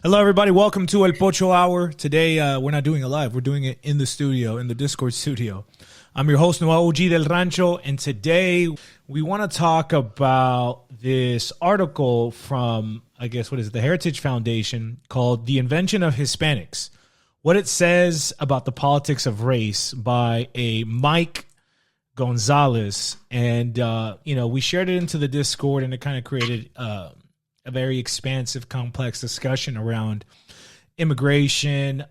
Hello, everybody. Welcome to El Pocho Hour. Today, we're not doing it live. We're doing it in the studio, in the Discord studio. I'm your host, Noah OG del Rancho, and today we want to talk about this article from, the Heritage Foundation called The Invention of Hispanics. What it says about the politics of race by a Mike Gonzalez. And, we shared it into the Discord, and it kind of created a very expansive, complex discussion around immigration,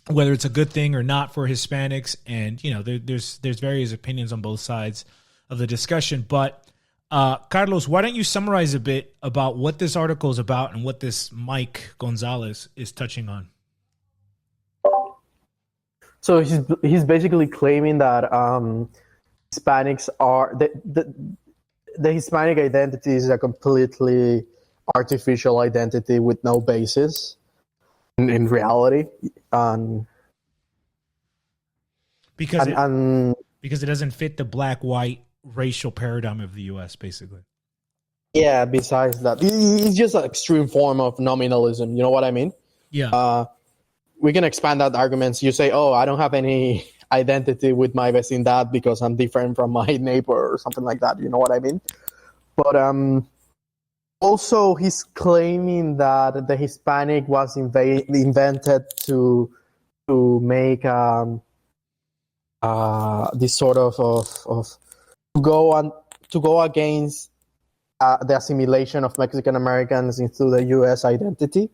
whether it's a good thing or not for Hispanics. And, there's various opinions on both sides of the discussion. But, Carlos, why don't you summarize a bit about what this article is about and what this Mike Gonzalez is touching on? So he's basically claiming that Hispanics are the Hispanic identity is a completely artificial identity with no basis in reality, because it doesn't fit the black-white racial paradigm of the U.S. basically. Yeah. Besides that, it's just an extreme form of nominalism. You know what I mean? Yeah. We can expand that arguments. You say, "Oh, I don't have any identity with my vecindad because I'm different from my neighbor," or something like that. You know what I mean? But also he's claiming that the Hispanic was invented to make this sort of to go against the assimilation of Mexican Americans into the U.S. identity,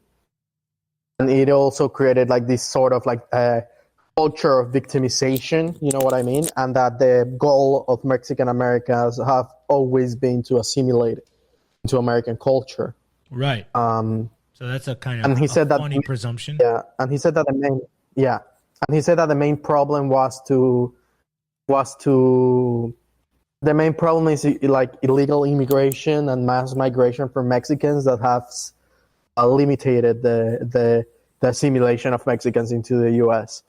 and it also created like this sort of like culture of victimization, you know what I mean? And that the goal of Mexican Americans have always been to assimilate into American culture. Right. So that's a kind of funny presumption. Yeah. And he said that the main problem the main problem is like illegal immigration and mass migration from Mexicans that have limited the assimilation of Mexicans into the U.S.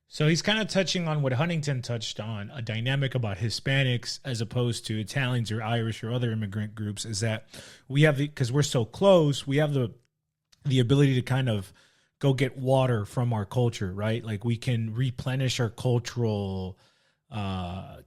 So he's kind of touching on what Huntington touched on, a dynamic about Hispanics as opposed to Italians or Irish or other immigrant groups, is that we have, because we're so close, we have the ability to kind of go get water from our culture, right? Like we can replenish our cultural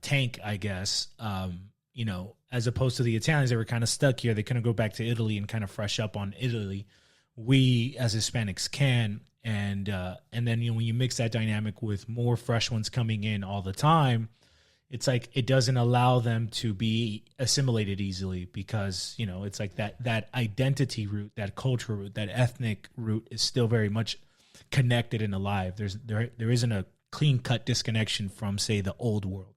tank, I guess, as opposed to the Italians that were kind of stuck here. They couldn't go back to Italy and kind of fresh up on Italy. We as Hispanics can. And then when you mix that dynamic with more fresh ones coming in all the time, it's like it doesn't allow them to be assimilated easily because, it's like that identity root, that cultural root, that ethnic root is still very much connected and alive. There isn't a clean-cut disconnection from, say, the old world.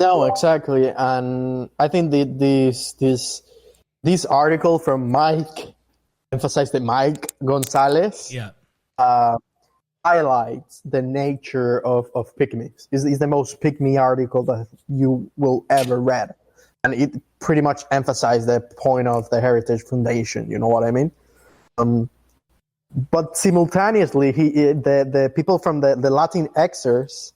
No, exactly. And I think this article from Mike Gonzalez, highlights the nature of pygmies. Is the most pygmy article that you will ever read, and it pretty much emphasized the point of the Heritage Foundation. You know what I mean? But simultaneously, the people from the Latin Xers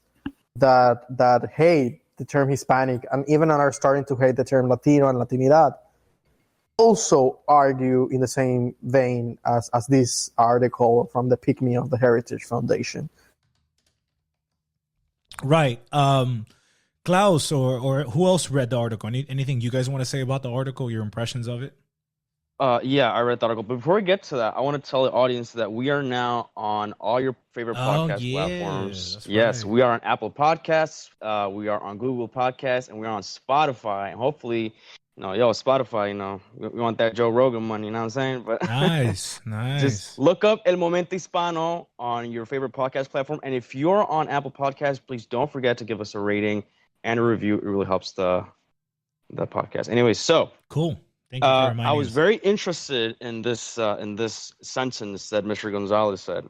that hate the term Hispanic and even are starting to hate the term Latino and Latinidad also argue in the same vein as this article from the Pygmy of the Heritage Foundation. Right. Klaus or who else read the article? Anything you guys want to say about the article, your impressions of it? Yeah, I read the article. But before we get to that, I want to tell the audience that we are now on all your favorite podcast platforms. Yes, we are on Apple Podcasts, we are on Google Podcasts, and we are on Spotify. And hopefully, Spotify, we want that Joe Rogan money, you know what I'm saying? But nice. Just look up El Momento Hispano on your favorite podcast platform. And if you're on Apple Podcasts, please don't forget to give us a rating and a review. It really helps the podcast. Anyway, so cool. Thank you for reminding I was us. very interested in this sentence that Mr. Gonzalez said.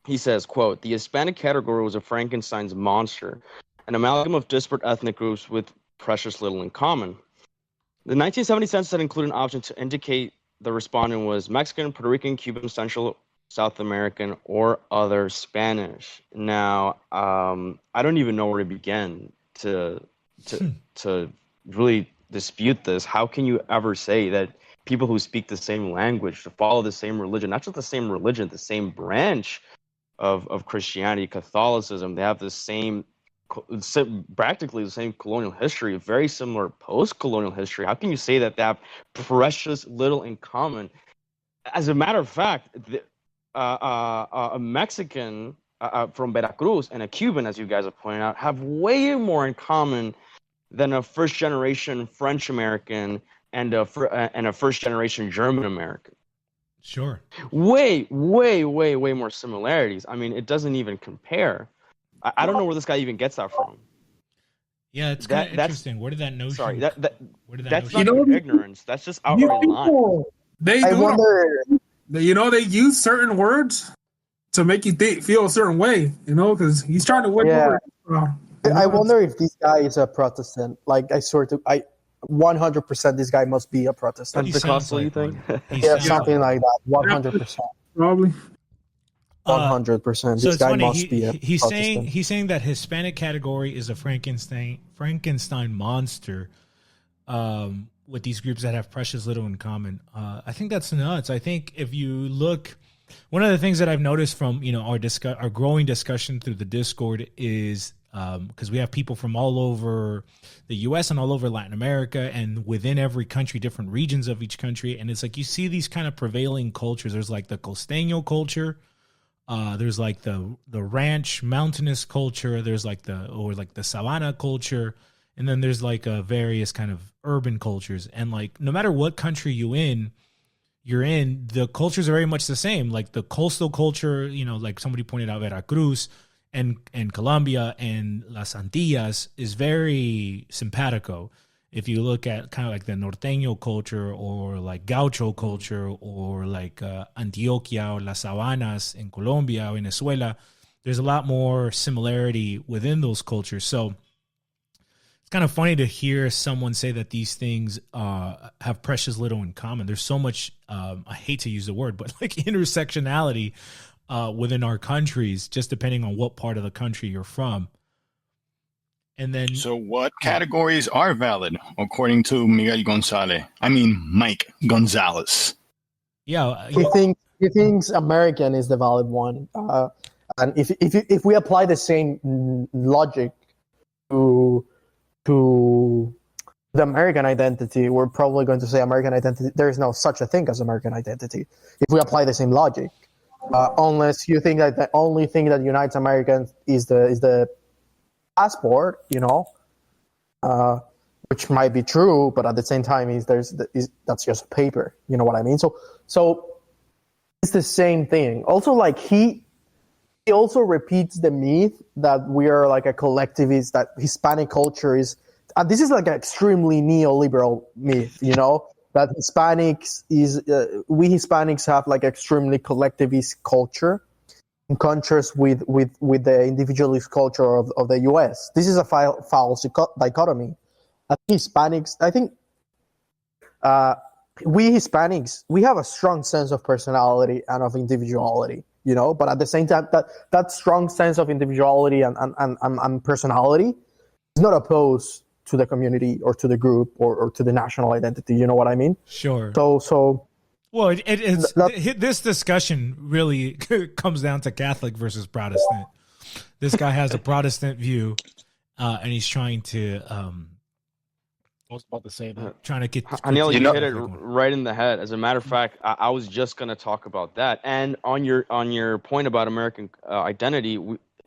He says, quote, "The Hispanic category was a Frankenstein's monster, an amalgam of disparate ethnic groups with precious little in common. The 1970 census had included an option to indicate the respondent was Mexican, Puerto Rican, Cuban, Central, South American, or other Spanish." Now, I don't even know where to begin to really dispute this. How can you ever say that people who speak the same language, to follow the same religion, not just the same religion, the same branch of Christianity, Catholicism, they have the same, practically the same colonial history, very similar post-colonial history. How can you say that they have precious little in common? As a matter of fact, a Mexican from Veracruz and a Cuban, as you guys have pointed out, have way more in common than a first-generation French American and a first-generation German American. Sure. Way more similarities. I mean, it doesn't even compare. I don't know where this guy even gets that from. Yeah, it's kind of interesting. Where did that notion? Sorry, where did that's not even ignorance. That's just outright lying. I wonder. They use certain words to make you feel a certain way, because he's trying to win. Yeah. I wonder if this guy is a Protestant. Like, I 100% this guy must be a Protestant. Pentecostal, you think? Yeah, something like that. 100%. Probably. 100%. So This it's guy funny. must be a Protestant. He's saying that Hispanic category is a Frankenstein monster, with these groups that have precious little in common. I think that's nuts. I think if you look, one of the things that I've noticed from our growing discussion through the Discord is because we have people from all over the U.S. and all over Latin America, and within every country, different regions of each country, and it's like you see these kind of prevailing cultures. There's like the costeño culture. There's like the ranch mountainous culture. There's like the savanna culture. And then there's like various kind of urban cultures. And like, no matter what country you're in, the cultures are very much the same. Like the coastal culture, like somebody pointed out, Veracruz and Colombia and Las Antillas is very simpatico. If you look at kind of like the norteño culture or like gaucho culture or like Antioquia or Las Sabanas in Colombia or Venezuela, there's a lot more similarity within those cultures. So it's kind of funny to hear someone say that these things have precious little in common. There's so much, I hate to use the word, but like intersectionality within our countries, just depending on what part of the country you're from. And then, so what categories are valid according to Mike Gonzalez? Yeah, he thinks American is the valid one, and if we apply the same logic to the American identity, we're probably going to say American identity. There is no such a thing as American identity if we apply the same logic, unless you think that the only thing that unites Americans is the passport, which might be true, but at the same time that's just paper. You know what I mean? So it's the same thing. Also, like he also repeats the myth that we are like a collectivist, that Hispanic culture is, and this is like an extremely neoliberal myth, that Hispanics we Hispanics have like extremely collectivist culture, in contrast with the individualist culture of the U.S. This is a false dichotomy. I think Hispanics, we Hispanics, we have a strong sense of personality and of individuality, but at the same time, that strong sense of individuality and personality is not opposed to the community or to the group or to the national identity. You know what I mean? Sure. So well, this discussion really comes down to Catholic versus Protestant. This guy has a Protestant view, and he's trying to. I was about to say that. Trying to get. Anil, you hit it right in the head. As a matter of fact, I was just going to talk about that. And on your point about American identity,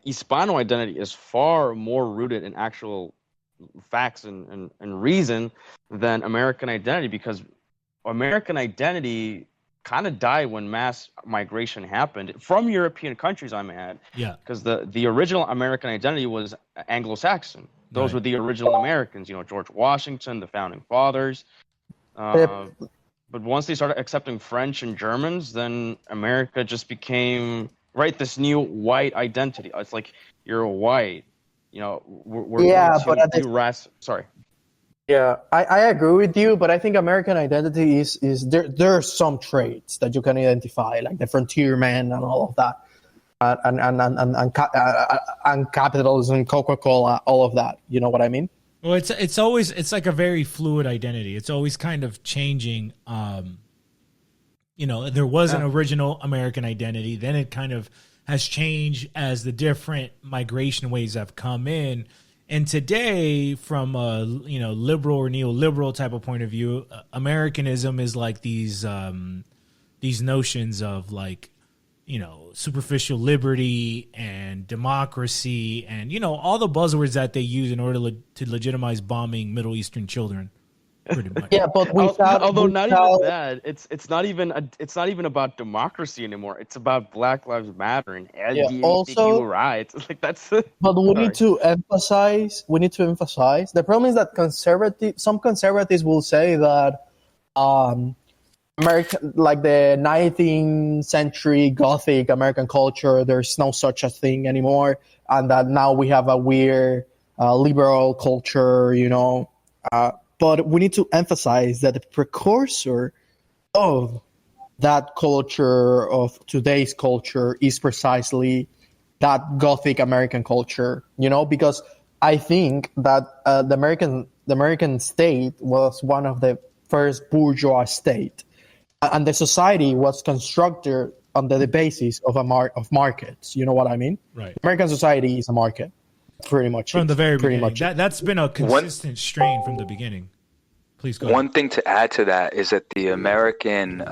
Hispano identity is far more rooted in actual facts and reason than American identity, because American identity kind of died when mass migration happened from European countries, I may add. Yeah. Because the original American identity was Anglo-Saxon. Those were the original Americans, George Washington, the founding fathers. But once they started accepting French and Germans, then America just became, this new white identity. It's like, you're white. Sorry. Yeah, I agree with you, but I think American identity is there are some traits that you can identify, like the frontierman and all of that, and capitalism, Coca-Cola, all of that. You know what I mean? Well, it's always it's like a very fluid identity. It's always kind of changing. There was an original American identity, then it kind of has changed as the different migration waves have come in. And today, from a liberal or neoliberal type of point of view, Americanism is like these notions of like, superficial liberty and democracy and all the buzzwords that they use in order to legitimize bombing Middle Eastern children. Pretty much. Yeah, but Although not even that, it's not even about democracy anymore. It's about Black Lives Matter and LGBTQ rights. Like that's. But we need to emphasize. The problem is that some conservatives will say that, American, like the 19th century Gothic American culture, there's no such a thing anymore, and that now we have a weird liberal culture, But we need to emphasize that the precursor of that culture, of today's culture, is precisely that Gothic American culture, because I think that the American state was one of the first bourgeois state, and the society was constructed under the basis of of markets. You know what I mean? Right. American society is a market. Pretty much from the very beginning. Much. That's been a consistent strain from the beginning. Please go. One thing to add to that is that the American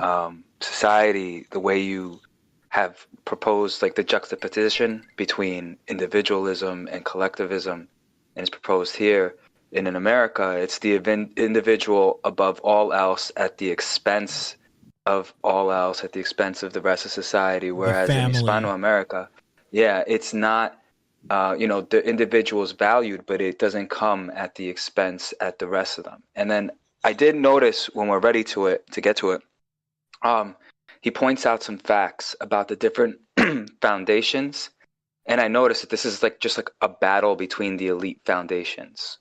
society, the way you have proposed like the juxtaposition between individualism and collectivism, and it's proposed here in America, it's the individual above all else at the expense of all else, at the expense of the rest of society. Whereas in Hispano-America, it's not. The individual is valued, but it doesn't come at the expense at the rest of them. And then I did notice when we're ready to get to it, he points out some facts about the different foundations. And I noticed that this is just like a battle between the elite foundations.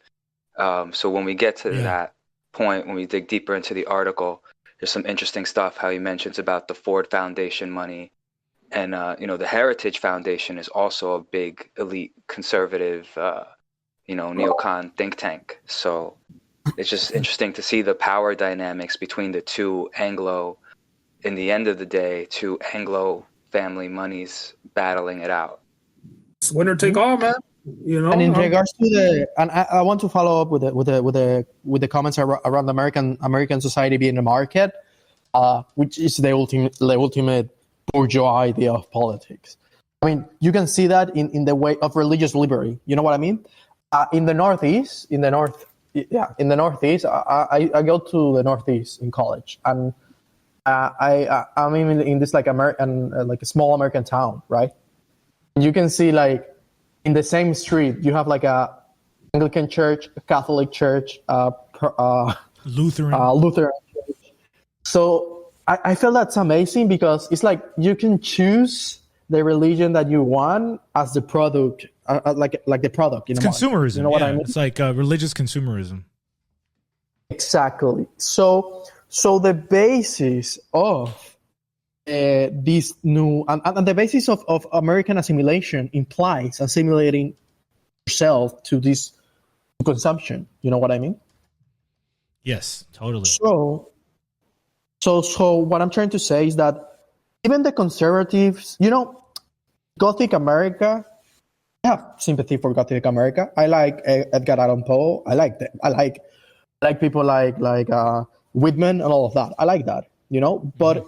So when we get to that point, when we dig deeper into the article, there's some interesting stuff, how he mentions about the Ford Foundation money. And, the Heritage Foundation is also a big elite conservative, neocon think tank. So it's just interesting to see the power dynamics between the two in the end of the day, two Anglo family monies battling it out. It's winner take all, man. And in regards to I want to follow up with the comments around American society being a market, which is the ultimate bourgeois idea of politics. I mean, you can see that in the way of religious liberty. You know what I mean? In the Northeast, I go to the Northeast in college, and I'm in this like American, like a small American town, right? And you can see like in the same street, you have like a Anglican church, a Catholic church, Lutheran church. So I feel that's amazing because it's like you can choose the religion that you want as the product, like the product. It's consumerism. You know what I mean? It's like religious consumerism. Exactly. So the basis of this new and the basis of American assimilation implies assimilating yourself to this consumption. You know what I mean? Yes, totally. So what I'm trying to say is that even the conservatives, Gothic America, I have sympathy for Gothic America. I like Edgar Allan Poe. I like them. I like people like Whitman and all of that. I like that, But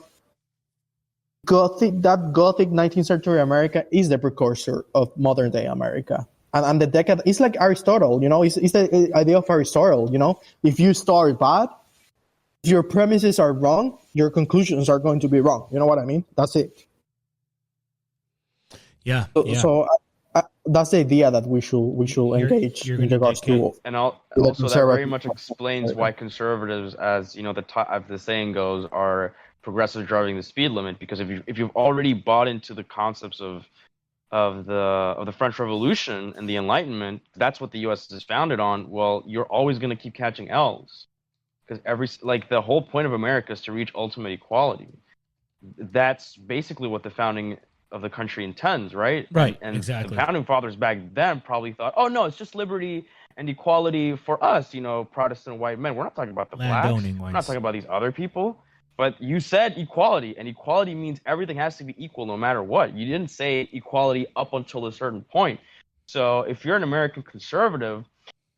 Gothic 19th century America is the precursor of modern day America. And the decade, it's like Aristotle, it's the idea of Aristotle, If you start bad, if your premises are wrong, your conclusions are going to be wrong. You know what I mean? That's it. Yeah. So that's the idea that we should engage in regards to. And also that very much explains why conservatives, as the saying goes, are progressives driving the speed limit. Because if you've already bought into the concepts of the French Revolution and the Enlightenment, that's what the U.S. is founded on. Well, you're always going to keep catching L's. Because the whole point of America is to reach ultimate equality. That's basically what the founding of the country intends, right? Right, And exactly. The founding fathers back then probably thought, oh no, it's just liberty and equality for us, Protestant white men. We're not talking about the blacks. Landowning We're not whites. talking about these other people. But you said equality, and equality means everything has to be equal no matter what. You didn't say equality up until a certain point. So if you're an American conservative,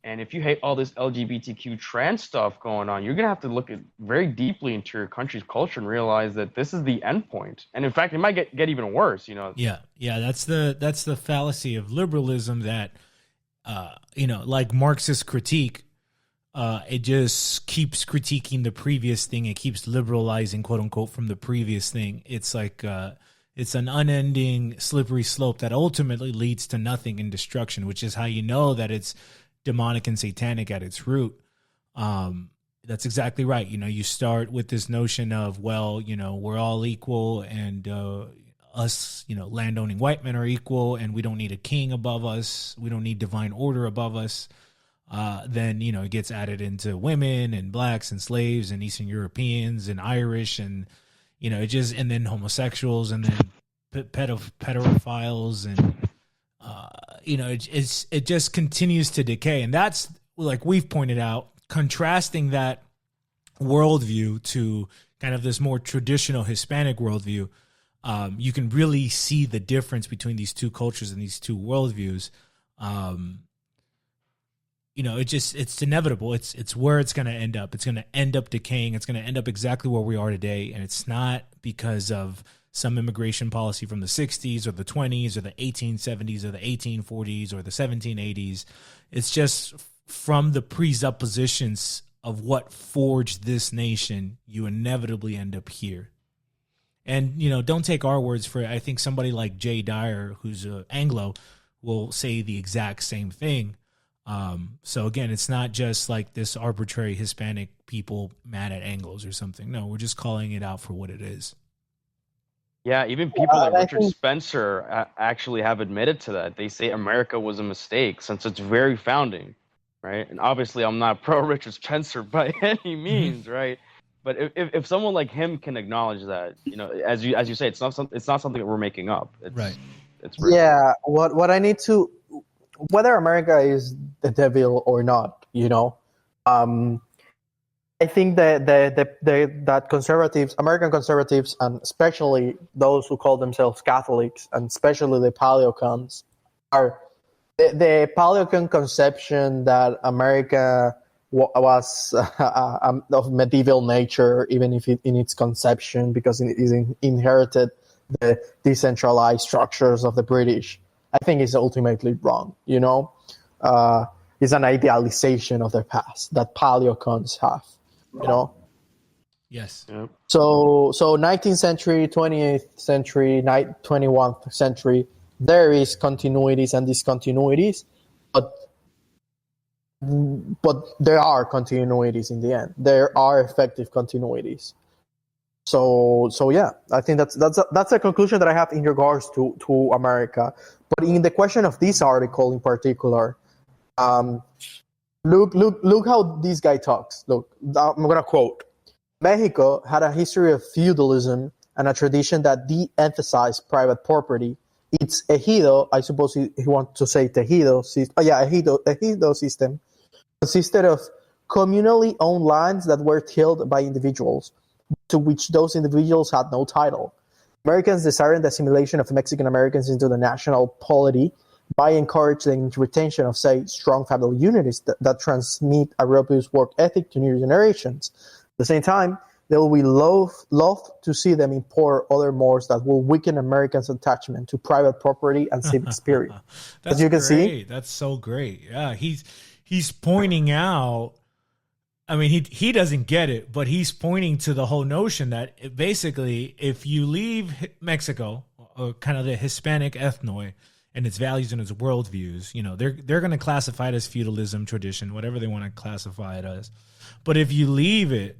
and if you hate all this LGBTQ trans stuff going on, you're going to have to look very deeply into your country's culture and realize that this is the end point. And in fact, it might get even worse, Yeah, that's the fallacy of liberalism that, like Marxist critique, it just keeps critiquing the previous thing. It keeps liberalizing, quote unquote, from the previous thing. It's like it's an unending slippery slope that ultimately leads to nothing and destruction, which is how you know that it's demonic and satanic at its root. That's exactly right. You start with this notion of, well, we're all equal, and us, landowning white men are equal, and we don't need a king above us. We don't need divine order above us. Then, it gets added into women and blacks and slaves and Eastern Europeans and Irish and, and then homosexuals and then pedophiles and, it just continues to decay. And that's, like we've pointed out, contrasting that worldview to kind of this more traditional Hispanic worldview. You can really see the difference between these two cultures and these two worldviews. It's inevitable. It's where it's going to end up. It's going to end up decaying. It's going to end up exactly where we are today. And it's not because of some immigration policy from the 60s or the 20s or the 1870s or the 1840s or the 1780s. It's just from the presuppositions of what forged this nation, you inevitably end up here. And, don't take our words for it. I think somebody like Jay Dyer, who's an Anglo, will say the exact same thing. So again, it's not just like this arbitrary Hispanic people mad at Anglos or something. No, we're just calling it out for what it is. Yeah, even people like Richard Spencer actually have admitted to that. They say America was a mistake since its very founding, right? And obviously, I'm not pro Richard Spencer by any means, right? But if someone like him can acknowledge that, as you say, it's not something that we're making up. Right. It's real. Yeah. What I need to, whether America is the devil or not, I think that conservatives, American conservatives, and especially those who call themselves Catholics, and especially the paleocons, are the paleocon conception that America was of medieval nature, even if in its conception, because it inherited the decentralized structures of the British. I think is ultimately wrong. It's an idealization of their past that paleocons have. Yes. Yep. So 19th century, 20th century, 21st century, there is continuities and discontinuities, but there are continuities in the end. There are effective continuities. So yeah, I think that's a conclusion that I have in regards to America. But in the question of this article in particular, look how this guy talks. Look, I'm gonna quote: Mexico had a history of feudalism and a tradition that de-emphasized private property. Its ejido, I suppose he wants to say tejido. Ejido system consisted of communally owned lands that were tilled by individuals, to which those individuals had no title. Americans desiring the assimilation of Mexican Americans into the national polity by encouraging retention of, say, strong family units that transmit a robust work ethic to new generations. At the same time, they will be loath to see them import other mores that will weaken Americans' attachment to private property and civic spirit. As you can see, that's so great. Yeah, he's pointing out. I mean, he doesn't get it, but he's pointing to the whole notion that basically, if you leave Mexico, or kind of the Hispanic ethnoi, and its values and its worldviews, they're going to classify it as feudalism, tradition, whatever they want to classify it as. But if you leave it,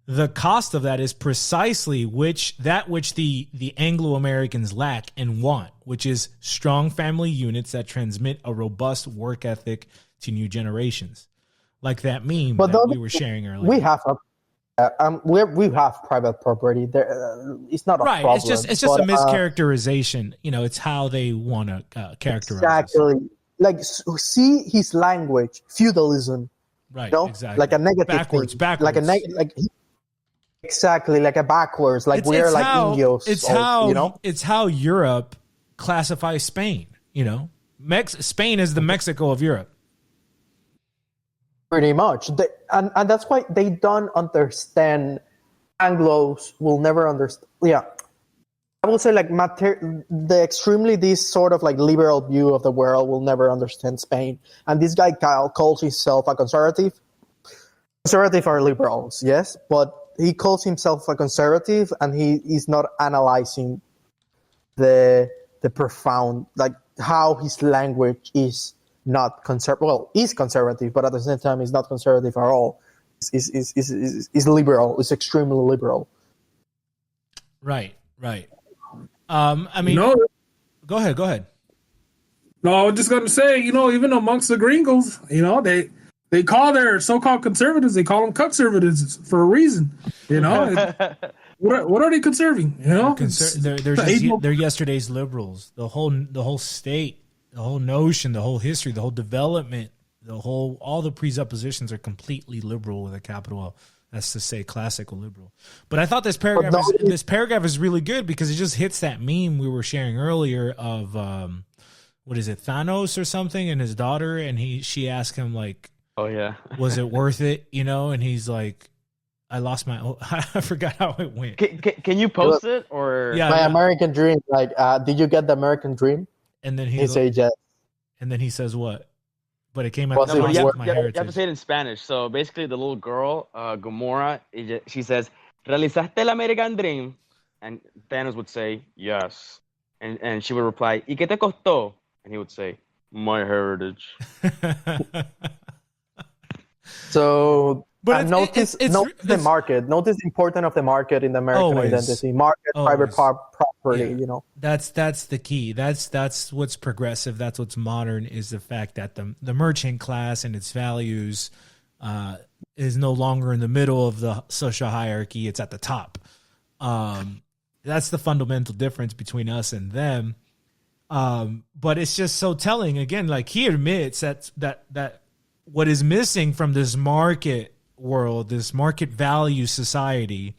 the cost of that is precisely which the Anglo-Americans lack and want, which is strong family units that transmit a robust work ethic to new generations. Like that meme that we were sharing earlier. We have we have private property. There, it's not a problem. It's just a mischaracterization. It's how they want to characterize. Exactly. like see his language, feudalism, Right. you know, Exactly. like a negative Backwards. thing, Backwards. exactly like a backwards, like we're like Indios. It's how Europe classifies Spain. You know, Spain is the Mexico of Europe. Pretty much, and that's why they don't understand. Anglos will never understand. Yeah, I will say like the extremely this sort of like liberal view of the world will never understand Spain. And this guy Kyle calls himself a conservative. Conservative are liberals, yes, but he calls himself a conservative, and he is not analyzing the profound, like how his language is not is conservative, but at the same time is not conservative at all. Is liberal. It's extremely liberal. Right. I mean, go ahead. No, I was just going to say, even amongst the gringos, they call their so-called conservatives, they call them conservatives for a reason. What are they conserving? They're yesterday's liberals. The whole state, the whole notion, the whole history, the whole development, all the presuppositions are completely liberal with a capital L. That's to say classical liberal. But I thought this paragraph is really good because it just hits that meme we were sharing earlier of what is it, Thanos or something, and his daughter, and she asked him like, oh yeah, was it worth it? And he's like, I lost I forgot how it went. Can you post it or my American dream? Like, did you get the American dream? And then he says yes. And then he says what? But it came out you have to say it in Spanish. So basically, the little girl, Gamora, she says, "Realizaste el American dream," and Thanos would say, "Yes," and she would reply, "¿Y qué te costó?" And he would say, "My heritage." So, but notice the market. Notice the importance of the market in the American identity. Market, private property. That's the key. That's what's progressive. That's what's modern. Is the fact that the merchant class and its values is no longer in the middle of the social hierarchy. It's at the top. That's the fundamental difference between us and them. But it's just so telling. Again, like he admits that what is missing from this market world, this market value society,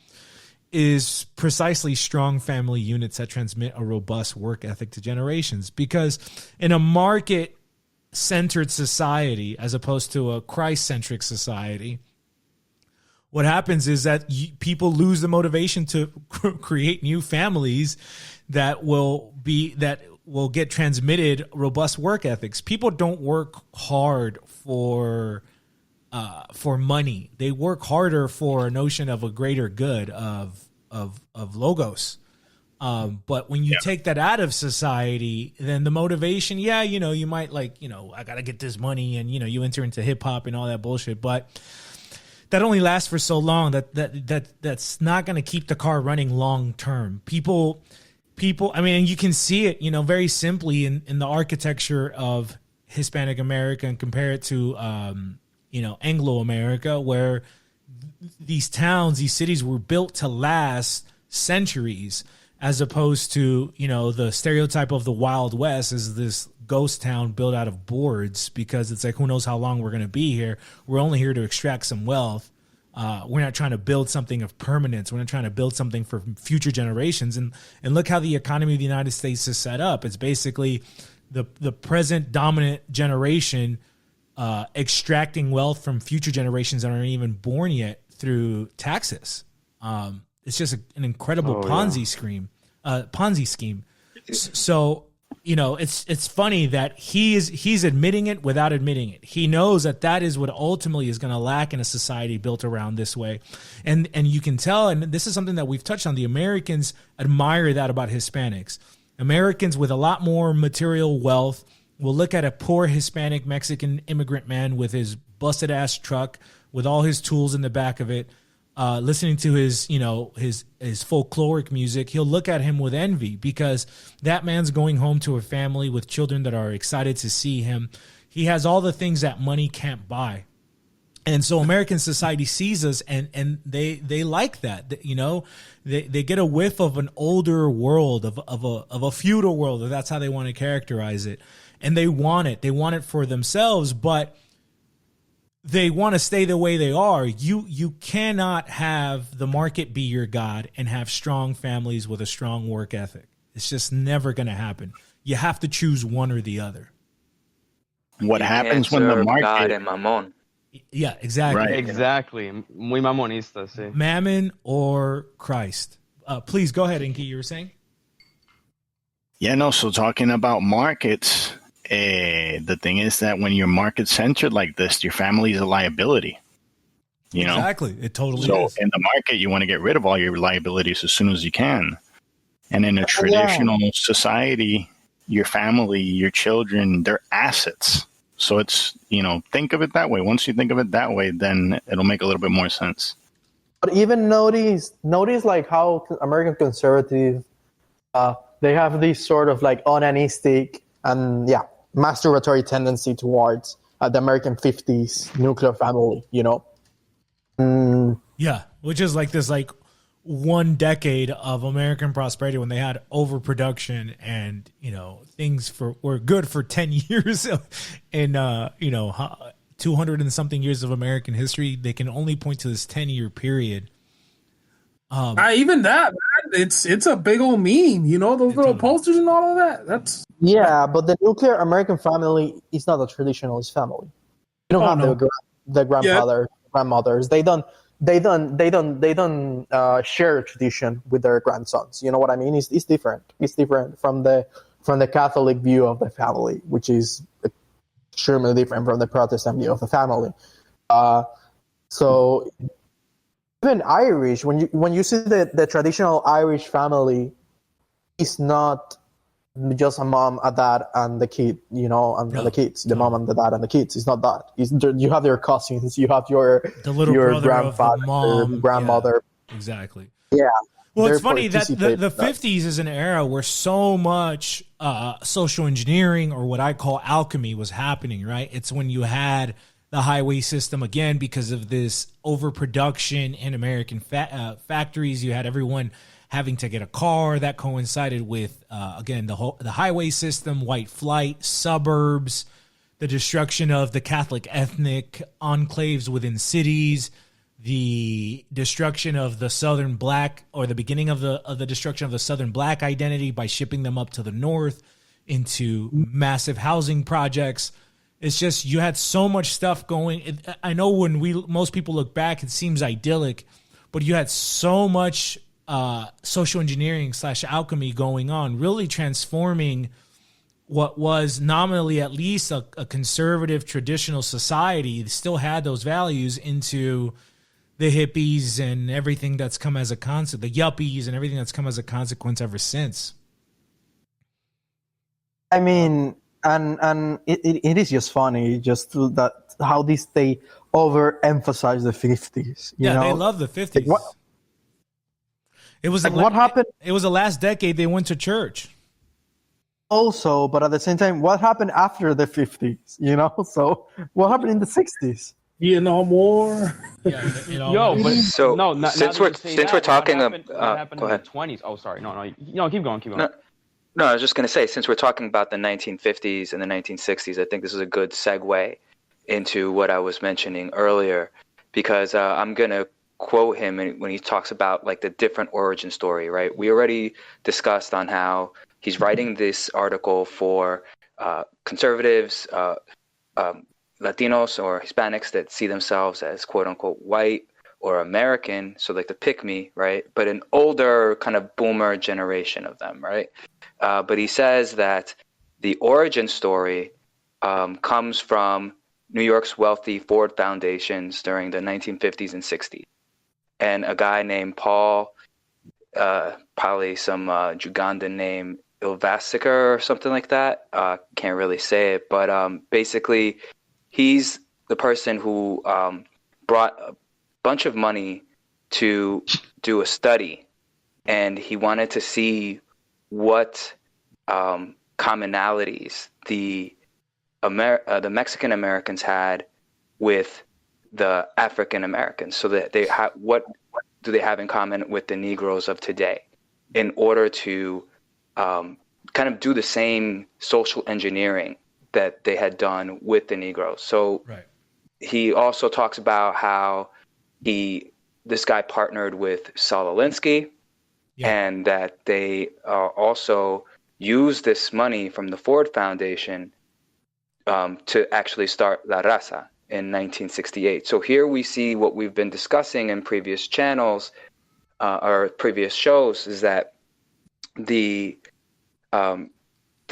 is precisely strong family units that transmit a robust work ethic to generations. Because in a market-centered society, as opposed to a Christ-centric society, what happens is that people lose the motivation to create new families that will get transmitted robust work ethics. People don't work hard for money. They work harder for a notion of a greater good of logos. But when you take that out of society, then the motivation, you might I gotta get this money, and you enter into hip hop and all that bullshit. But that only lasts for so long. That's not gonna keep the car running long term. People. I mean, you can see it, very simply in the architecture of Hispanic America, and compare it to, Anglo America, where these towns, these cities were built to last centuries, as opposed to, the stereotype of the Wild West is this ghost town built out of boards, because it's like, who knows how long we're going to be here. We're only here to extract some wealth. We're not trying to build something of permanence. We're not trying to build something for future generations. And look how the economy of the United States is set up. It's basically the present dominant generation extracting wealth from future generations that aren't even born yet through taxes. It's just an incredible Ponzi scheme. So, it's funny that he's admitting it without admitting it. He knows that is what ultimately is going to lack in a society built around this way. And you can tell, and this is something that we've touched on, the Americans admire that about Hispanics. Americans with a lot more material wealth will look at a poor Hispanic Mexican immigrant man with his busted ass truck with all his tools in the back of it, listening to his folkloric music. He'll look at him with envy, because that man's going home to a family with children that are excited to see him. He has all the things that money can't buy. And so American society sees us, and they like that. They get a whiff of an older world, of a feudal world, if that's how they want to characterize it. and they want it. They want it for themselves, but they want to stay the way they are. You cannot have the market be your God and have strong families with a strong work ethic. It's just never going to happen. You have to choose one or the other. What happens when the market... God and Mammon. Yeah, exactly. Right. Exactly. Muy mamonista, sí. Mammon or Christ. Please go ahead, Inky. You were saying? Yeah, no, so talking about markets, the thing is that when you're market-centered like this, your family is a liability. You know? Exactly. It totally So is. in the market, you want to get rid of all your liabilities as soon as you can. And in a traditional society, your family, your children, they're assets. So it's, think of it that way. Once you think of it that way, then it'll make a little bit more sense. But even notice like how American conservatives, they have this sort of like onanistic and masturbatory tendency towards the American 50s nuclear family, Yeah, which is like this like 1 decade of American prosperity when they had overproduction and things were good for 10 years in 200 and something years of American history. They can only point to this 10-year period. Even that, man, it's a big old meme, those little posters and all of that. That's but the nuclear American family is not a traditionalist family. You don't have the grandfather, grandmothers. They don't share tradition with their grandsons. You know what I mean? It's different. It's different from the Catholic view of the family, which is extremely different from the Protestant view of the family. So even Irish, when you see the traditional Irish family, is not just a mom, a dad, and the kid, the kids, the mom and the dad and the kids. It's not that. You have your cousins, you have your grandfather, grandmother. Yeah, exactly. Yeah. Well, it's funny that the 50s is an era where so much social engineering, or what I call alchemy, was happening, right? It's when you had the highway system, again, because of this overproduction in American factories. You had everyone having to get a car. That coincided with, again, the highway system, white flight, suburbs, the destruction of the Catholic ethnic enclaves within cities, the destruction of the Southern Black, or the beginning of the destruction of the Southern Black identity by shipping them up to the north into massive housing projects. It's just, you had so much stuff going. I know when most people look back, it seems idyllic, but you had so much social engineering / alchemy going on, really transforming what was nominally at least a conservative traditional society. It still had those values into the hippies and everything that's come as a concept, the yuppies and everything that's come as a consequence ever since. I mean, and it is just funny, just that how they overemphasize the 50s. You know? They love the 50s. Like It was what happened? It was the last decade they went to church. Also, but at the same time, what happened after the 50s? So what happened in the 60s? More. Since we're talking what happened go in ahead. the 20s? Oh, sorry. No, keep going. No, I was just going to say, since we're talking about the 1950s and the 1960s, I think this is a good segue into what I was mentioning earlier, because I'm going to quote him when he talks about like the different origin story, right? We already discussed on how he's writing this article for conservatives, Latinos or Hispanics that see themselves as quote unquote white or American, so like the pick me, right? But an older kind of boomer generation of them, right? But he says that the origin story comes from New York's wealthy Ford foundations during the 1950s and 60s. And a guy named Paul, probably some Ugandan name, Ilvasiker or something like that. Can't really say it. But basically, he's the person who brought a bunch of money to do a study. And he wanted to see what commonalities the Mexican Americans had with the African Americans, so that what do they have in common with the Negroes of today, in order to kind of do the same social engineering that they had done with the Negroes. So Right. he also talks about how this guy partnered with Saul Alinsky, and that they also used this money from the Ford Foundation to actually start La Raza in 1968. So here we see what we've been discussing in previous channels or previous shows, is that the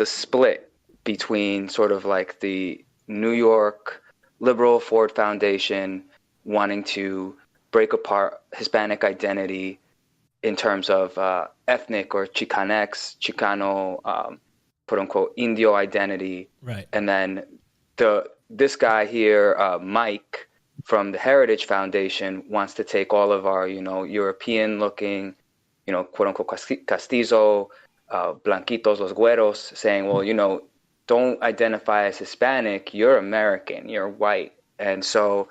split between sort of like the New York liberal Ford Foundation wanting to break apart Hispanic identity in terms of ethnic or Chicanx, Chicano, quote unquote, Indio identity. Right. And then this guy here, Mike from the Heritage Foundation, wants to take all of our, European looking, quote unquote, castizo, blanquitos, los güeros, saying, well, don't identify as Hispanic, you're American, you're white. And so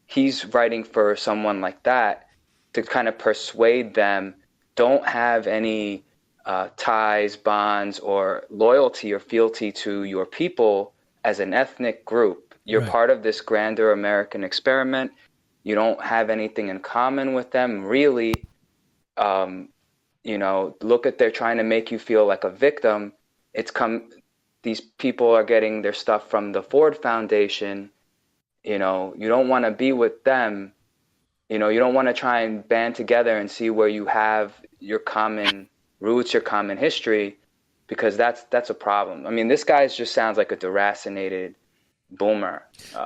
he's writing for someone like that to kind of persuade them, don't have any ties, bonds, or loyalty or fealty to your people as an ethnic group. You're Right. part of this grander American experiment. You don't have anything in common with them, really. Look at, they're trying to make you feel like a victim. These people are getting their stuff from the Ford Foundation. You don't want to be with them. You don't want to try and band together and see where you have your common roots, your common history, because that's a problem. I mean, this guy just sounds like a deracinated boomer.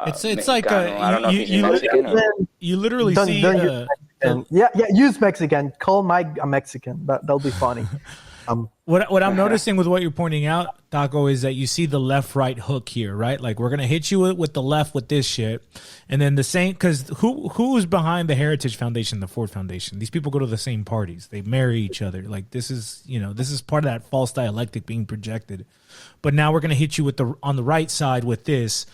It's Mexicano. like I don't know if he's Mexican. you literally Don't see use Mexican. Yeah, use Mexican. Call Mike a Mexican. That'll be funny. What I'm noticing with what you're pointing out, Taco, is that you see the left-right hook here, right? Like, we're gonna hit you with the left with this shit, and then the same, because who's behind the Heritage Foundation, the Ford Foundation? These people go to the same parties, they marry each other. Like, this is part of that false dialectic being projected. But now we're gonna hit you on the right side with this.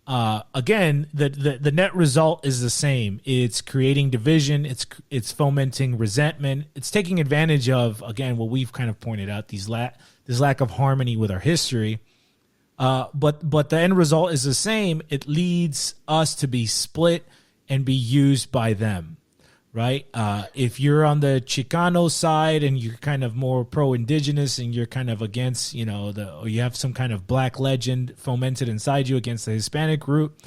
Again, the net result is the same. It's creating division. It's fomenting resentment. It's taking advantage of, again, what we've kind of pointed out, this lack of harmony with our history. But the end result is the same. It leads us to be split and be used by them, right? If you're on the Chicano side and you're kind of more pro-indigenous and you're kind of against, or you have some kind of black legend fomented inside you against the Hispanic group,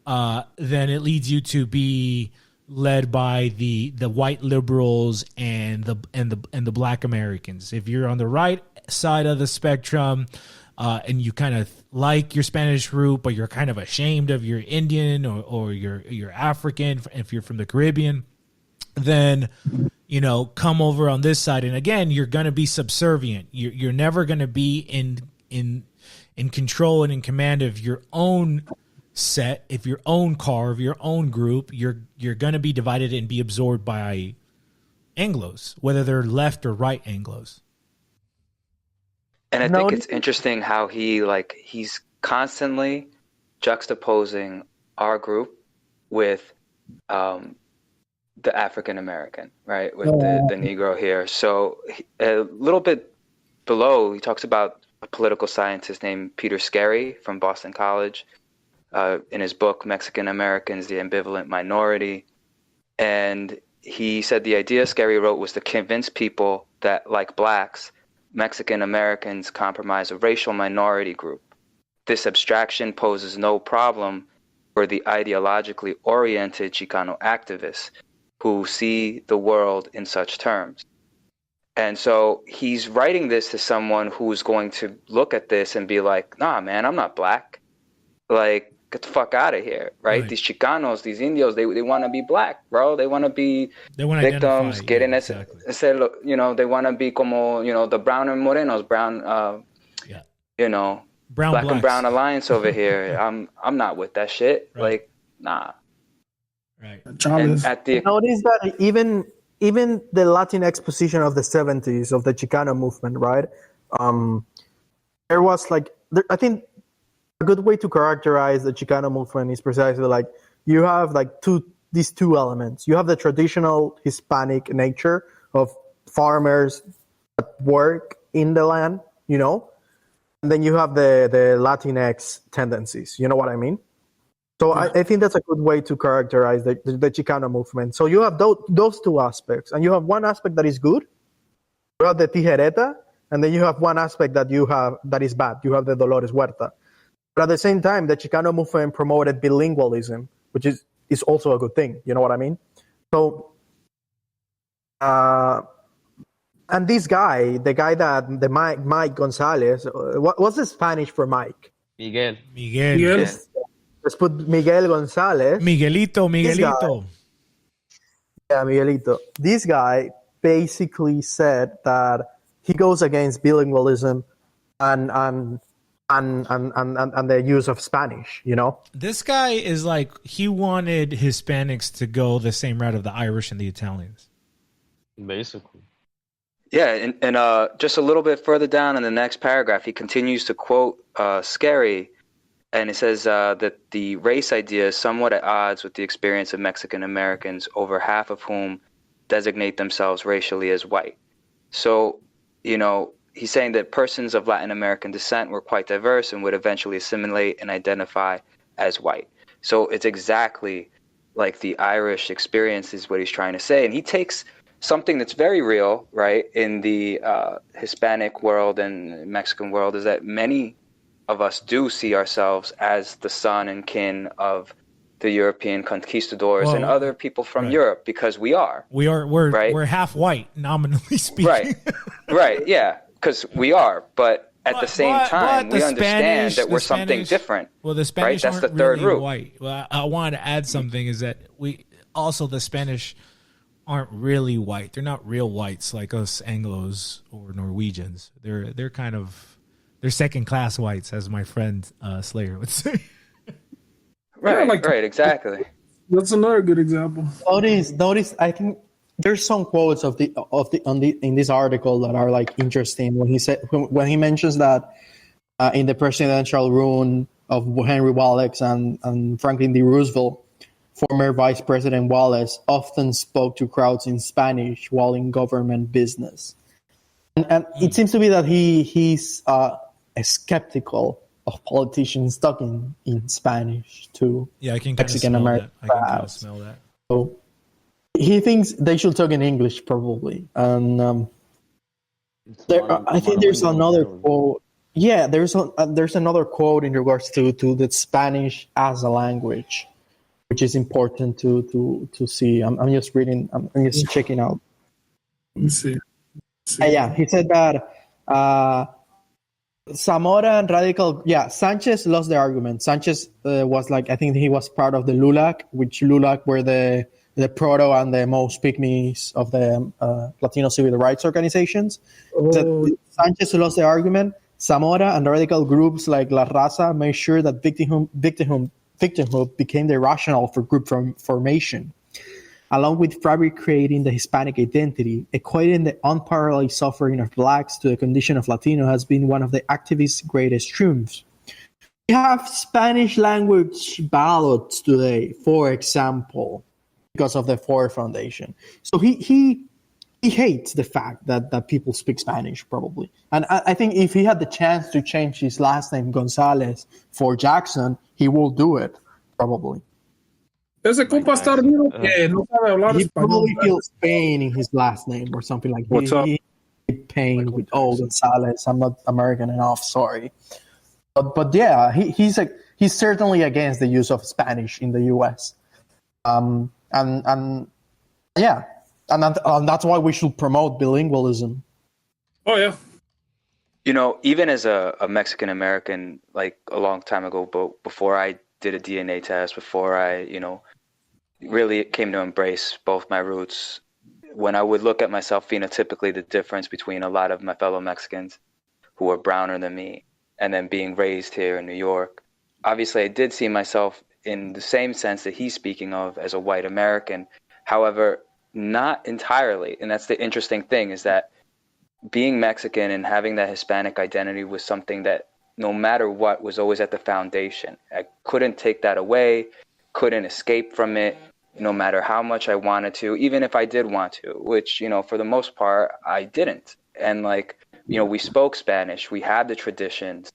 then it leads you to be led by the white liberals and the black Americans. If you're on the right side of the spectrum, and you kind of like your Spanish root, but you're kind of ashamed of your Indian or you're African, if you're from the Caribbean, then come over on this side, and again, you're going to be subservient. You're never going to be in control and in command of your own set, of your own car, of your own group. You're going to be divided and be absorbed by Anglos, whether they're left or right Anglos. And I think it's interesting how he's constantly juxtaposing our group with the African American, right, with the Negro here. So a little bit below, he talks about a political scientist named Peter Scarry from Boston College in his book Mexican Americans, the Ambivalent Minority. And he said the idea Scarry wrote was to convince people that, like blacks, Mexican Americans comprise a racial minority group. This abstraction poses no problem for the ideologically oriented Chicano activists who see the world in such terms. And so he's writing this to someone who's going to look at this and be like, nah, man, I'm not black. Like, get the fuck out of here, right? These Chicanos, these Indios, they want to be black, bro. They want to be victims, get in exactly. They want to be como, the brown and morenos, brown, brown black blacks. And brown alliance over here. I'm not with that shit. Right. Like, nah. Right. And notice that even the Latinx position of the 70s of the Chicano movement, right? There was I think a good way to characterize the Chicano movement is precisely like you have these two elements. You have the traditional Hispanic nature of farmers that work in the land, and then you have the Latinx tendencies. You know what I mean? So I think that's a good way to characterize the Chicano movement. So you have those two aspects, and you have one aspect that is good. You have the tijereta, and then you have one aspect that is bad. You have the Dolores Huerta. But at the same time, the Chicano movement promoted bilingualism, which is also a good thing. You know what I mean? So, and this guy, Mike Gonzalez, what's the Spanish for Mike? Miguel. Let's put Miguel Gonzalez. Miguelito. Yeah, Miguelito. This guy basically said that he goes against bilingualism and the use of Spanish, you know? This guy is like, he wanted Hispanics to go the same route of the Irish and the Italians. Basically. Yeah, and just a little bit further down in the next paragraph, he continues to quote Scary, and it says that the race idea is somewhat at odds with the experience of Mexican Americans, over half of whom designate themselves racially as white. So, you know, he's saying that persons of Latin American descent were quite diverse and would eventually assimilate and identify as white. So it's exactly like the Irish experience is what he's trying to say. And he takes something that's very real, right, in the Hispanic world and Mexican world, is that many of us do see ourselves as the son and kin of the European conquistadors and other people from Europe, because we're half white, nominally speaking. Right, yeah, because we are, but at the same time, we understand that we're something different. Well, the Spanish that's aren't the third really root. white. Well, I wanted to add something, is that the Spanish aren't really white. They're not real whites like us Anglos or Norwegians. They're kind of, they're second class whites, as my friend Slayer would say. Right, exactly. That's another good example. Notice. I think there's some quotes in this article that are like interesting when he mentions that in the presidential run of Henry Wallace and Franklin D. Roosevelt, former Vice President Wallace often spoke to crowds in Spanish while in government business, and it seems to be that he's skeptical of politicians talking in Spanish to I can Mexican American. I can kind of smell that. So he thinks they should talk in English, probably. And I think there's another quote. Yeah, there's another quote in regards to the Spanish as a language, which is important to see. I'm just reading. I'm just checking out. Let me see. Yeah, he said that. Zamora and Radical, Sanchez lost the argument. Sanchez was like, I think he was part of the LULAC, which LULAC were the proto and the most pygmies of the Latino civil rights organizations. Sanchez lost the argument. Zamora and radical groups like La Raza made sure that victimhood became the rationale for group formation, along with fabricating the Hispanic identity. Equating the unparalleled suffering of blacks to the condition of Latino has been one of the activists' greatest triumphs. We have Spanish language ballots today, for example, because of the Ford Foundation. So he hates the fact that people speak Spanish, probably. And I think if he had the chance to change his last name, Gonzalez, for Jackson, he will do it, probably. Ese compa está ardido que no sabe hablar He español. probably feels pain in his last name or something like that. What's up? Pain with Gonzalez. I'm not American enough. Sorry, but yeah, he's certainly against the use of Spanish in the U.S. And that's why we should promote bilingualism. Oh yeah. You know, even as a Mexican American, like a long time ago, but before I did a DNA test, before I, really came to embrace both my roots, when I would look at myself phenotypically, the difference between a lot of my fellow Mexicans who are browner than me and then being raised here in New York, obviously I did see myself in the same sense that he's speaking of as a white American. However, not entirely. And that's the interesting thing, is that being Mexican and having that Hispanic identity was something that no matter what was always at the foundation. I couldn't take that away, couldn't escape from it, no matter how much I wanted to, even if I did want to, which, for the most part, I didn't. And we spoke Spanish, we have the traditions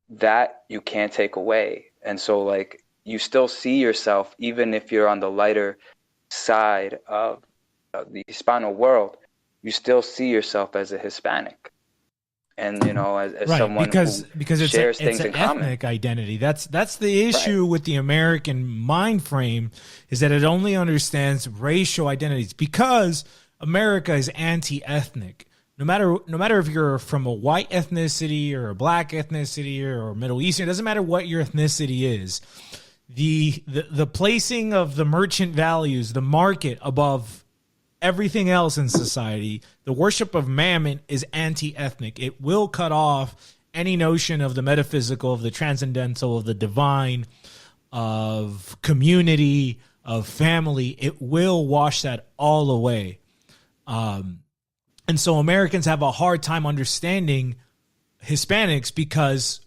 that you can't take away. And so like you still see yourself, even if you're on the lighter side of the Hispano world, you still see yourself as a Hispanic. And as right, someone because it's shares it's things an in common. ethnic identity. That's the issue with the American mind frame, is that it only understands racial identities, because America is anti-ethnic. No matter if you're from a white ethnicity or a black ethnicity or Middle Eastern, it doesn't matter what your ethnicity is. The placing of the merchant values, the market above everything else in society, the worship of Mammon is anti-ethnic. It will cut off any notion of the metaphysical, of the transcendental, of the divine, of community, of family. It will wash that all away. And so Americans have a hard time understanding Hispanics because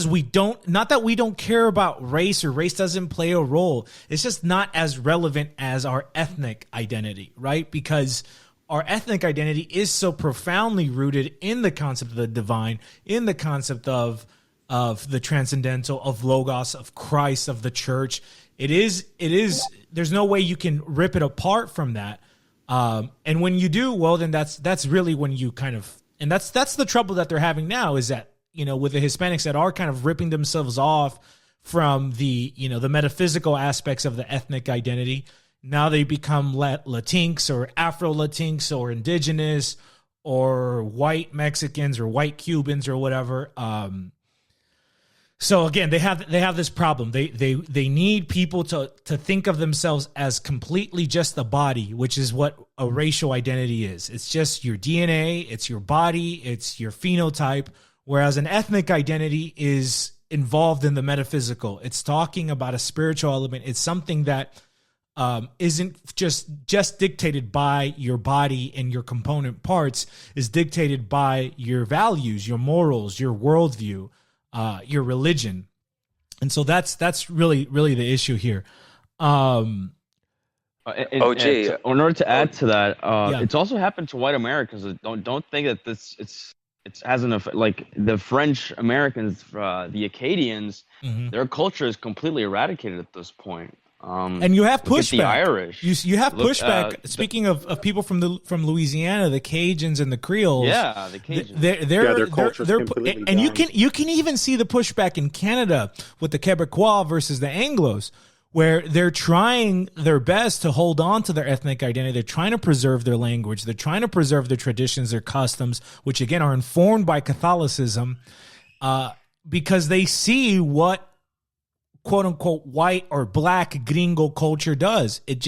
we don't, not that we don't care about race or race doesn't play a role. It's just not as relevant as our ethnic identity, right? Because our ethnic identity is so profoundly rooted in the concept of the divine, in the concept of the transcendental, of Logos, of Christ, of the church. It is, there's no way you can rip it apart from that. And when you do, well, then that's really when you kind of, and that's the trouble that they're having now, is that, with the Hispanics that are kind of ripping themselves off from the, the metaphysical aspects of the ethnic identity. Now they become Latinx or Afro-Latinx or indigenous or white Mexicans or white Cubans or whatever. So again, they have this problem. They need people to think of themselves as completely just the body, which is what a racial identity is. It's just your DNA, it's your body, it's your phenotype, whereas an ethnic identity is involved in the metaphysical. It's talking about a spiritual element. It's something that isn't just dictated by your body and your component parts, is dictated by your values, your morals, your worldview, your religion. And so that's really the issue here. In order to add to that, it's also happened to white Americans. Don't think that it has an effect. Like the French Americans, the Acadians, their culture is completely eradicated at this point. And you have pushback. The Irish. You have pushback. Speaking of people from Louisiana, the Cajuns and the Creoles. Yeah, the Cajuns. Their culture is completely and gone. you can even see the pushback in Canada with the Quebecois versus the Anglos, where they're trying their best to hold on to their ethnic identity. They're trying to preserve their language. They're trying to preserve their traditions, their customs, which again are informed by Catholicism, because they see what quote unquote white or black gringo culture does. It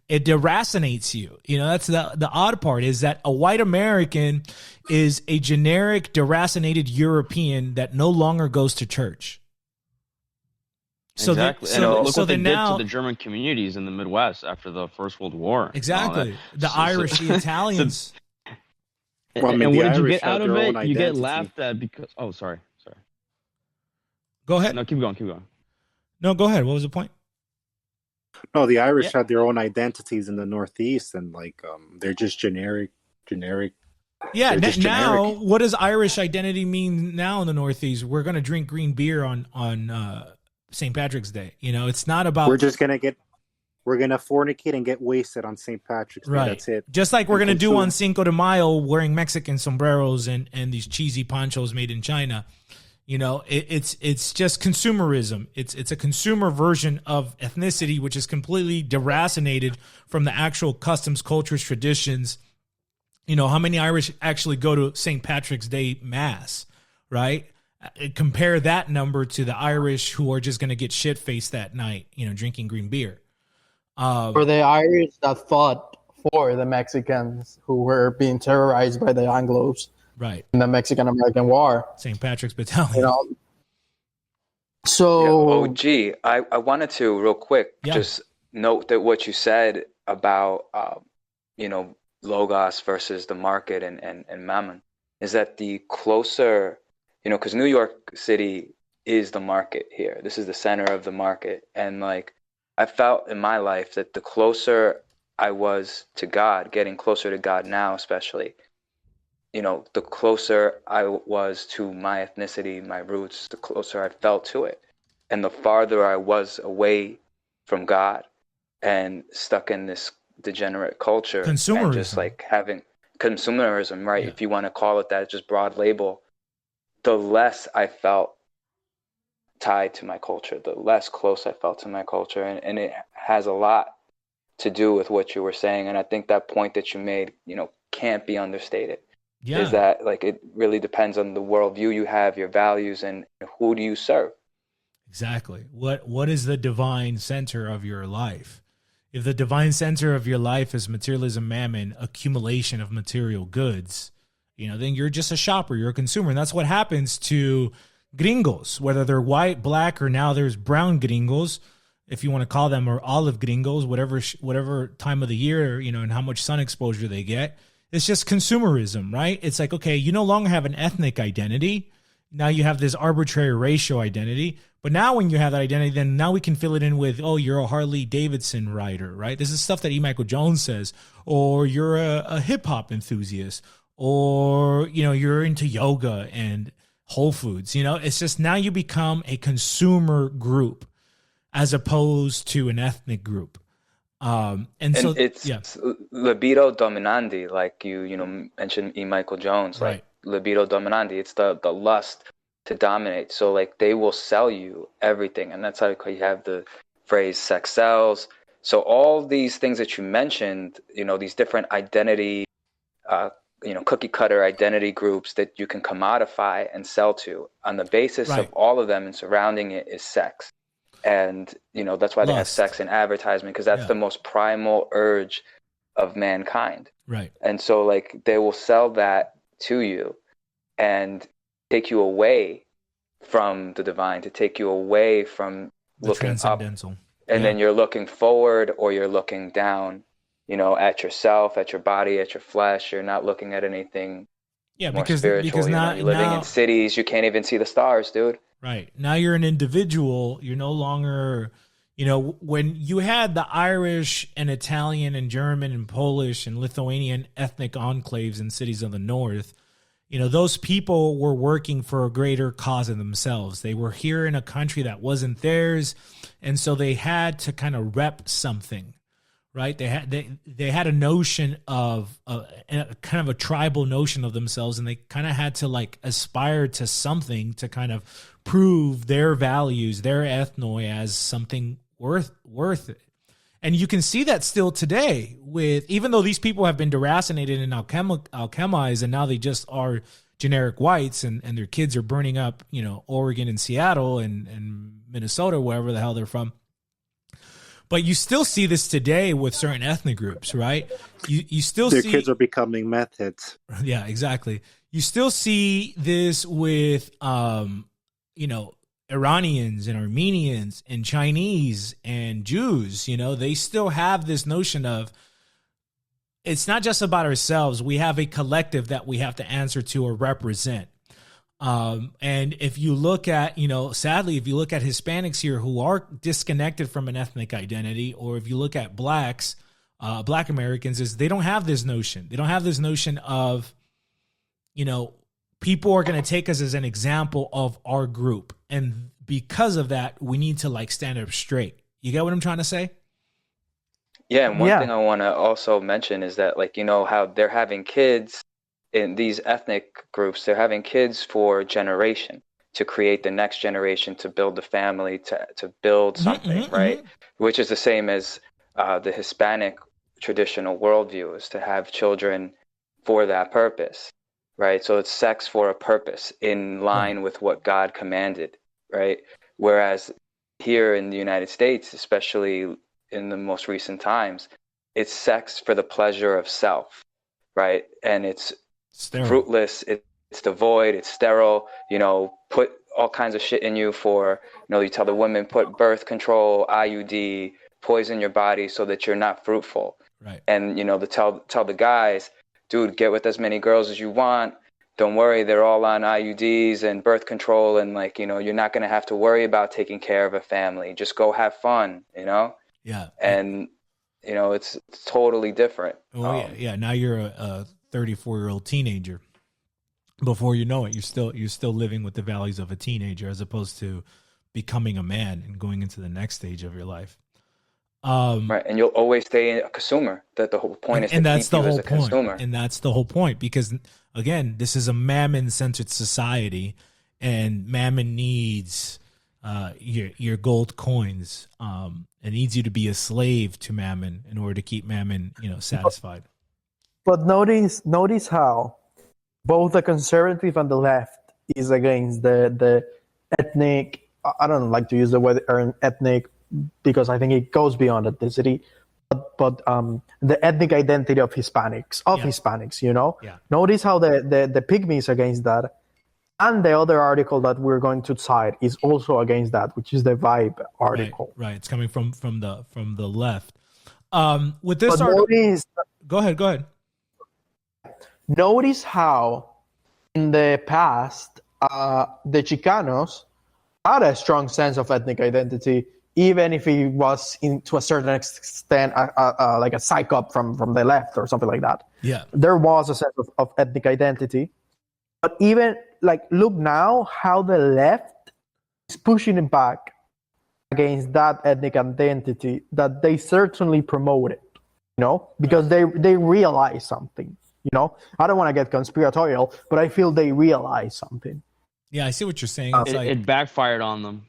deracinates you. That's the odd part, is that a white American is a generic deracinated European that no longer goes to church. So exactly. Look what they did to the German communities in the Midwest after the First World War. Exactly. The Irish, the Italians. And what did you get out of it? You get laughed at because... Oh, sorry. Go ahead. No, keep going. No, go ahead. What was the point? No, the Irish had their own identities in the Northeast, and they're just generic. Yeah, now what does Irish identity mean now in the Northeast? We're going to drink green beer on St. Patrick's Day. It's not about... We're going to fornicate and get wasted on St. Patrick's Day. Right. That's it. Just like we're going to do on Cinco de Mayo, wearing Mexican sombreros and these cheesy ponchos made in China. It's just consumerism. It's a consumer version of ethnicity, which is completely deracinated from the actual customs, cultures, traditions. How many Irish actually go to St. Patrick's Day Mass, right? Compare that number to the Irish who are just going to get shit-faced that night, drinking green beer. For the Irish that fought for the Mexicans who were being terrorized by the Anglos. Right. In the Mexican-American War. St. Patrick's Battalion. So... I wanted to, real quick, just note that what you said about, Logos versus the market and Mammon is that the closer, because New York City is the market here. This is the center of the market. And, I felt in my life that the closer I was to God, getting closer to God now especially, the closer I was to my ethnicity, my roots, the closer I felt to it. And the farther I was away from God and stuck in this degenerate culture and just like having consumerism, right? Yeah. If you want to call it that, just broad label, the less I felt tied to my culture, the less close I felt to my culture. And it has a lot to do with what you were saying. And I think that point that you made, can't be understated. Yeah. Is that like it really depends on the worldview you have, your values, and who do you serve? Exactly. What is the divine center of your life? If the divine center of your life is materialism, mammon, accumulation of material goods, then you're just a shopper, you're a consumer. And that's what happens to gringos, whether they're white, black, or now there's brown gringos, if you want to call them, or olive gringos, whatever time of the year, and how much sun exposure they get. It's just consumerism, right? It's like, okay, you no longer have an ethnic identity. Now you have this arbitrary racial identity. But now when you have that identity, then now we can fill it in with, oh, you're a Harley Davidson rider, right? This is stuff that E. Michael Jones says. Or you're a hip hop enthusiast. Or, you're into yoga and Whole Foods. It's just now you become a consumer group as opposed to an ethnic group. And so it's libido dominandi, like you mentioned E. Michael Jones, like libido dominandi. It's the lust to dominate. So like they will sell you everything, and that's how you have the phrase "sex sells." So all these things that you mentioned, these different identity, cookie cutter identity groups that you can commodify and sell to, on the basis of all of them and surrounding it is sex. And, that's why they have sex in advertisement, because that's the most primal urge of mankind. Right. And so, like, they will sell that to you and take you away from the divine, to take you away from the looking up. And then you're looking forward, or you're looking down, at yourself, at your body, at your flesh. You're not looking at anything more spiritual. Because now you're living in cities, you can't even see the stars, dude. Right. Now you're an individual. You're no longer, when you had the Irish and Italian and German and Polish and Lithuanian ethnic enclaves in cities of the North, those people were working for a greater cause of themselves. They were here in a country that wasn't theirs. And so they had to kind of rep something, right? They had a notion of kind of a tribal notion of themselves, and they kind of had to like aspire to something to kind of prove their values, their ethnoi, as something worth it. And you can see that still today, with even though these people have been deracinated and alchemized, and now they just are generic whites, and their kids are burning up, Oregon and Seattle and Minnesota, wherever the hell they're from. But you still see this today with certain ethnic groups, right? You still see their kids are becoming meth heads. Yeah, exactly. You still see this with Iranians and Armenians and Chinese and Jews. They still have this notion of, it's not just about ourselves. We have a collective that we have to answer to or represent. And if you look at, sadly, if you look at Hispanics here who are disconnected from an ethnic identity, or if you look at blacks, Black Americans, is they don't have this notion. They don't have this notion of, people are going to take us as an example of our group. And because of that, we need to like stand up straight. You get what I'm trying to say? Yeah. And one thing I want to also mention is that, like, how they're having kids in these ethnic groups, they're having kids for generation, to create the next generation, to build the family, to build something, right? Which is the same as the Hispanic traditional worldview, is to have children for that purpose, right? So it's sex for a purpose, in line with what God commanded, right? Whereas here in the United States, especially in the most recent times, it's sex for the pleasure of self, right? And it's fruitless, it's devoid, it's sterile, put all kinds of shit in you for, you tell the women, put birth control, IUD, poison your body so that you're not fruitful. Right. And, tell the guys, dude, get with as many girls as you want. Don't worry, they're all on IUDs and birth control, and you're not going to have to worry about taking care of a family. Just go have fun, Yeah. And, it's totally different. Oh, yeah. Now you're a 34-year-old teenager. before you know it, you're still living with the values of a teenager as opposed to becoming a man and going into the next stage of your life. Right, and you'll always stay a consumer. That the whole point is to keep you as a consumer. And that's the whole point, because again, this is a Mammon-centered society, and Mammon needs your gold coins. It needs you to be a slave to Mammon in order to keep Mammon, satisfied. But notice how both the conservative and the left is against the ethnic. I don't like to use the word ethnic because I think it goes beyond ethnicity. But the ethnic identity of Hispanics, Yeah. Notice how the pygmies against that, and the other article that we're going to cite is also against that, which is the Vibe article. Right. It's coming from the left. With this But article, go ahead. Notice how in the past the Chicanos had a strong sense of ethnic identity, even if it was to a certain extent like a psych up from the left or something like that. Yeah. There was a sense of ethnic identity. But even, look now how the left is pushing it back against that ethnic identity that they certainly promoted, because they realize something, I don't want to get conspiratorial, but I feel they realize something. Yeah, I see what you're saying. It backfired on them.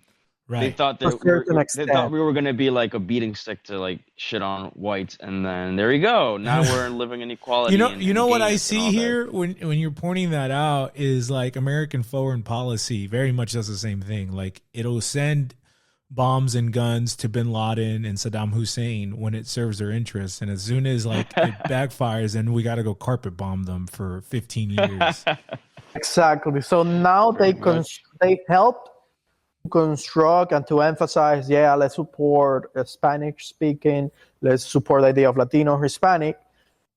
Right. They thought we were going to be like a beating stick to shit on whites, and then there you go. Now we're living in equality. You know what I see here when you're pointing that out is American foreign policy very much does the same thing. It'll send bombs and guns to Bin Laden and Saddam Hussein when it serves their interests, and as soon as it backfires, then we got to go carpet bomb them for 15 years. Exactly. So now they helped construct and to emphasize, let's support Spanish speaking, let's support the idea of Latino Hispanic.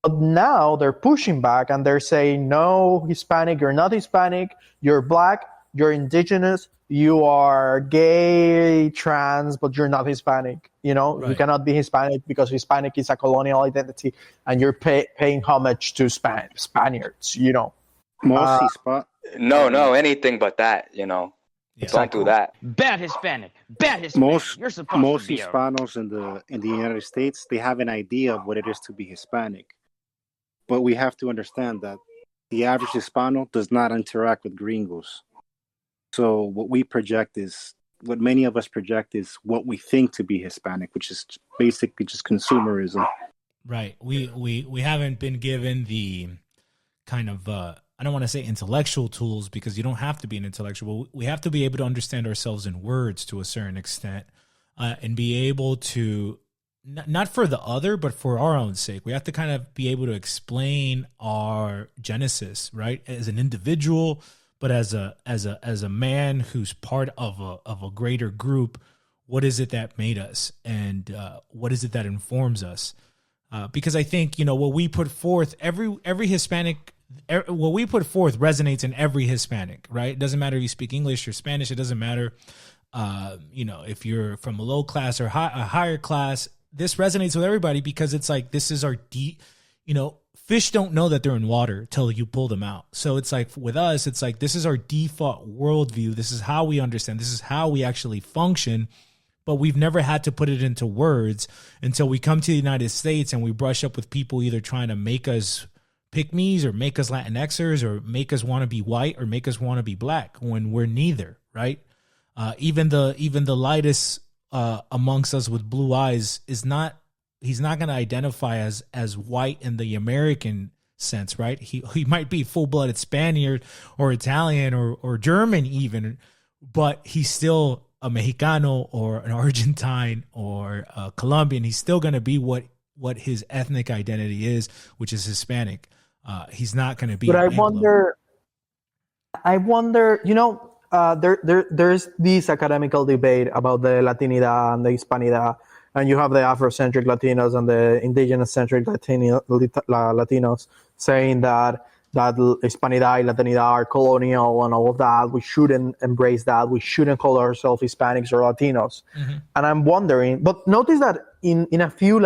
But now they're pushing back and they're saying, no, Hispanic, you're not Hispanic, you're black, you're indigenous, you are gay, trans, but you're not Hispanic. Right. You cannot be Hispanic because Hispanic is a colonial identity and you're paying homage to Spaniards, No, anything but that, Yeah. Don't do that. Bad Hispanic. Most You're supposed to be Hispanos in the United States, they have an idea of what it is to be Hispanic. But we have to understand that the average Hispano does not interact with gringos. So what many of us project is what we think to be Hispanic, which is basically just consumerism. Right. We haven't been given the kind of I don't want to say intellectual tools, because you don't have to be an intellectual. We have to be able to understand ourselves in words to a certain extent, and be able to, not for the other, but for our own sake. We have to kind of be able to explain our genesis, right, as an individual, but as a man who's part of a greater group. What is it that made us, and what is it that informs us? Because I think what we put forth, every Hispanic. What we put forth resonates in every Hispanic, right? It doesn't matter if you speak English or Spanish. It doesn't matter, if you're from a low class or a higher class. This resonates with everybody because it's this is our fish don't know that they're in water till you pull them out. So it's with us, it's this is our default worldview. This is how we understand. This is how we actually function. But we've never had to put it into words until we come to the United States and we brush up with people either trying to make us pick-me's or make us Latinxers or make us want to be white or make us want to be black when we're neither, right? Even the lightest amongst us with blue eyes he's not going to identify as white in the American sense, right? He might be full-blooded Spaniard or Italian or German even, but he's still a Mexicano or an Argentine or a Colombian. He's still going to be what his ethnic identity is, which is Hispanic. He's not going to be. But I wonder. There's this academical debate about the Latinidad and the Hispanidad, and you have the Afrocentric Latinos and the indigenous-centric Latinos saying that Hispanidad and Latinidad are colonial and all of that. We shouldn't embrace that. We shouldn't call ourselves Hispanics or Latinos. Mm-hmm. And I'm wondering, but notice that in a few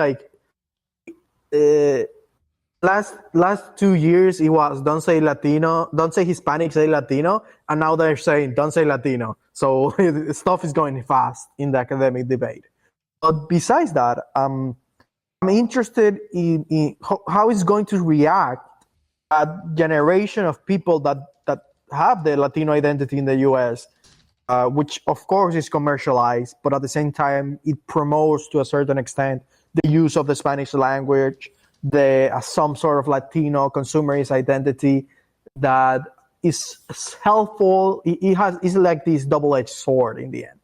last 2 years it was don't say Latino, don't say Hispanic, say Latino, and now they're saying don't say Latino. So stuff is going fast in the academic debate. But besides that, I'm interested in how it's going to react a generation of people that have the Latino identity in the U.S., which of course is commercialized, but at the same time it promotes to a certain extent the use of the Spanish language, some sort of Latino consumerist identity that is helpful. It's like this double-edged sword in the end,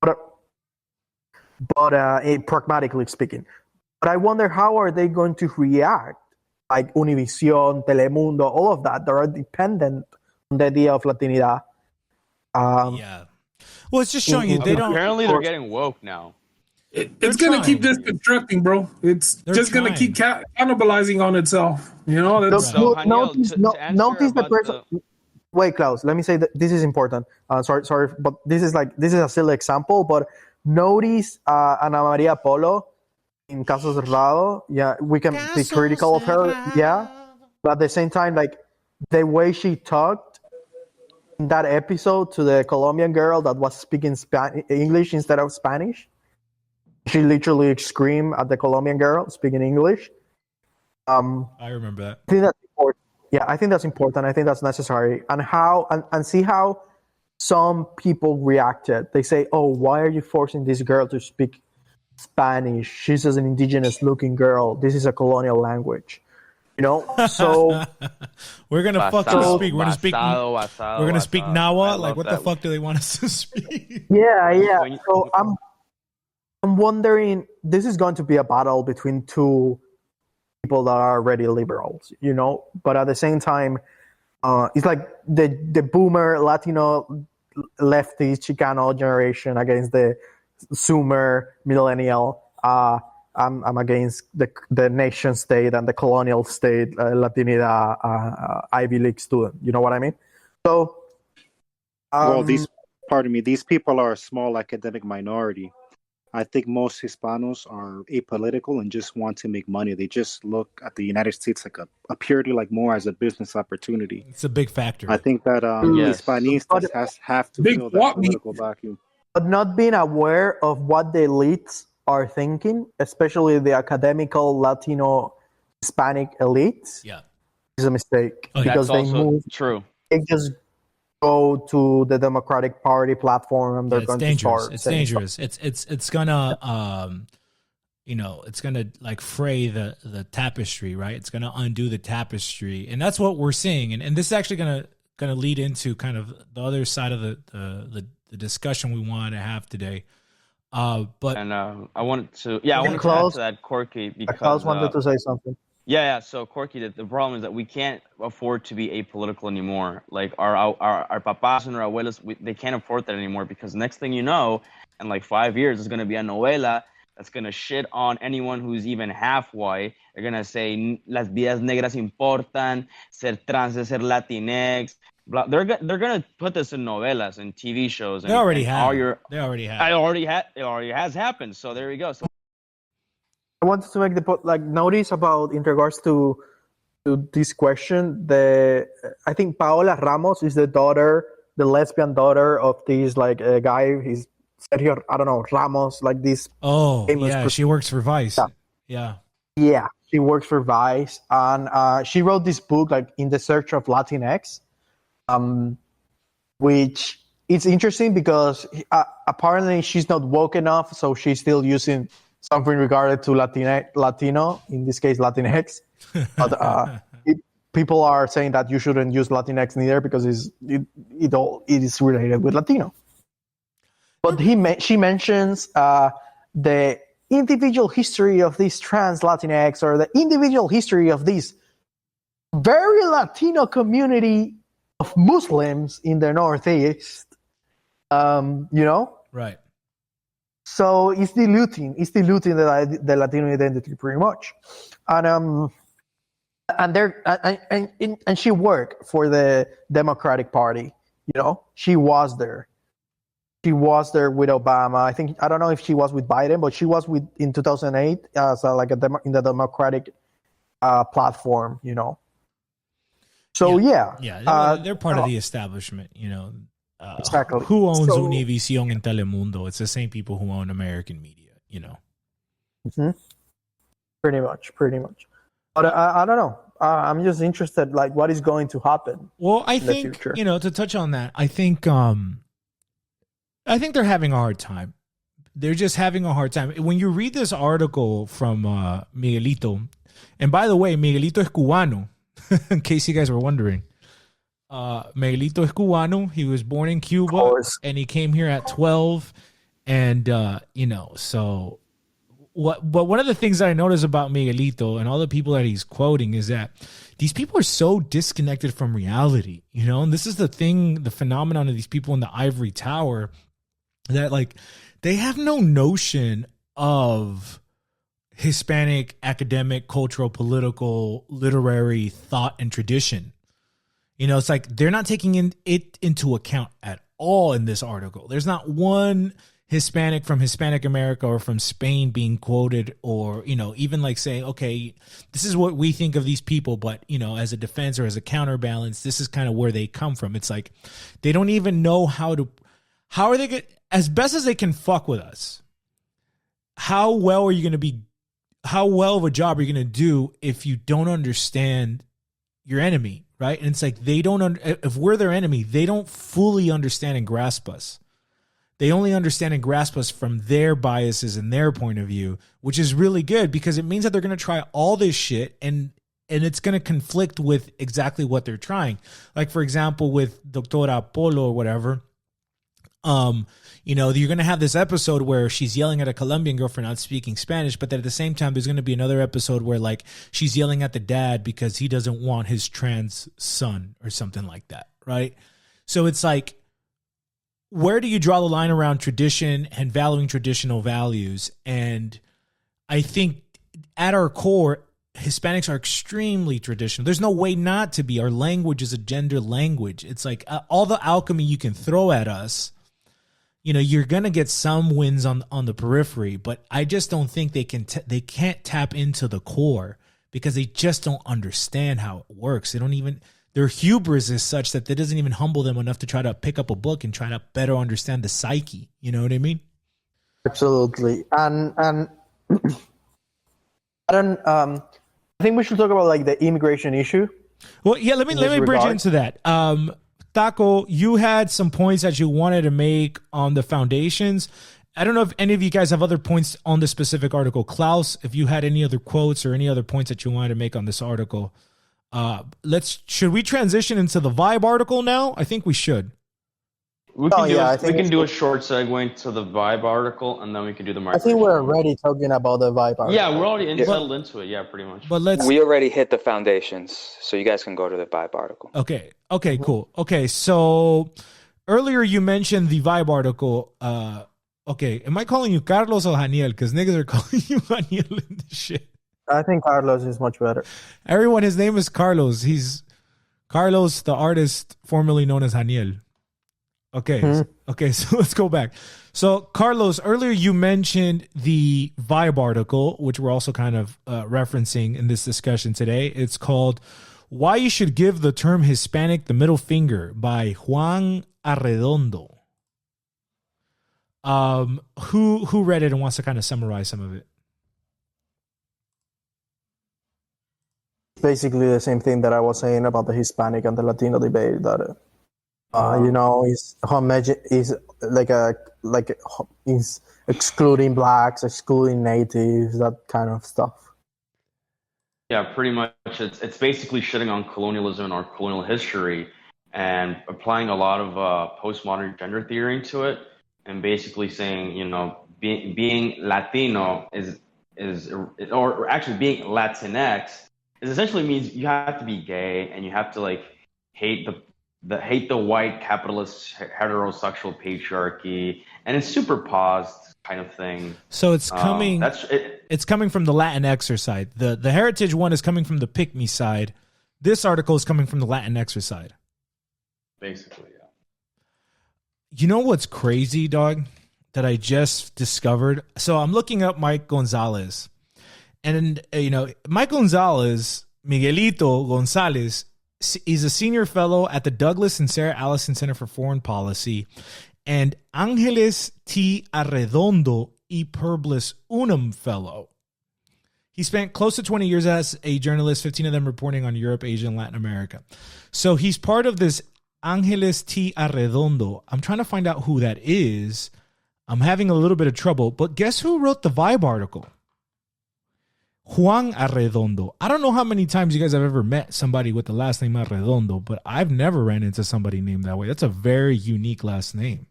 but pragmatically speaking. But I wonder how are they going to react, like Univision, Telemundo, all of that are dependent on the idea of Latinidad. Yeah. Well, it's just showing you they don't. Apparently, they're getting woke now. It's going to keep deconstructing, bro. They're just going to keep cannibalizing on itself. You know, that's notice the person. Wait, Klaus. Let me say that this is important. Sorry, but this is a silly example. But notice Ana Maria Polo in Caso Cerrado. Yeah, we can be critical of her. Yeah, but at the same time, like the way she talked in that episode to the Colombian girl that was speaking English instead of Spanish. She literally screamed at the Colombian girl speaking English. I remember that. I think that's important. Yeah, I think that's important. I think that's necessary. And see how some people reacted. They say, "Oh, why are you forcing this girl to speak Spanish? She's just an indigenous-looking girl. This is a colonial language." You know, so we're gonna fucking speak. We're gonna speak Nawa. Like, what the fuck do they want us to speak? Yeah. So I'm wondering. This is going to be a battle between two people that are already liberals, you know. But at the same time, it's like the boomer Latino leftist Chicano generation against the Zoomer millennial. I'm against the nation state and the colonial state, Latinidad, Ivy League student. You know what I mean? So, these people are a small academic minority. I think most Hispanos are apolitical and just want to make money. They just look at the United States like a purely like more as a business opportunity. It's a big factor. I think that Hispanistas have to fill that political vacuum. But not being aware of what the elites are thinking, especially the academical Latino Hispanic elites, is a mistake. Because that's also true. They just go to the Democratic Party platform and they're going to start. It's dangerous. It's gonna it's gonna like fray the tapestry, right? It's gonna undo the tapestry, and that's what we're seeing. And this is actually gonna lead into kind of the other side of the discussion we want to have today. I wanted to add to that, Corky, because Klaus wanted to say something. Yeah. So, Corky, the problem is that we can't afford to be apolitical anymore. Like our papas and our abuelos, they can't afford that anymore, because next thing you know, in like 5 years, there's going to be a novela that's going to shit on anyone who's even half white. They're going to say, las vidas negras importan, ser trans es ser Latinx. Blah. They're going to put this in novelas and TV shows. And, they already have. It already has happened. So there you go. So I wanted to make the notice about in regards to this question. I think Paola Ramos is the lesbian daughter of this guy. He's Sergio, I don't know, Ramos, like this. Oh, yeah, she works for Vice. Yeah, she works for Vice, and she wrote this book like In the Search of Latinx, which it's interesting because apparently she's not woke enough, so she's still using something regarded to Latino, in this case Latinx. But people are saying that you shouldn't use Latinx neither because it is related with Latino. But she mentions the individual history of this trans Latinx, or the individual history of this very Latino community of Muslims in the Northeast. Right. So it's diluting the Latino identity pretty much, and she worked for the Democratic Party. She was there. She was there with Obama. I don't know if she was with Biden, but she was in 2008 as in the Democratic platform, So they're part of the establishment, Exactly. Who owns Univision and Telemundo? It's the same people who own American media, Mm-hmm. Pretty much. But I don't know. I'm just interested, like, what is going to happen. Well, I think to touch on that, I think they're having a hard time. They're just having a hard time. When you read this article from Miguelito, and by the way, Miguelito es cubano, in case you guys were wondering. Miguelito es cubano. He was born in Cuba, and he came here at 12. And, so but one of the things that I notice about Miguelito and all the people that he's quoting is that these people are so disconnected from reality, and this is the phenomenon of these people in the ivory tower, that like they have no notion of Hispanic academic, cultural, political, literary thought and tradition. It's like they're not taking it into account at all in this article. There's not one Hispanic from Hispanic America or from Spain being quoted, or, even like saying, okay, this is what we think of these people, but, as a defense or as a counterbalance, this is kind of where they come from. It's like they don't even know how are they as best as they can fuck with us. How well of a job are you going to do if you don't understand your enemy, right? And it's like if we're their enemy, they don't fully understand and grasp us. They only understand and grasp us from their biases and their point of view, which is really good because it means that they're going to try all this shit and it's going to conflict with exactly what they're trying. Like, for example, with Doctora Polo or whatever, you're going to have this episode where she's yelling at a Colombian girl for not speaking Spanish, but then at the same time, there's going to be another episode where like she's yelling at the dad because he doesn't want his trans son or something like that, right? So it's like, where do you draw the line around tradition and valuing traditional values? And I think at our core, Hispanics are extremely traditional. There's no way not to be. Our language is a gender language. It's like all the alchemy you can throw at us, you're going to get some wins on the periphery, but I just don't think they can't tap into the core because they just don't understand how it works. Their hubris is such that it doesn't even humble them enough to try to pick up a book and try to better understand the psyche. You know what I mean? Absolutely. And I think we should talk about like the immigration issue. Well, yeah, let me bridge into that. Taco, you had some points that you wanted to make on the foundations. I don't know if any of you guys have other points on this specific article. Klaus, if you had any other quotes or any other points that you wanted to make on this article. Should we transition into the vibe article now? I think we should. We can do a short segue to the vibe article, and then we can do the market. I think we're already talking about the vibe article. Yeah, we're already settled into it. Yeah, pretty much. But we already hit the foundations, so you guys can go to the vibe article. Okay, cool. Okay, so earlier you mentioned the vibe article. Okay, am I calling you Carlos or Daniel? Because niggas are calling you Daniel in this shit. I think Carlos is much better. Everyone, his name is Carlos. He's Carlos, the artist formerly known as Daniel. Okay, Okay, so let's go back. So, Carlos, earlier you mentioned the Vibe article, which we're also kind of referencing in this discussion today. It's called Why You Should Give the Term Hispanic the Middle Finger by Juan Arredondo. Who read it and wants to kind of summarize some of it? Basically the same thing that I was saying about the Hispanic and the Latino debate, that is is excluding blacks, excluding natives, that kind of stuff. Yeah, pretty much. It's basically shitting on colonialism or colonial history and applying a lot of postmodern gender theory into it, and basically saying, being Latino or actually being Latinx is essentially means you have to be gay and you have to like hate the white capitalist heterosexual patriarchy, and it's super paused kind of thing. So it's coming. It's coming from the Latinxer side. The heritage one is coming from the pick me side. This article is coming from the Latinxer side. Basically, yeah. You know what's crazy, dog? That I just discovered. So I'm looking up Mike Gonzalez, And, Mike Gonzalez, Miguelito Gonzalez, is a senior fellow at the Douglas and Sarah Allison Center for Foreign Policy, and Ángeles T. Arredondo y Publius Unum Fellow. He spent close to 20 years as a journalist, 15 of them reporting on Europe, Asia, and Latin America. So he's part of this Ángeles T. Arredondo. I'm trying to find out who that is. I'm having a little bit of trouble, but guess who wrote the Vibe article? Juan Arredondo. I don't know how many times you guys have ever met somebody with the last name Arredondo, but I've never ran into somebody named that way. That's a very unique last name.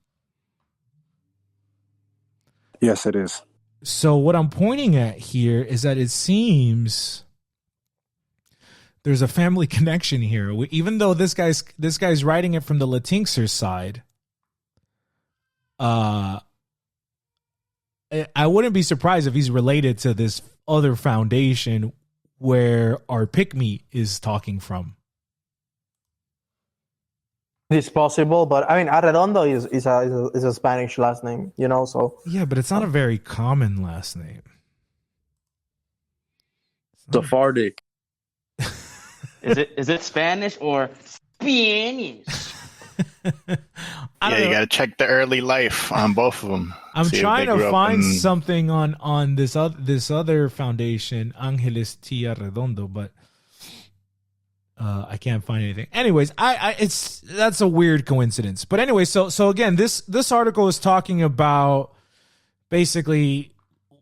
Yes, it is. So what I'm pointing at here is that it seems there's a family connection here. Even though this guy's writing it from the Latinxer side, I wouldn't be surprised if he's related to this other foundation where our pick-me is talking from. It's possible, but I mean, Arredondo is a Spanish last name, so. Yeah, but it's not a very common last name. Sephardic. Is it Spanish or Spanish? You got to check the early life on both of them. I'm trying to find something on this other foundation, Ángeles T. Arredondo, but I can't find anything. Anyways, that's a weird coincidence. But anyway, so again, this article is talking about basically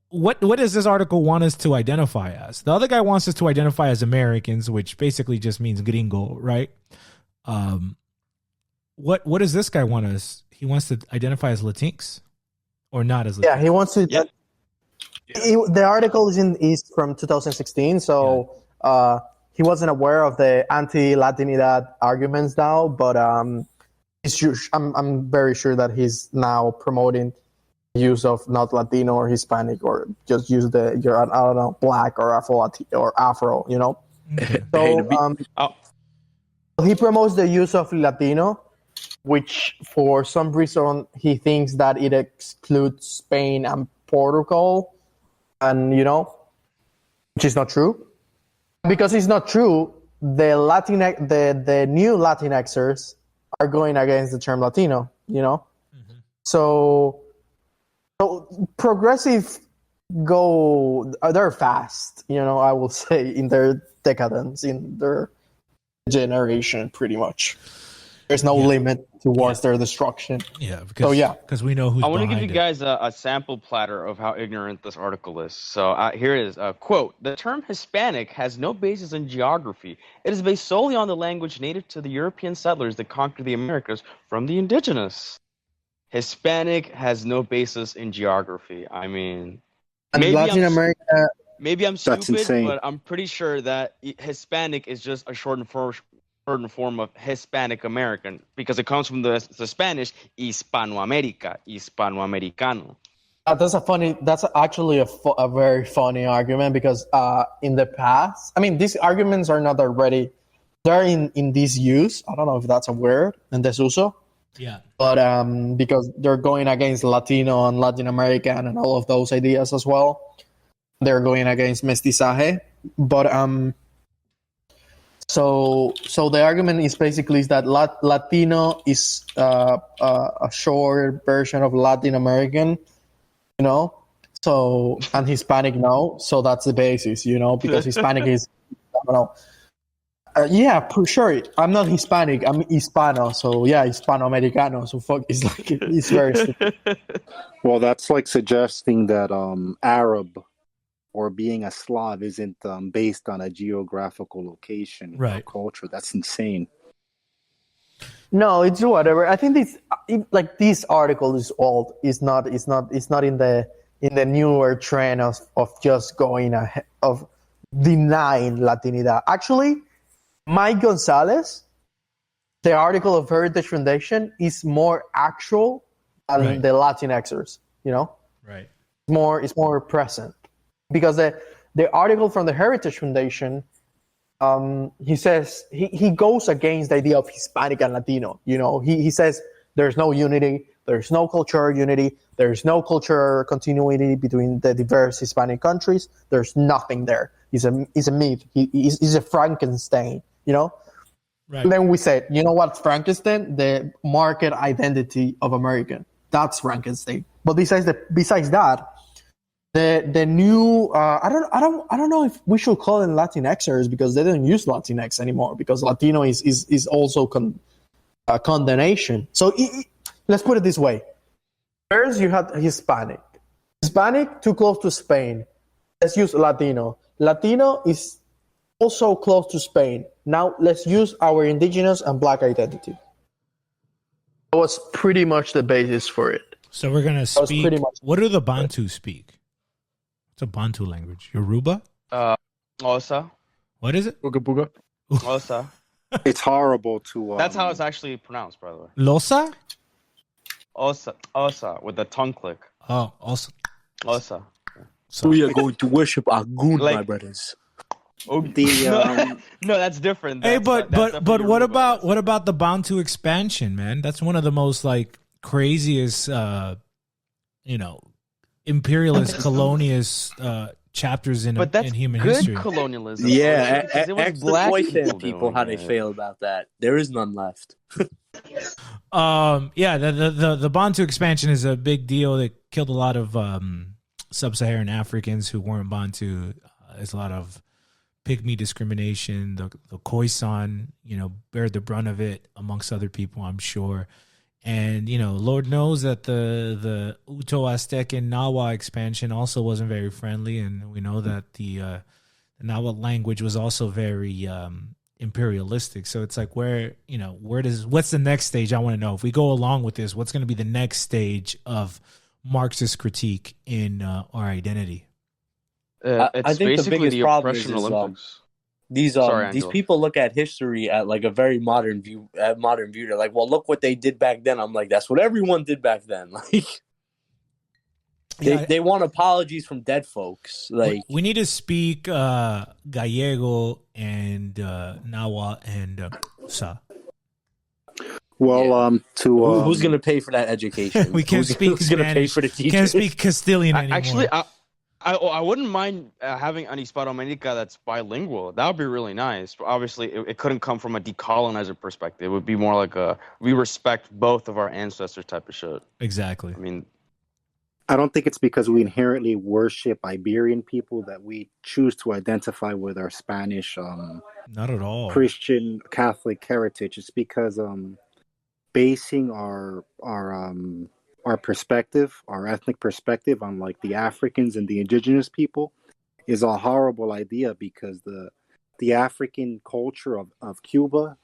what does this article want us to identify as? The other guy wants us to identify as Americans, which basically just means gringo, right? What does this guy want us? He wants to identify as Latinx or not as Latinx? Yeah, he wants to. Yep. The article is from 2016, so he wasn't aware of the anti-Latinidad arguments now, but I'm very sure that he's now promoting the use of not Latino or Hispanic, or just use black or Afro, Okay. So he promotes the use of Latino, which for some reason he thinks that it excludes Spain and Portugal, and which is not true. Because it's not true, the new Latinxers are going against the term Latino, Mm-hmm. So progressive they're fast, I will say, in their decadence, in their generation, pretty much. There's no limit towards their destruction. Yeah, because we know who's I want to give behind you guys a sample platter of how ignorant this article is. So here it is. Quote, the term Hispanic has no basis in geography. It is based solely on the language native to the European settlers that conquered the Americas from the indigenous. Hispanic has no basis in geography. I mean, Latin America. Maybe I'm That's stupid, insane. but I'm pretty sure that Hispanic is just a shortened form of Hispanic American, because it comes from the Spanish Hispanoamerica, Hispanoamericano. That's actually a very funny argument, because in the past, I mean, these arguments are not already, they're in this use. I don't know if that's a word, in desuso. Yeah. But because they're going against Latino and Latin American and all of those ideas as well. They're going against mestizaje. But so the argument is basically that Latino is a short version of Latin American, so, and Hispanic no. So that's the basis, because Hispanic is, I don't know. Yeah, for sure. I'm not Hispanic. I'm Hispano. So yeah, Hispano-Americano. So fuck, it's very stupid. Well, that's like suggesting that Arab or being a Slav isn't based on a geographical location or culture. That's insane. No, it's whatever. I think this article is old. It's not in the newer trend of just going ahead, of denying Latinidad. Actually, Mike Gonzalez, the article of Heritage Foundation, is more actual than the Latinxers, Right. It's more present. Because the article from the Heritage Foundation, he says he goes against the idea of Hispanic and Latino. He says there's no unity. There's no cultural unity. There's no cultural continuity between the diverse Hispanic countries. There's nothing there. He's a myth. He's a Frankenstein, you know? Right. And then we said, you know what's Frankenstein? The market identity of American. That's Frankenstein. But besides that, the new I don't know if we should call them Latinxers, because they don't use Latinx anymore, because Latino is also condemnation. So let's put it this way. First, you had Hispanic. Hispanic, too close to Spain. Let's use Latino. Latino is also close to Spain. Now, let's use our indigenous and black identity. That was pretty much the basis for it. So we're going to speak. What do the Bantu speak? It's a Bantu language. Yoruba? Osa. What is it? Booga booga. Osa. It's horrible to. That's how it's actually pronounced, by the way. Losa? Osa, with the tongue click. Oh, Osa. Osa. So we are going to worship Agun, Like- my brothers. The No, that's different. hey, That's but definitely what Yoruba. about the Bantu expansion, man? That's one of the most like craziest, imperialist, colonialist chapters in But that's human good history. colonialism. Yeah, Because it was ask the black Khoisan people doing how they it. feel about that. There is none left. Yeah, the Bantu expansion is a big deal that killed a lot of sub-Saharan Africans who weren't Bantu. There's a lot of pygmy discrimination. The Khoisan, bear the brunt of it amongst other people, I'm sure. And, Lord knows that the Uto Aztec and Nahua expansion also wasn't very friendly. And we know that the Nahua language was also very imperialistic. So it's like, what's the next stage? I want to know. If we go along with this, what's going to be the next stage of Marxist critique in our identity? I It's think the basically biggest the problem oppression is Olympics. These Sorry, these Angela. people look at history at like a very modern view. They're like, well, look what they did back then. I'm like, that's what everyone did back then. Like, they want apologies from dead folks. Like, we need to speak Gallego and Nahua and Sa. well, who's gonna pay for that education? We can't speak who's gonna pay Spanish. for the teachers? Can't speak Castilian anymore. Actually, I wouldn't mind having an Hispano-America that's bilingual. That would be really nice. But obviously, it couldn't come from a decolonizer perspective. It would be more like we respect both of our ancestors type of shit. Exactly. I mean, I don't think it's because we inherently worship Iberian people that we choose to identify with our Spanish, Not at all. Christian, Catholic heritage. It's because basing our perspective, our ethnic perspective, on like the Africans and the indigenous people, is a horrible idea, because the African culture of Cuba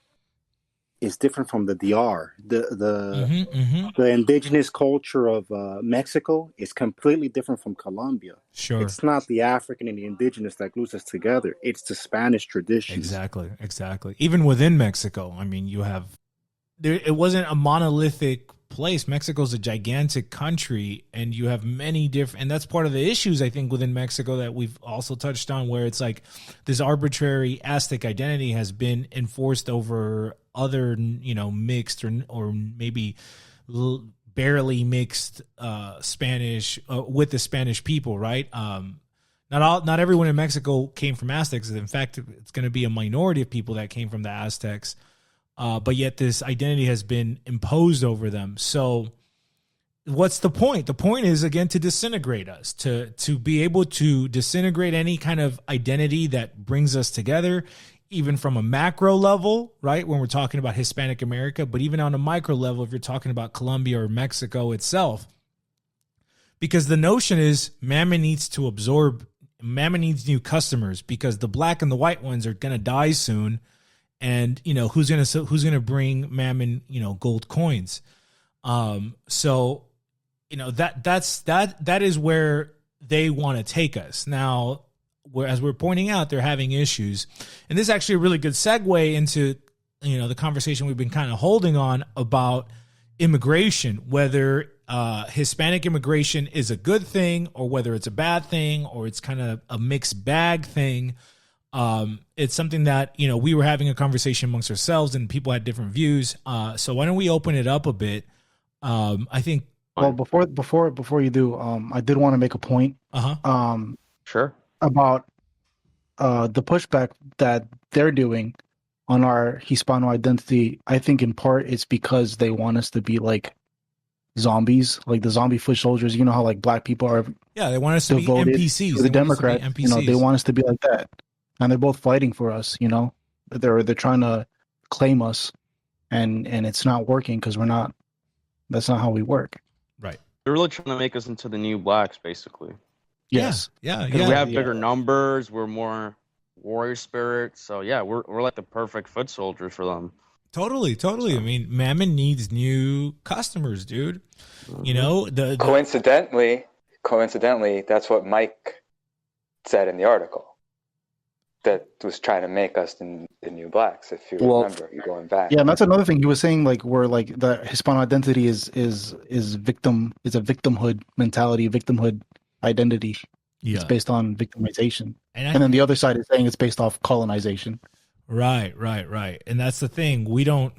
is different from the DR. The indigenous culture of Mexico is completely different from Colombia. Sure. It's not the African and the indigenous that glues us together. It's the Spanish traditions. Exactly. Even within Mexico, I mean, it wasn't a monolithic place. Mexico's a gigantic country, and you have many different, and that's part of the issues I think within Mexico that we've also touched on, where it's like this arbitrary Aztec identity has been enforced over other, mixed or maybe barely mixed Spanish with the Spanish people, right? Not everyone in Mexico came from Aztecs. In fact, it's going to be a minority of people that came from the Aztecs. But yet this identity has been imposed over them. So what's the point? The point is, again, to disintegrate us, to be able to disintegrate any kind of identity that brings us together, even from a macro level, right? When we're talking about Hispanic America, but even on a micro level, if you're talking about Colombia or Mexico itself, because the notion is Mammon needs new customers, because the black and the white ones are going to die soon. And who's gonna bring Mammon gold coins? So that is where they want to take us now. As we're pointing out, they're having issues, and this is actually a really good segue into the conversation we've been kind of holding on about immigration, whether Hispanic immigration is a good thing or whether it's a bad thing or it's kind of a mixed bag thing. It's something that, we were having a conversation amongst ourselves and people had different views. So why don't we open it up a bit? I think. Well, before you do, I did want to make a point. Sure. About the pushback that they're doing on our Hispano identity. I think in part it's because they want us to be like zombies, like the zombie foot soldiers. You know how like black people are. Yeah, they want us to be NPCs. To the Democrats, you know, they want us to be like that, and they're both fighting for us. You know, they're trying to claim us, and it's not working because we're not. That's not how we work. Right. They're really trying to make us into the new blacks, basically. Yes. Yeah. We have bigger numbers. We're more warrior spirit. So yeah, we're like the perfect foot soldiers for them. Totally. I mean, Mammon needs new customers, dude. You know, the coincidentally, that's what Mike said in the article. That was trying to make us the new blacks. If you remember, you're going back. Yeah, and that's another thing he was saying. Like, we're like the Hispano identity is a victimhood mentality, victimhood identity. Yeah, it's based on victimization, and then the other side is saying it's based off colonization. Right. And that's the thing. We don't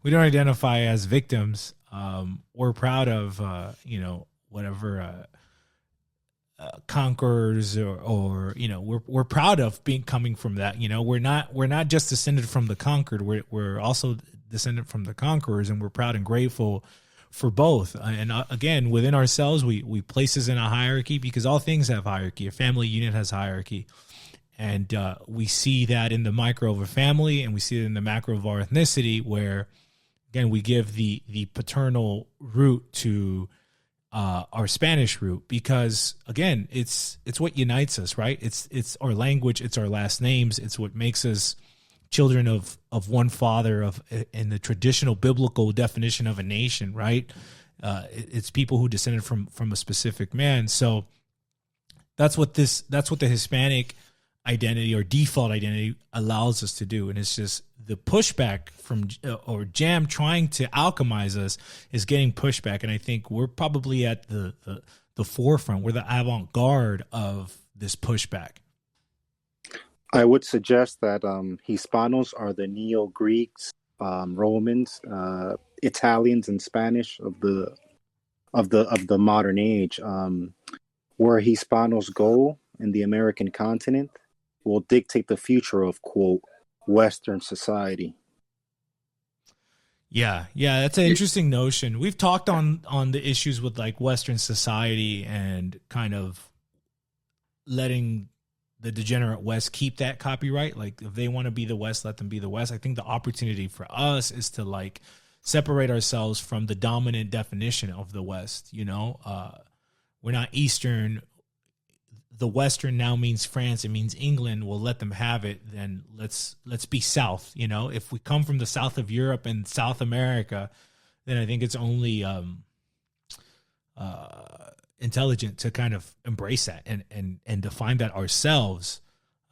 identify as victims. We're proud of whatever conquerors or you know, we're proud of coming from that. You know, we're not just descended from the conquered. We're also descended from the conquerors, and we're proud and grateful for both. And again, within ourselves, we place us in a hierarchy because all things have hierarchy. A family unit has hierarchy. And we see that in the micro of a family, and we see it in the macro of our ethnicity, where, again, we give the paternal root to our Spanish root because, again, it's what unites us, right? It's our language, it's our last names, it's what makes us children of one father in the traditional biblical definition of a nation, right? It's people who descended from a specific man. So that's what the Hispanic identity or default identity allows us to do. And it's just the pushback from or Jam trying to alchemize us is getting pushback. And I think we're probably at the forefront. We're the avant-garde of this pushback. I would suggest that Hispanos are the Neo-Greeks, Romans, Italians, and Spanish of the modern age. Where Hispanos go in the American continent will dictate the future of, quote, Western society. Yeah, that's an interesting notion. We've talked on the issues with like Western society and kind of letting the degenerate West keep that copyright. Like if they want to be the West, let them be the West. I think the opportunity for us is to like separate ourselves from the dominant definition of the West. You know, we're not Eastern. The Western now means France. It means England. We'll let them have it. Then let's be South. You know, if we come from the south of Europe and South America, then I think it's only intelligent to kind of embrace that and define that ourselves,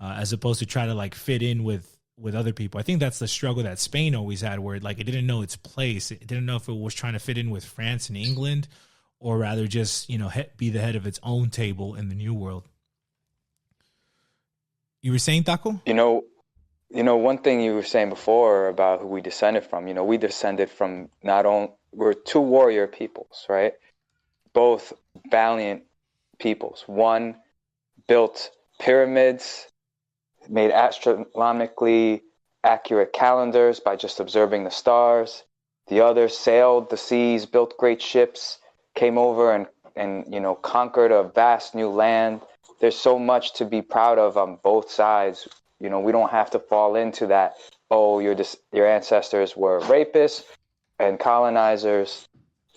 as opposed to try to like fit in with other people. I think that's the struggle that Spain always had, where like it didn't know its place. It didn't know if it was trying to fit in with France and England, or rather just, you know, be the head of its own table in the New World. You were saying, Taco? You know, one thing you were saying before about who we descended from, you know, we descended from we're two warrior peoples, right? Both valiant peoples. One built pyramids, made astronomically accurate calendars by just observing the stars. The other sailed the seas, built great ships, came over and you know, conquered a vast new land. There's so much to be proud of on both sides. You know, we don't have to fall into that, oh, your ancestors were rapists and colonizers.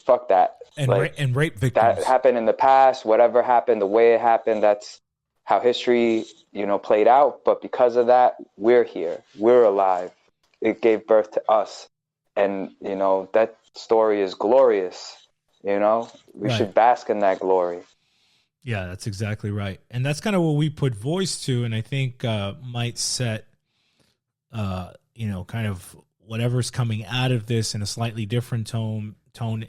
Fuck that. And rape victims. That happened in the past. Whatever happened, the way it happened, that's how history, you know, played out. But because of that, we're here. We're alive. It gave birth to us. And, you know, that story is glorious. You know, we should bask in that glory. Yeah, that's exactly right. And that's kind of what we put voice to, and I think might set, you know, kind of whatever's coming out of this in a slightly different tone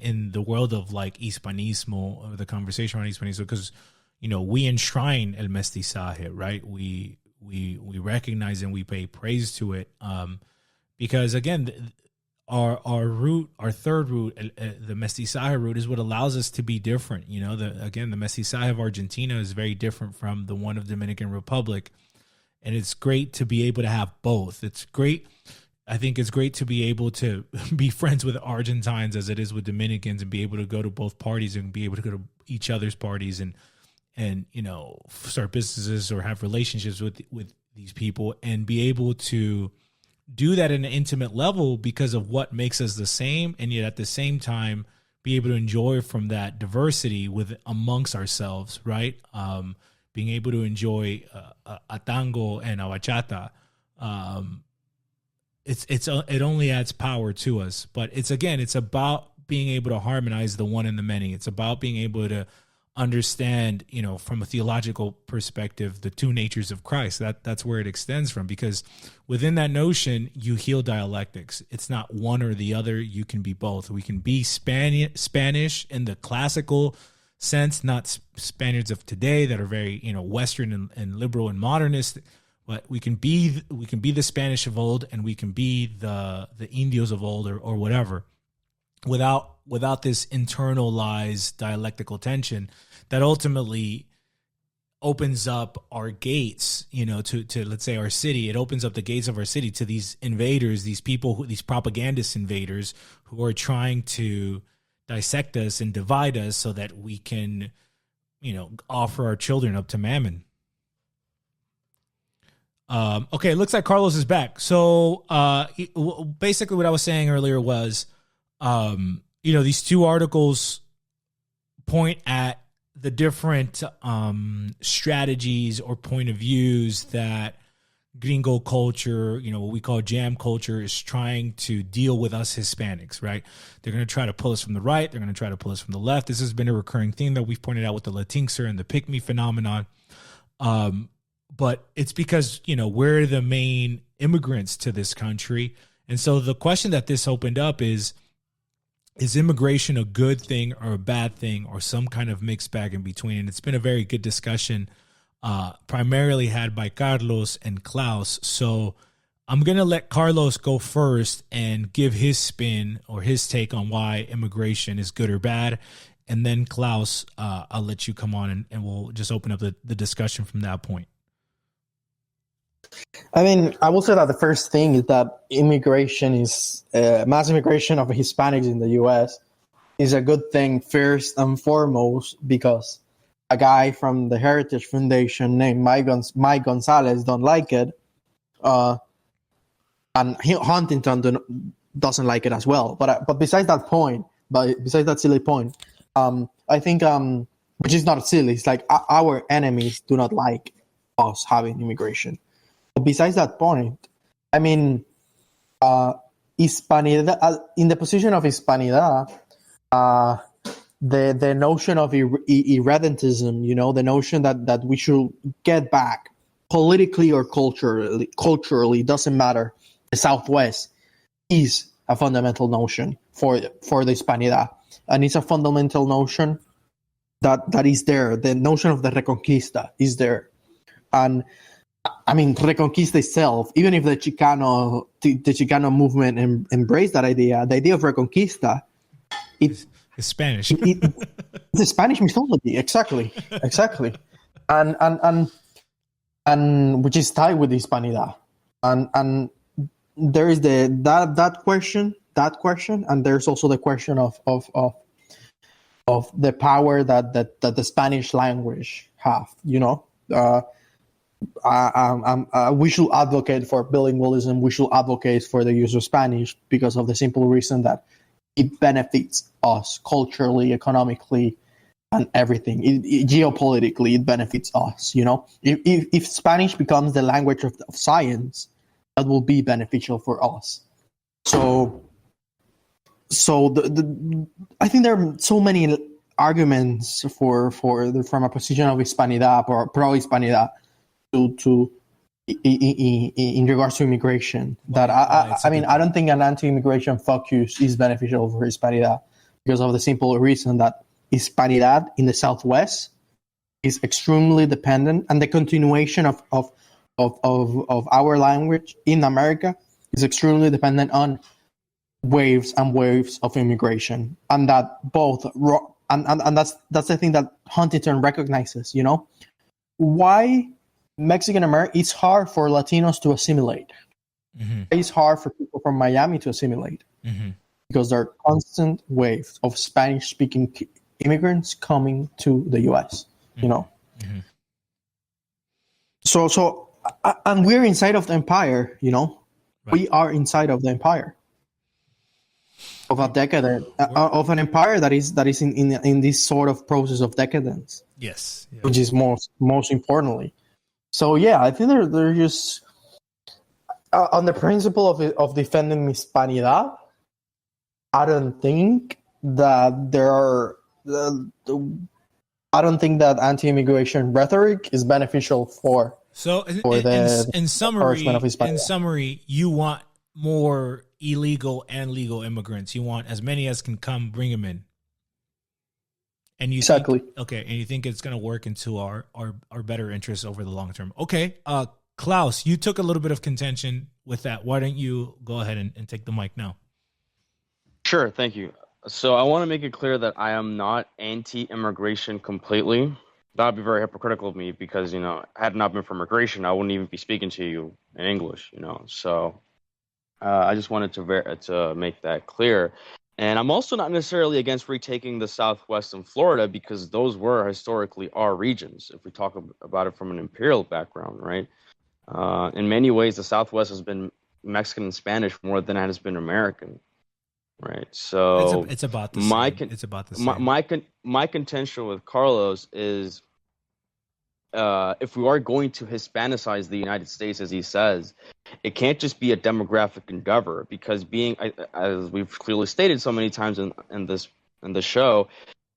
in the world of like Hispanismo, or the conversation around Hispanismo, because, you know, we enshrine el mestizaje, right? We recognize and we pay praise to it, because again, our root, our third root, the mestizaje root, is what allows us to be different. You know, the mestizaje of Argentina is very different from the one of Dominican Republic, and it's great to be able to have both. It's great. I think it's great to be able to be friends with Argentines as it is with Dominicans, and be able to go to both parties and be able to go to each other's parties and you know, start businesses or have relationships with these people, and be able to do that in an intimate level because of what makes us the same, and yet at the same time be able to enjoy from that diversity with amongst ourselves, right? Being able to enjoy a tango and a bachata, it only adds power to us. But it's about being able to harmonize the one and the many. It's about being able to understand, you know, from a theological perspective, the two natures of Christ. That's where it extends from, because within that notion, you heal dialectics. It's not one or the other. You can be both. We can be Spanish in the classical sense, not Spaniards of today that are very, you know, Western and liberal and modernist. But we can be the Spanish of old, and we can be the Indios of old, or whatever, without this internalized dialectical tension that ultimately opens up our gates, you know, to let's say our city. It opens up the gates of our city to these invaders, these people, these propagandist invaders who are trying to dissect us and divide us so that we can, you know, offer our children up to Mammon. Okay, it looks like Carlos is back. So basically what I was saying earlier was, you know, these two articles point at the different strategies or point of views that gringo culture, you know, what we call jam culture, is trying to deal with us Hispanics, right? They're going to try to pull us from the right. They're going to try to pull us from the left. This has been a recurring theme that we've pointed out with the Latinxer and the pick-me phenomenon. But it's because, you know, we're the main immigrants to this country. And so the question that this opened up is immigration a good thing or a bad thing, or some kind of mixed bag in between? And it's been a very good discussion, primarily had by Carlos and Klaus. So I'm going to let Carlos go first and give his spin or his take on why immigration is good or bad. And then Klaus, I'll let you come on and we'll just open up the discussion from that point. I mean, I will say that the first thing is that immigration is mass immigration of Hispanics in the U.S. is a good thing first and foremost because a guy from the Heritage Foundation named Mike Gonzalez don't like it, and Huntington doesn't like it as well. But besides that point, besides that silly point, I think which is not silly. It's like our enemies do not like us having immigration. Besides that point, I mean, Hispanidad, in the position of Hispanidad, the notion of irredentism, you know, the notion that we should get back politically or culturally, doesn't matter. The Southwest is a fundamental notion for the Hispanidad, and it's a fundamental notion that is there. The notion of the Reconquista is there, and I mean, Reconquista itself, even if the Chicano movement embraced that idea, the idea of Reconquista, it's Spanish. It's a Spanish mythology, exactly, and which is tied with Hispanidad, and there is that question, and there's also the question of the power that the Spanish language have, you know. We should advocate for bilingualism. We should advocate for the use of Spanish because of the simple reason that it benefits us culturally, economically, and everything. Geopolitically, it benefits us. You know, if Spanish becomes the language of science, that will be beneficial for us. So I think there are so many arguments from a position of Hispanidad or pro-Hispanidad to in regards to immigration, that I mean, I don't think an anti-immigration focus is beneficial for Hispanidad because of the simple reason that Hispanidad in the Southwest is extremely dependent, and the continuation of our language in America is extremely dependent on waves and waves of immigration, and that both and that's the thing that Huntington recognizes. Why Mexican American? It's hard for Latinos to assimilate. Mm-hmm. It's hard for people from Miami to assimilate because there are constant waves of Spanish-speaking immigrants coming to the U.S. Mm-hmm. So, and we're inside of the empire. Right. We are inside of the empire of a decadent of an empire that is in this sort of process of decadence. Yes, yeah. Which is most importantly. So yeah, I think they're just on the principle of defending Hispanidad. I don't think that there are. I don't think that anti-immigration rhetoric is beneficial for. So in summary, you want more illegal and legal immigrants. You want as many as can come, bring them in. And you exactly and you think it's going to work into our better interests over the long term. Okay, Klaus, you took a little bit of contention with that. Why don't you go ahead and take the mic now? Sure, thank you. So I want to make it clear that I am not anti-immigration completely. That would be very hypocritical of me because, had it not been for immigration, I wouldn't even be speaking to you in English, So I just wanted to make that clear. And I'm also not necessarily against retaking the Southwest and Florida because those were historically our regions, if we talk about it from an imperial background, right? In many ways, the Southwest has been Mexican and Spanish more than it has been American. Right, so it's about the same. It's about the same. My contention with Carlos is, if we are going to Hispanicize the United States, as he says, it can't just be a demographic endeavor. Because as we've clearly stated so many times in the show,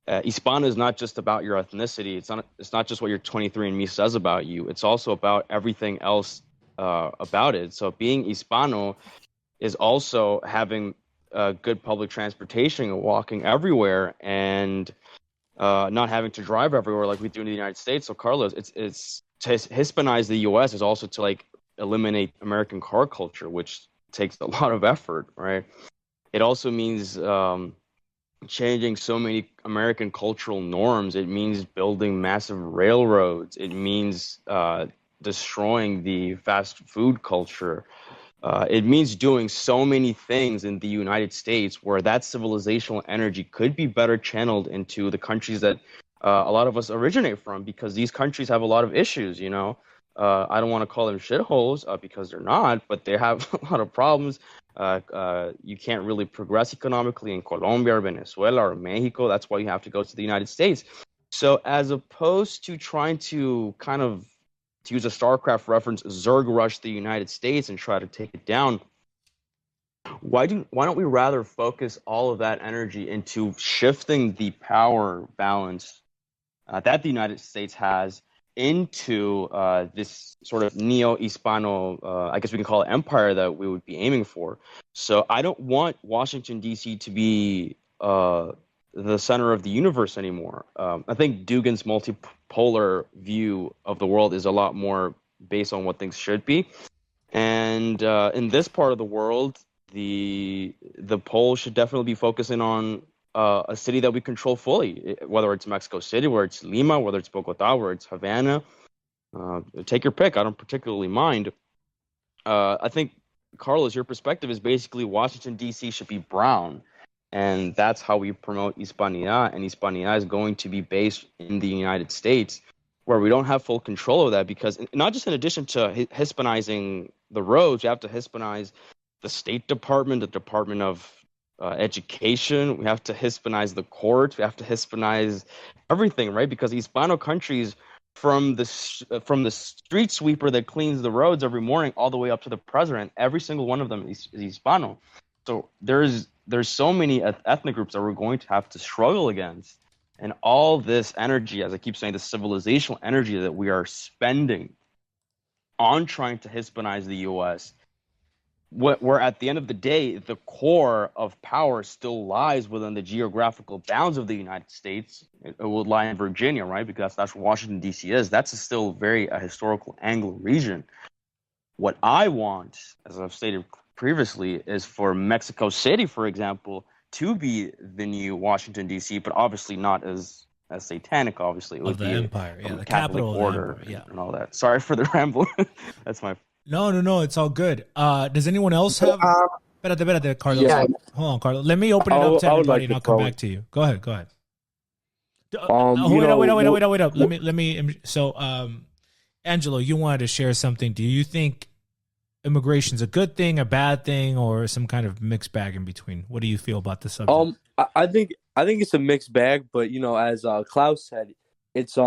Hispano is not just about your ethnicity. It's not just what your 23andMe says about you. It's also about everything else about it. So being Hispano is also having good public transportation and walking everywhere and not having to drive everywhere like we do in the United States. So Carlos, it's to Hispanize the U.S. is also to eliminate American car culture, which takes a lot of effort, right? It also means changing so many American cultural norms. It means building massive railroads. It means destroying the fast food culture. It means doing so many things in the United States where that civilizational energy could be better channeled into the countries that a lot of us originate from, because these countries have a lot of issues, I don't want to call them shitholes because they're not, but they have a lot of problems. You can't really progress economically in Colombia or Venezuela or Mexico. That's why you have to go to the United States. So as opposed to trying to kind of, to use a StarCraft reference, Zerg rush the United States and try to take it down, why don't we rather focus all of that energy into shifting the power balance that the United States has into this sort of neo-Hispano, I guess we can call it empire that we would be aiming for. So I don't want Washington, D.C. to be the center of the universe anymore. I think Dugin's multipolar view of the world is a lot more based on what things should be. And in this part of the world, the pole should definitely be focusing on a city that we control fully, whether it's Mexico City, whether it's Lima, whether it's Bogota, whether it's Havana. Take your pick. I don't particularly mind. I think, Carlos, your perspective is basically Washington, D.C. should be brown. And that's how we promote Hispanidad. And Hispanidad is going to be based in the United States, where we don't have full control of that, because not just in addition to Hispanizing the roads, you have to Hispanize the State Department, the Department of Education. We have to Hispanize the courts. We have to Hispanize everything, right? Because Hispano countries, from the street sweeper that cleans the roads every morning all the way up to the president, every single one of them is Hispano. So there's so many ethnic groups that we're going to have to struggle against. And all this energy, as I keep saying, the civilizational energy that we are spending on trying to Hispanize the U.S., where at the end of the day, the core of power still lies within the geographical bounds of the United States. It would lie in Virginia, right? Because that's where Washington, D.C. is. That's still very a historical Anglo region. What I want, as I've stated previously is for Mexico City, for example, to be the new Washington D.C., but obviously not as satanic. Obviously, it would Of the be empire, a the Catholic capital of the order empire, yeah. and all that. Sorry for the ramble. That's my. No, it's all good. Does anyone else have? Espérate, Carlos. Yeah. Hold on, Carlos. Let me open it up to I would everybody, like and to I'll come throw back to you. Go ahead. Wait up. Let me. So, Angelo, you wanted to share something. Do you think immigration's a good thing, a bad thing, or some kind of mixed bag in between? What do you feel about the subject? I think it's a mixed bag, but as Klaus said, it's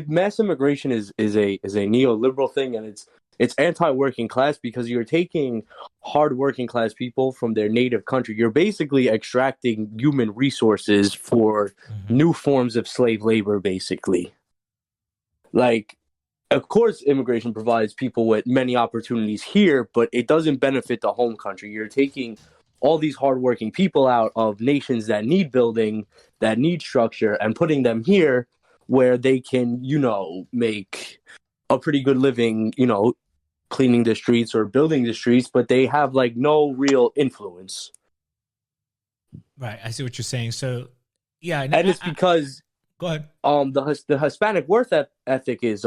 mass immigration is a neoliberal thing, and it's anti-working class because you're taking hard working class people from their native country. You're basically extracting human resources for new forms of slave labor, basically. Like, of course, immigration provides people with many opportunities here, but it doesn't benefit the home country. You're taking all these hardworking people out of nations that need building, that need structure, and putting them here where they can, make a pretty good living, cleaning the streets or building the streets, but they have like no real influence. Right, I see what you're saying. So, yeah, and it's because go ahead. The Hispanic worth ethic is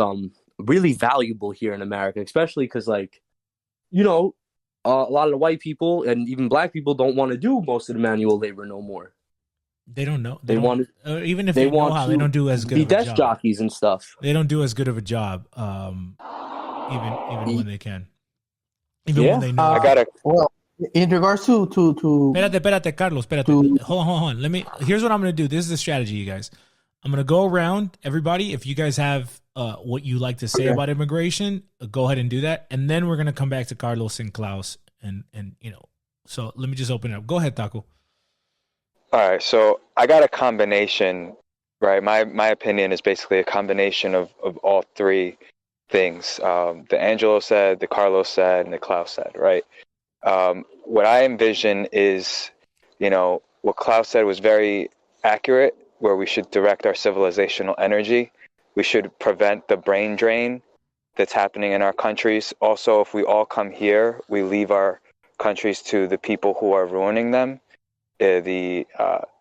really valuable here in America, especially because a lot of the white people and even black people don't want to do most of the manual labor no more. They don't know. They want to, even if they know how, they don't do as good be of a desk job. Jockeys and stuff. They don't do as good of a job, even when they can. Even when they know. I got it. Well, in regards to Espérate, Carlos. Hold on. Here's what I'm going to do. This is the strategy, you guys. I'm going to go around everybody. If you guys have what you like to say about immigration, go ahead and do that. And then we're going to come back to Carlos and Klaus. And so let me just open it up. Go ahead, Taco. All right. So I got a combination, right? My opinion is basically a combination of all three things. The Angelo said, the Carlos said, and the Klaus said, right? What I envision is, what Klaus said was very accurate, where we should direct our civilizational energy. We should prevent the brain drain that's happening in our countries. Also, if we all come here, we leave our countries to the people who are ruining them, the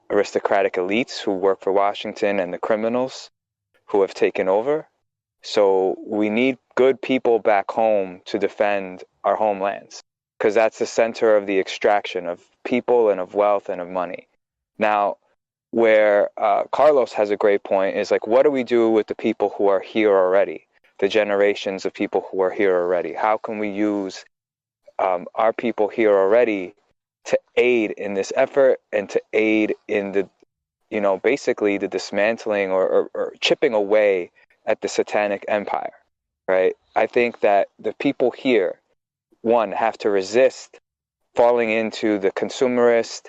aristocratic elites who work for Washington and the criminals who have taken over. So we need good people back home to defend our homelands, because that's the center of the extraction of people and of wealth and of money. Now, where Carlos has a great point is like, what do we do with the people who are here already, the generations of people who are here already? How can we use our people here already to aid in this effort and to aid in the, basically the dismantling or chipping away at the satanic empire, right? I think that the people here, one, have to resist falling into the consumerist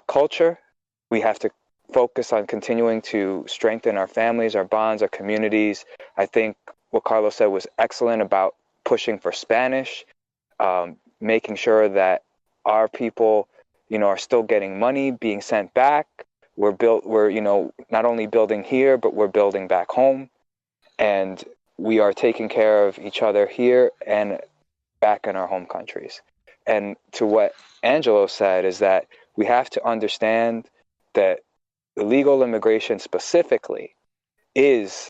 culture. We have to focus on continuing to strengthen our families, our bonds, our communities. I think what Carlos said was excellent about pushing for Spanish, making sure that our people, are still getting money being sent back. We're not only building here, but we're building back home. And we are taking care of each other here and back in our home countries. And to what Angelo said is that we have to understand that illegal immigration specifically is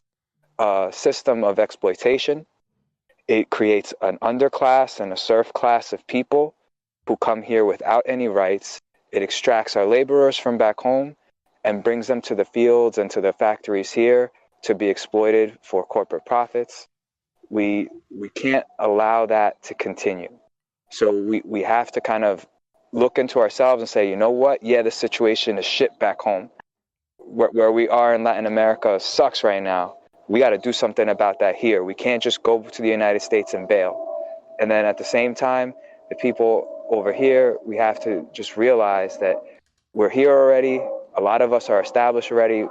a system of exploitation. It creates an underclass and a serf class of people who come here without any rights. It extracts our laborers from back home and brings them to the fields and to the factories here to be exploited for corporate profits. We can't allow that to continue. So we have to kind of look into ourselves and say, you know what? Yeah, the situation is shit back home. Where we are in Latin America sucks right now. We got to do something about that here. We can't just go to the United States and bail. And then at the same time, the people over here, we have to just realize that we're here already. A lot of us are established already.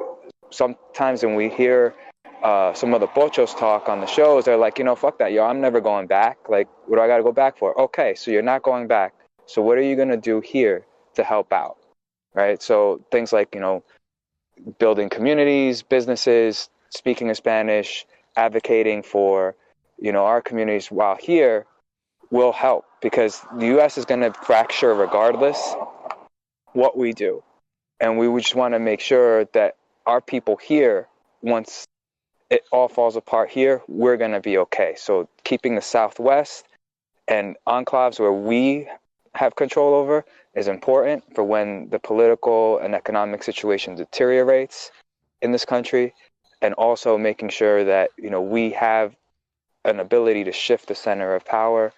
Sometimes when we hear some of the pochos talk on the shows, they're like, fuck that, I'm never going back. Like, what do I got to go back for? Okay, so you're not going back. So what are you going to do here to help out, right? So things like, building communities, businesses, speaking of Spanish, advocating for, our communities while here will help. because the U.S. is going to fracture regardless what we do. And we just want to make sure that our people here, once it all falls apart here, we're going to be okay. So keeping the Southwest and enclaves where we have control over is important for when the political and economic situation deteriorates in this country, and also making sure that, you know, we have an ability to shift the center of power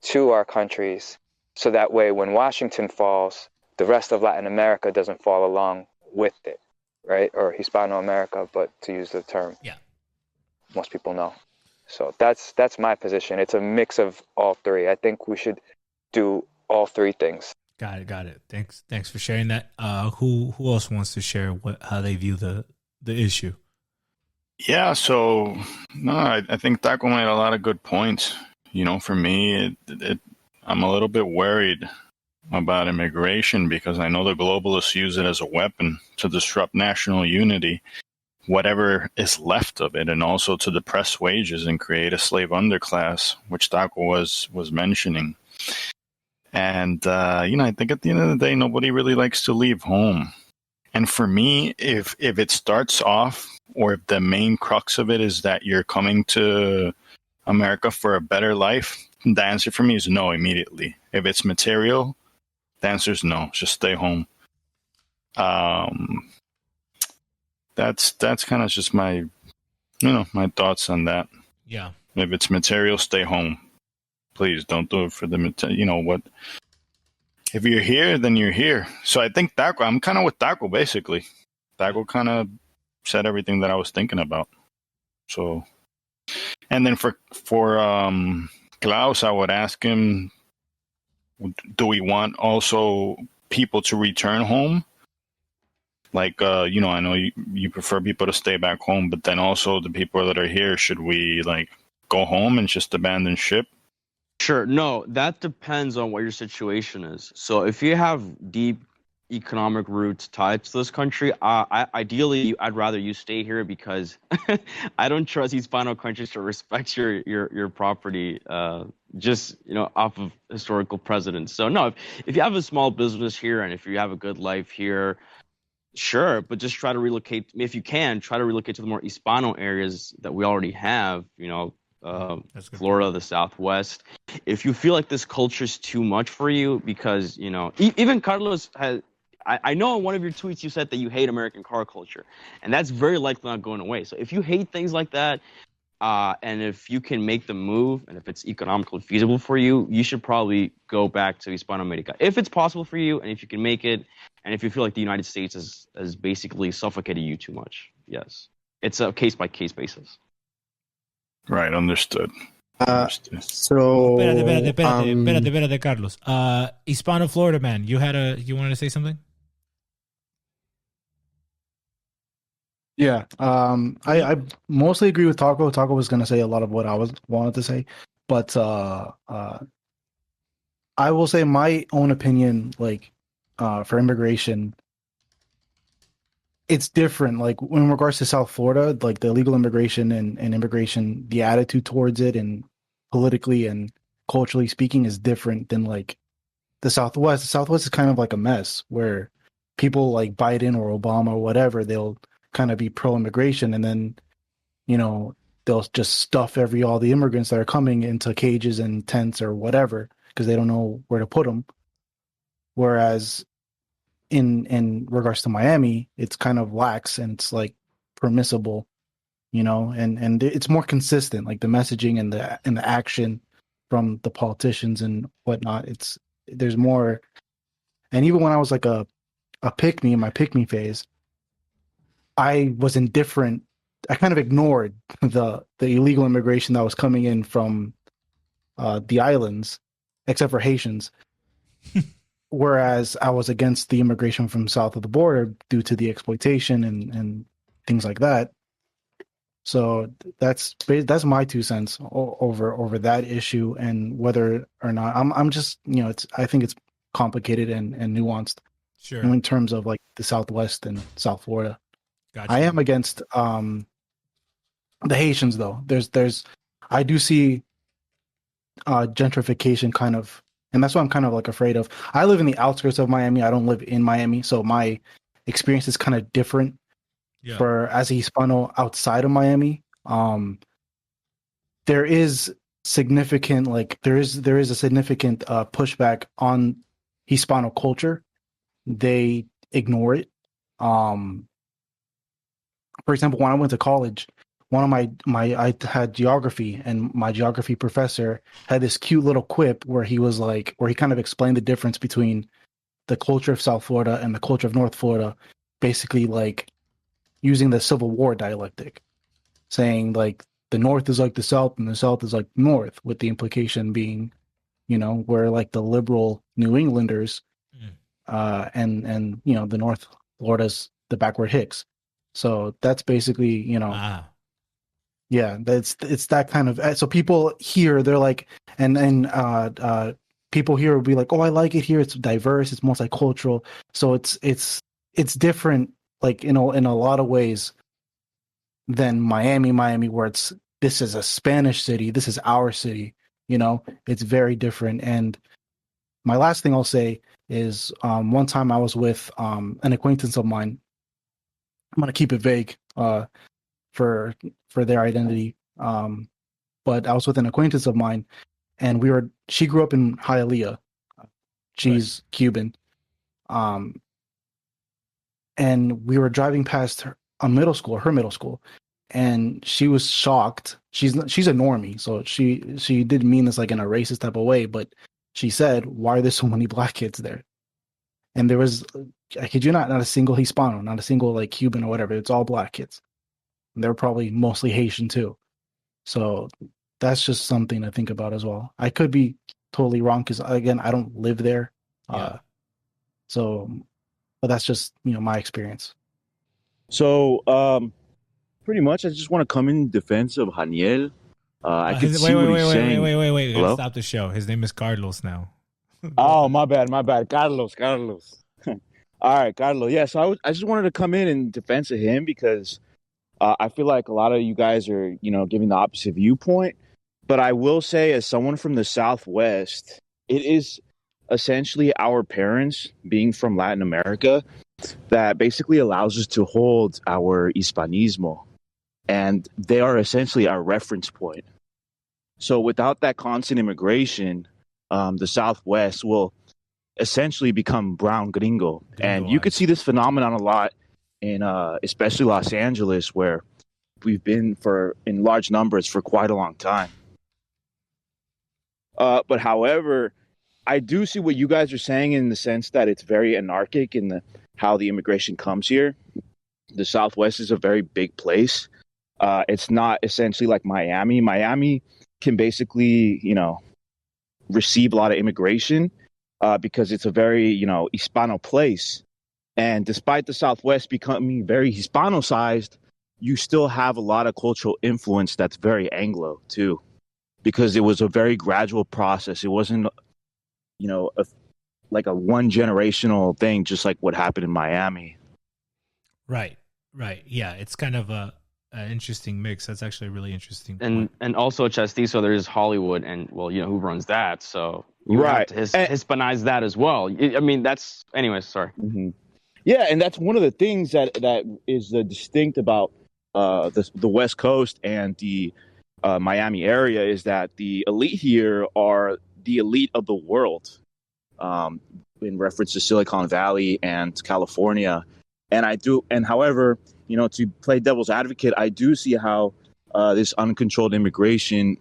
to our countries, so that way when Washington falls, the rest of Latin America doesn't fall along with it, right? Or Hispano America, but to use the term most people know. So that's my position. It's a mix of all three. I think we should do all three things. Got it. Thanks for sharing that. Who else wants to share how they view the issue? Yeah, so no, I think Taco made a lot of good points. You know, for me, I'm a little bit worried about immigration because I know the globalists use it as a weapon to disrupt national unity, whatever is left of it, and also to depress wages and create a slave underclass, which Taco was mentioning. And, you know, I think at the end of the day, nobody really likes to leave home. And for me, if it starts off, or if the main crux of it is that you're coming to America for a better life, the answer for me is no immediately. If it's material, the answer is no. Just stay home. That's kind of just my thoughts on that. Yeah. If it's material, stay home. Please don't do it for the material. You know what? If you're here, then you're here. So I think Taco, I'm kind of with Taco, basically. Taco kind of said everything that I was thinking about. So, and then for Klaus, I would ask him, do we want also people to return home? Like, you know, I know you prefer people to stay back home, but then also the people that are here, should we like go home and just abandon ship? Sure. No, that depends on what your situation is. So if you have deep economic roots tied to this country, ideally, I'd rather you stay here because I don't trust Hispano countries to respect your property, just, you know, off of historical precedents. So no, if you have a small business here and if you have a good life here, sure, but just try to relocate. If you can, try to relocate to the more Hispano areas that we already have, you know, Florida, the Southwest. If you feel like this culture is too much for you, because, you know, even Carlos has, I know in one of your tweets you said that you hate American car culture, and that's very likely not going away. So if you hate things like that, and if you can make the move, and if it's economically feasible for you, you should probably go back to Hispano America. If it's possible for you, and if you can make it, and if you feel like the United States has basically suffocated you too much, yes. It's a case-by-case basis. Right, understood. So Espérate, Carlos. Hispano Florida man, you wanted to say something? Yeah, I mostly agree with Taco. Taco was going to say a lot of what I wanted to say, but I will say my own opinion, like for immigration, it's different. Like in regards to South Florida, like the illegal immigration and immigration, the attitude towards it and politically and culturally speaking is different than like the Southwest. The Southwest is kind of like a mess where people like Biden or Obama or whatever, they'll kind of be pro-immigration, and then, you know, they'll just stuff all the immigrants that are coming into cages and tents or whatever because they don't know where to put them. Whereas in regards to Miami, it's kind of lax and it's like permissible, you know, and it's more consistent, like the messaging and the action from the politicians and whatnot. There's more. And even when I was like a pick-me in my pick-me phase, I was indifferent. I kind of ignored the illegal immigration that was coming in from the islands, except for Haitians. Whereas I was against the immigration from south of the border due to the exploitation and things like that. So that's my 2 cents over that issue, and whether or not I'm just, you know, I think it's complicated and nuanced. Sure. In terms of like the Southwest and South Florida. Gotcha. I am against the Haitians though. I do see gentrification kind of, and that's what I'm kind of like afraid of. I live in the outskirts of Miami. I don't live in Miami, so my experience is kind of different for as a Hispano outside of Miami. There is significant there is a significant pushback on Hispano culture. They ignore it. For example, when I went to college, one of my I had geography, and my geography professor had this cute little quip where he kind of explained the difference between the culture of South Florida and the culture of North Florida, basically like using the Civil War dialectic, saying like the North is like the South and the South is like North, with the implication being, where like the liberal New Englanders and the North Florida's the backward Hicks. So that's basically, yeah, it's that kind of, so people here, they're like, and people here will be like, oh, I like it here. It's diverse. It's multicultural. So it's different, like, in a lot of ways than Miami, where this is a Spanish city. This is our city. It's very different. And my last thing I'll say is, one time I was with an acquaintance of mine. I'm going to keep it vague for their identity. But I was with an acquaintance of mine, and she grew up in Hialeah. She's Cuban. And we were driving past her middle school, and she was shocked. She's a normie, so she didn't mean this like in a racist type of way, but she said, "Why are there so many black kids there?" And there was, I kid you not a single Hispano, not a single like Cuban or whatever. It's all black kids. And they're probably mostly Haitian too. So that's just something to think about as well. I could be totally wrong because, again, I don't live there. But that's just, my experience. So pretty much I just want to come in defense of Haniel. I can see what he's saying. Wait. Stop the show. His name is Carlos now. Oh, my bad. Carlos. All right, Carlos. Yeah, so I just wanted to come in defense of him because I feel like a lot of you guys are, giving the opposite viewpoint. But I will say, as someone from the Southwest, it is essentially our parents being from Latin America that basically allows us to hold our Hispanismo. And they are essentially our reference point. So without that constant immigration, the Southwest will essentially become brown gringo. And you could see this phenomenon a lot in especially Los Angeles, where we've been in large numbers for quite a long time. But however, I do see what you guys are saying in the sense that it's very anarchic in how the immigration comes here. The Southwest is a very big place. It's not essentially like Miami. Miami can basically, receive a lot of immigration because it's a very, Hispano place. And despite the Southwest becoming very Hispano-sized, you still have a lot of cultural influence that's very Anglo too, because it was a very gradual process. It wasn't, like a one generational thing, just like what happened in Miami. Right. Yeah, it's kind of an interesting mix. That's actually a really interesting point. And also Chastizo, there is Hollywood, and who runs that? So you right, have to Hispanize that as well. I mean, that's anyways. Sorry. Mm-hmm. Yeah, and that's one of the things that is distinct about the West Coast and the Miami area is that the elite here are the elite of the world, in reference to Silicon Valley and California. And however, to play devil's advocate, I do see how this uncontrolled immigration,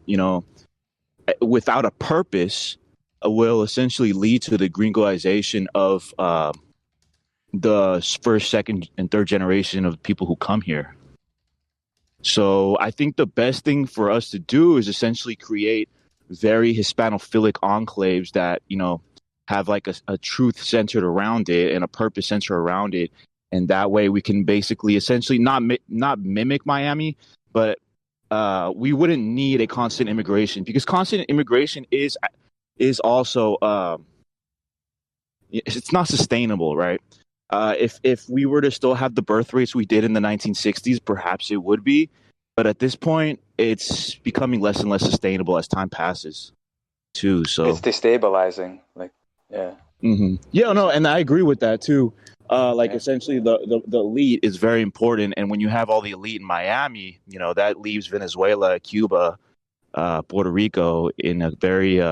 without a purpose, will essentially lead to the gringoization of the first, second, and third generation of people who come here. So I think the best thing for us to do is essentially create very Hispanophilic enclaves that, have like a truth centered around it and a purpose centered around it. And that way we can basically essentially not mimic Miami, but we wouldn't need a constant immigration, because constant immigration is also it's not sustainable, right? If we were to still have the birth rates we did in the 1960s, perhaps it would be. But at this point, it's becoming less and less sustainable as time passes. too. So It's destabilizing. Like, yeah. Yeah, no, and I agree with that too. Like essentially the elite is very important, and when you have all the elite in Miami, you know, that leaves Venezuela, Cuba, Puerto Rico in a very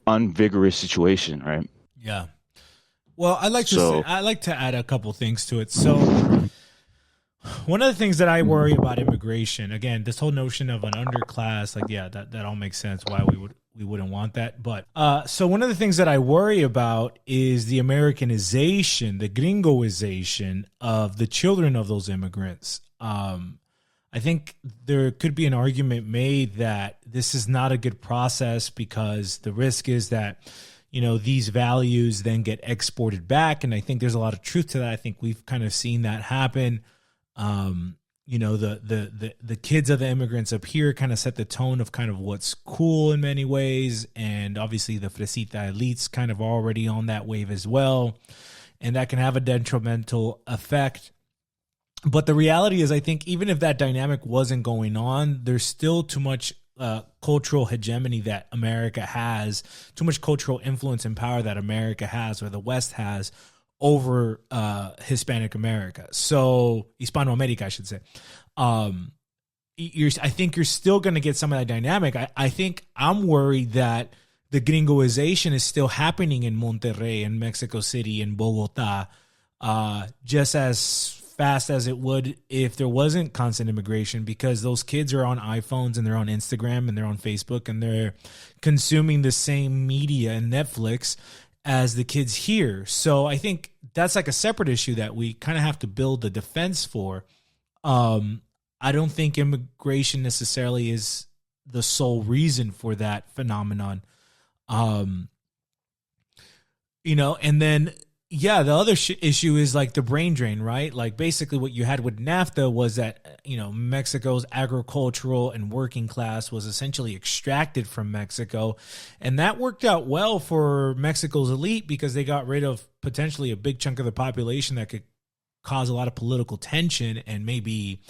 unvigorous situation, right? Yeah. Well, I like to add a couple things to it. So one of the things that I worry about immigration, again, this whole notion of an underclass, like, yeah, that all makes sense why we wouldn't want that. But so one of the things that I worry about is the Americanization, the gringoization of the children of those immigrants. I think there could be an argument made that this is not a good process because the risk is that, you know, these values then get exported back. And I think there's a lot of truth to that. I think we've kind of seen that happen. You know, the kids of the immigrants up here kind of set the tone of kind of what's cool in many ways. And obviously the Fresita elites kind of already on that wave as well. And that can have a detrimental effect. But the reality is, I think even if that dynamic wasn't going on, there's still too much cultural hegemony that America has, too much cultural influence and power that America has, or the West has, over Hispanic America. So Hispano America, I should say. I think you're still going to get some of that dynamic. I think I'm worried that the gringoization is still happening in Monterrey, in Mexico City, in Bogota, just as fast as it would if there wasn't constant immigration, because those kids are on iPhones and they're on Instagram and they're on Facebook and they're consuming the same media and Netflix as the kids here. So I think that's like a separate issue that we kind of have to build a defense for. I don't think immigration necessarily is the sole reason for that phenomenon. You know, and then, yeah, the other issue is like the brain drain, right? Like basically what you had with NAFTA was that, you know, Mexico's agricultural and working class was essentially extracted from Mexico. And that worked out well for Mexico's elite because they got rid of potentially a big chunk of the population that could cause a lot of political tension and maybe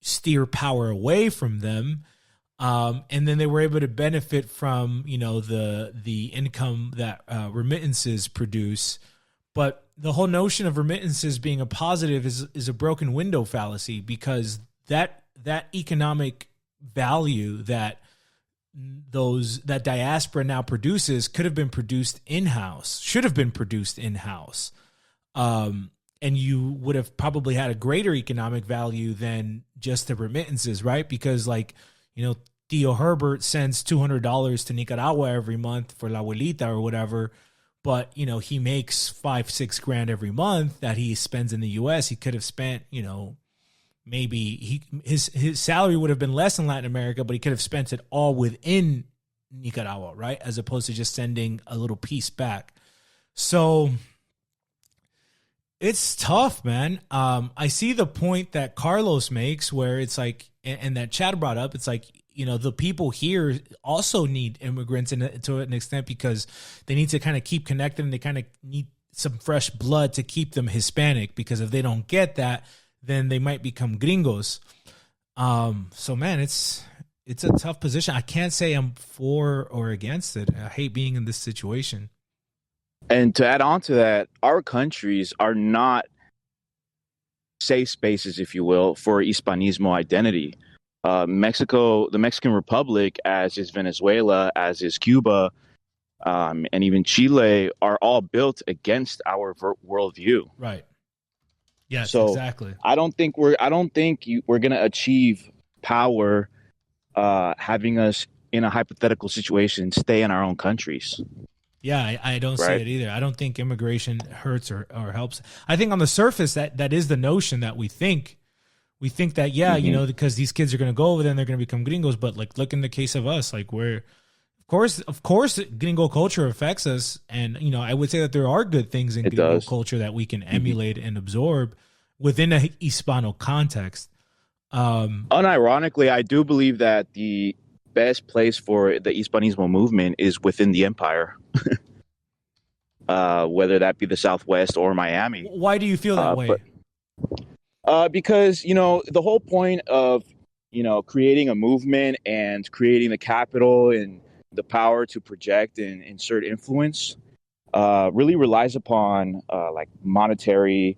steer power away from them. And then they were able to benefit from, you know, the income that remittances produce. But the whole notion of remittances being a positive is a broken window fallacy, because that economic value that that diaspora now produces could have been produced in-house, should have been produced in-house. And you would have probably had a greater economic value than just the remittances, right? Because, like, you know, Theo Herbert sends $200 to Nicaragua every month for La Abuelita or whatever. But, you know, he makes $5-6 grand every month that he spends in the U.S. He could have spent, you know, maybe his salary would have been less in Latin America, but he could have spent it all within Nicaragua, right? As opposed to just sending a little piece back. So it's tough, man. I see the point that Carlos makes where it's like, and that Chad brought up, it's like, you know, the people here also need immigrants to an extent because they need to kind of keep connected and they kind of need some fresh blood to keep them Hispanic, because if they don't get that, then they might become gringos. So, man, it's a tough position. I can't say I'm for or against it. I hate being in this situation. And to add on to that, our countries are not safe spaces, if you will, for Hispanismo identity. Mexico, the Mexican Republic, as is Venezuela, as is Cuba, and even Chile, are all built against our worldview. Right. Yes, so exactly. I don't think we're going to achieve power having us in a hypothetical situation stay in our own countries. Yeah, I don't see it either. I don't think immigration hurts or helps. I think on the surface that is the notion that we think that, you know, because these kids are going to go over there and they're going to become gringos. But like, look in the case of us, like of course, gringo culture affects us. And, you know, I would say that there are good things in gringo culture that we can emulate and absorb within a Hispano context. Unironically, I do believe that the best place for the Hispanismo movement is within the empire, whether that be the Southwest or Miami. Why do you feel that way? Because, you know, the whole point of, creating a movement and creating the capital and the power to project and insert influence really relies upon like monetary,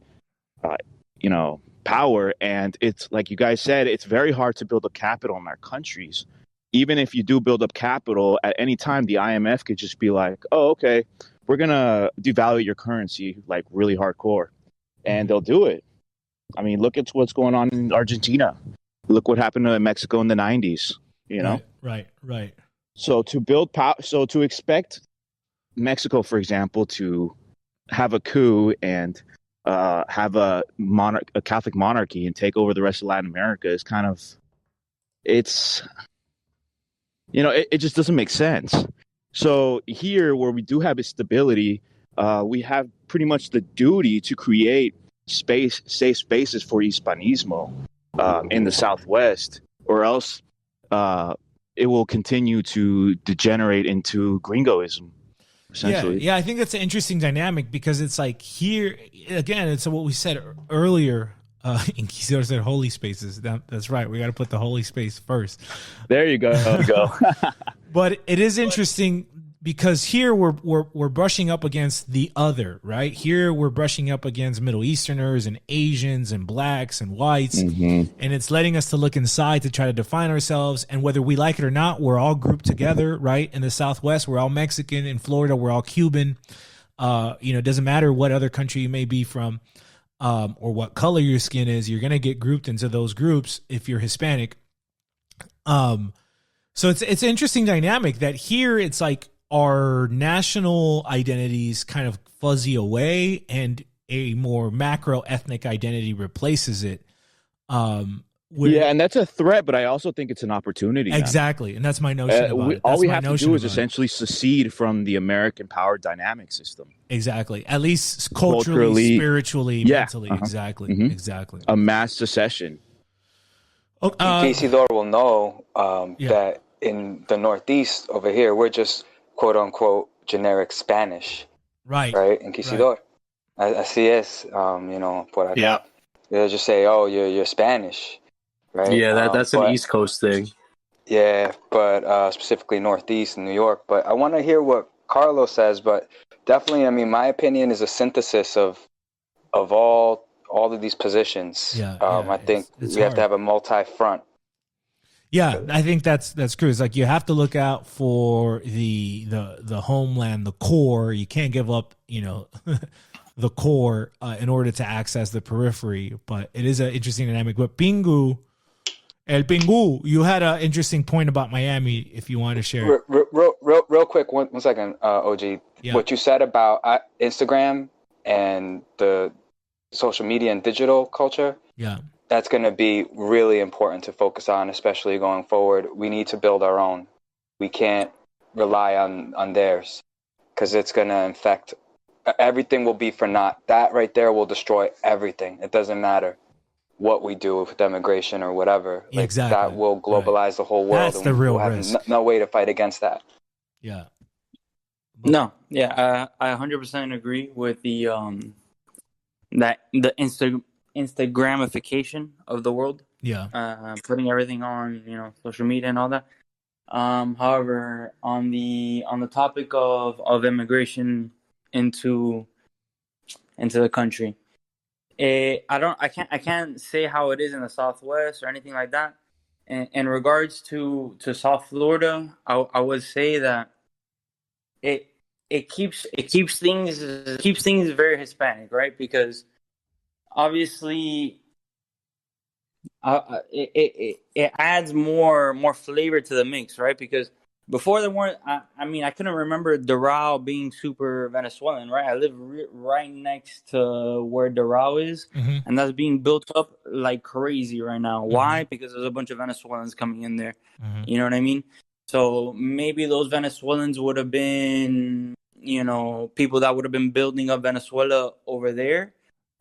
power. And it's like you guys said, it's very hard to build up capital in our countries. Even if you do build up capital, at any time the IMF could just be like, oh, okay, we're going to devalue your currency like really hardcore. And they'll do it. I mean, look at what's going on in Argentina. Look what happened to Mexico in the 90s, Right. So to build power, so to expect Mexico, for example, to have a coup and have a Catholic monarchy and take over the rest of Latin America is kind of, it just doesn't make sense. So here, where we do have a stability, we have pretty much the duty to create safe spaces for Hispanismo in the Southwest, or else it will continue to degenerate into gringoism, essentially. Yeah, I think that's an interesting dynamic because it's like here, again, it's what we said earlier. Inquisidor said holy spaces. That's right. We got to put the holy space first. There you go. But it is interesting because here we're brushing up against the other, right? Here we're brushing up against Middle Easterners and Asians and blacks and whites, and it's letting us to look inside to try to define ourselves. And whether we like it or not, we're all grouped together, right? In the Southwest, we're all Mexican. In Florida, we're all Cuban. It doesn't matter what other country you may be from, or what color your skin is. You're gonna get grouped into those groups if you're Hispanic. So it's an interesting dynamic that here it's like our national identities kind of fuzzy away and a more macro ethnic identity replaces it. And that's a threat, but I also think it's an opportunity. Exactly. And that's my notion about it. All we have to do is essentially secede from the American power dynamic system. Exactly. At least culturally, spiritually, mentally. Exactly. Exactly. A mass secession. Inquisidor will know that in the Northeast over here, we're just quote unquote generic Spanish. Right. Inquisidor. Right. Así es, por acá. They'll just say, oh, you're Spanish. Right? Yeah, that's an East Coast thing. Yeah, but specifically Northeast and New York. But I want to hear what Carlos says, but definitely, I mean, my opinion is a synthesis of all of these positions. I think we have to have a multi-front. Yeah, I think that's true. It's like you have to look out for the homeland, the core. You can't give up, the core in order to access the periphery. But it is an interesting dynamic. But El Pingu, you had an interesting point about Miami. If you want to share, real quick, one second, OG. Yeah. What you said about Instagram and the social media and digital culture. Yeah. That's going to be really important to focus on, especially going forward. We need to build our own. We can't rely on theirs because it's going to infect. Everything will be for naught. That right there will destroy everything. It doesn't matter what we do with immigration or whatever. Exactly. That will globalize the whole world. That's the real risk. No way to fight against that. Yeah. No. Yeah. I 100% agree with the Instagramification of the world. Yeah. Putting everything on, social media and all that. However, on the topic of immigration into the country, I can't say how it is in the Southwest or anything like that. In regards to South Florida, I would say that it keeps things very Hispanic, right? Because obviously, it adds more flavor to the mix, right? Because before there weren't, I couldn't remember Doral being super Venezuelan, right? I live right next to where Doral is, and that's being built up like crazy right now. Why? Because there's a bunch of Venezuelans coming in there. You know what I mean? So maybe those Venezuelans would have been, people that would have been building up Venezuela over there.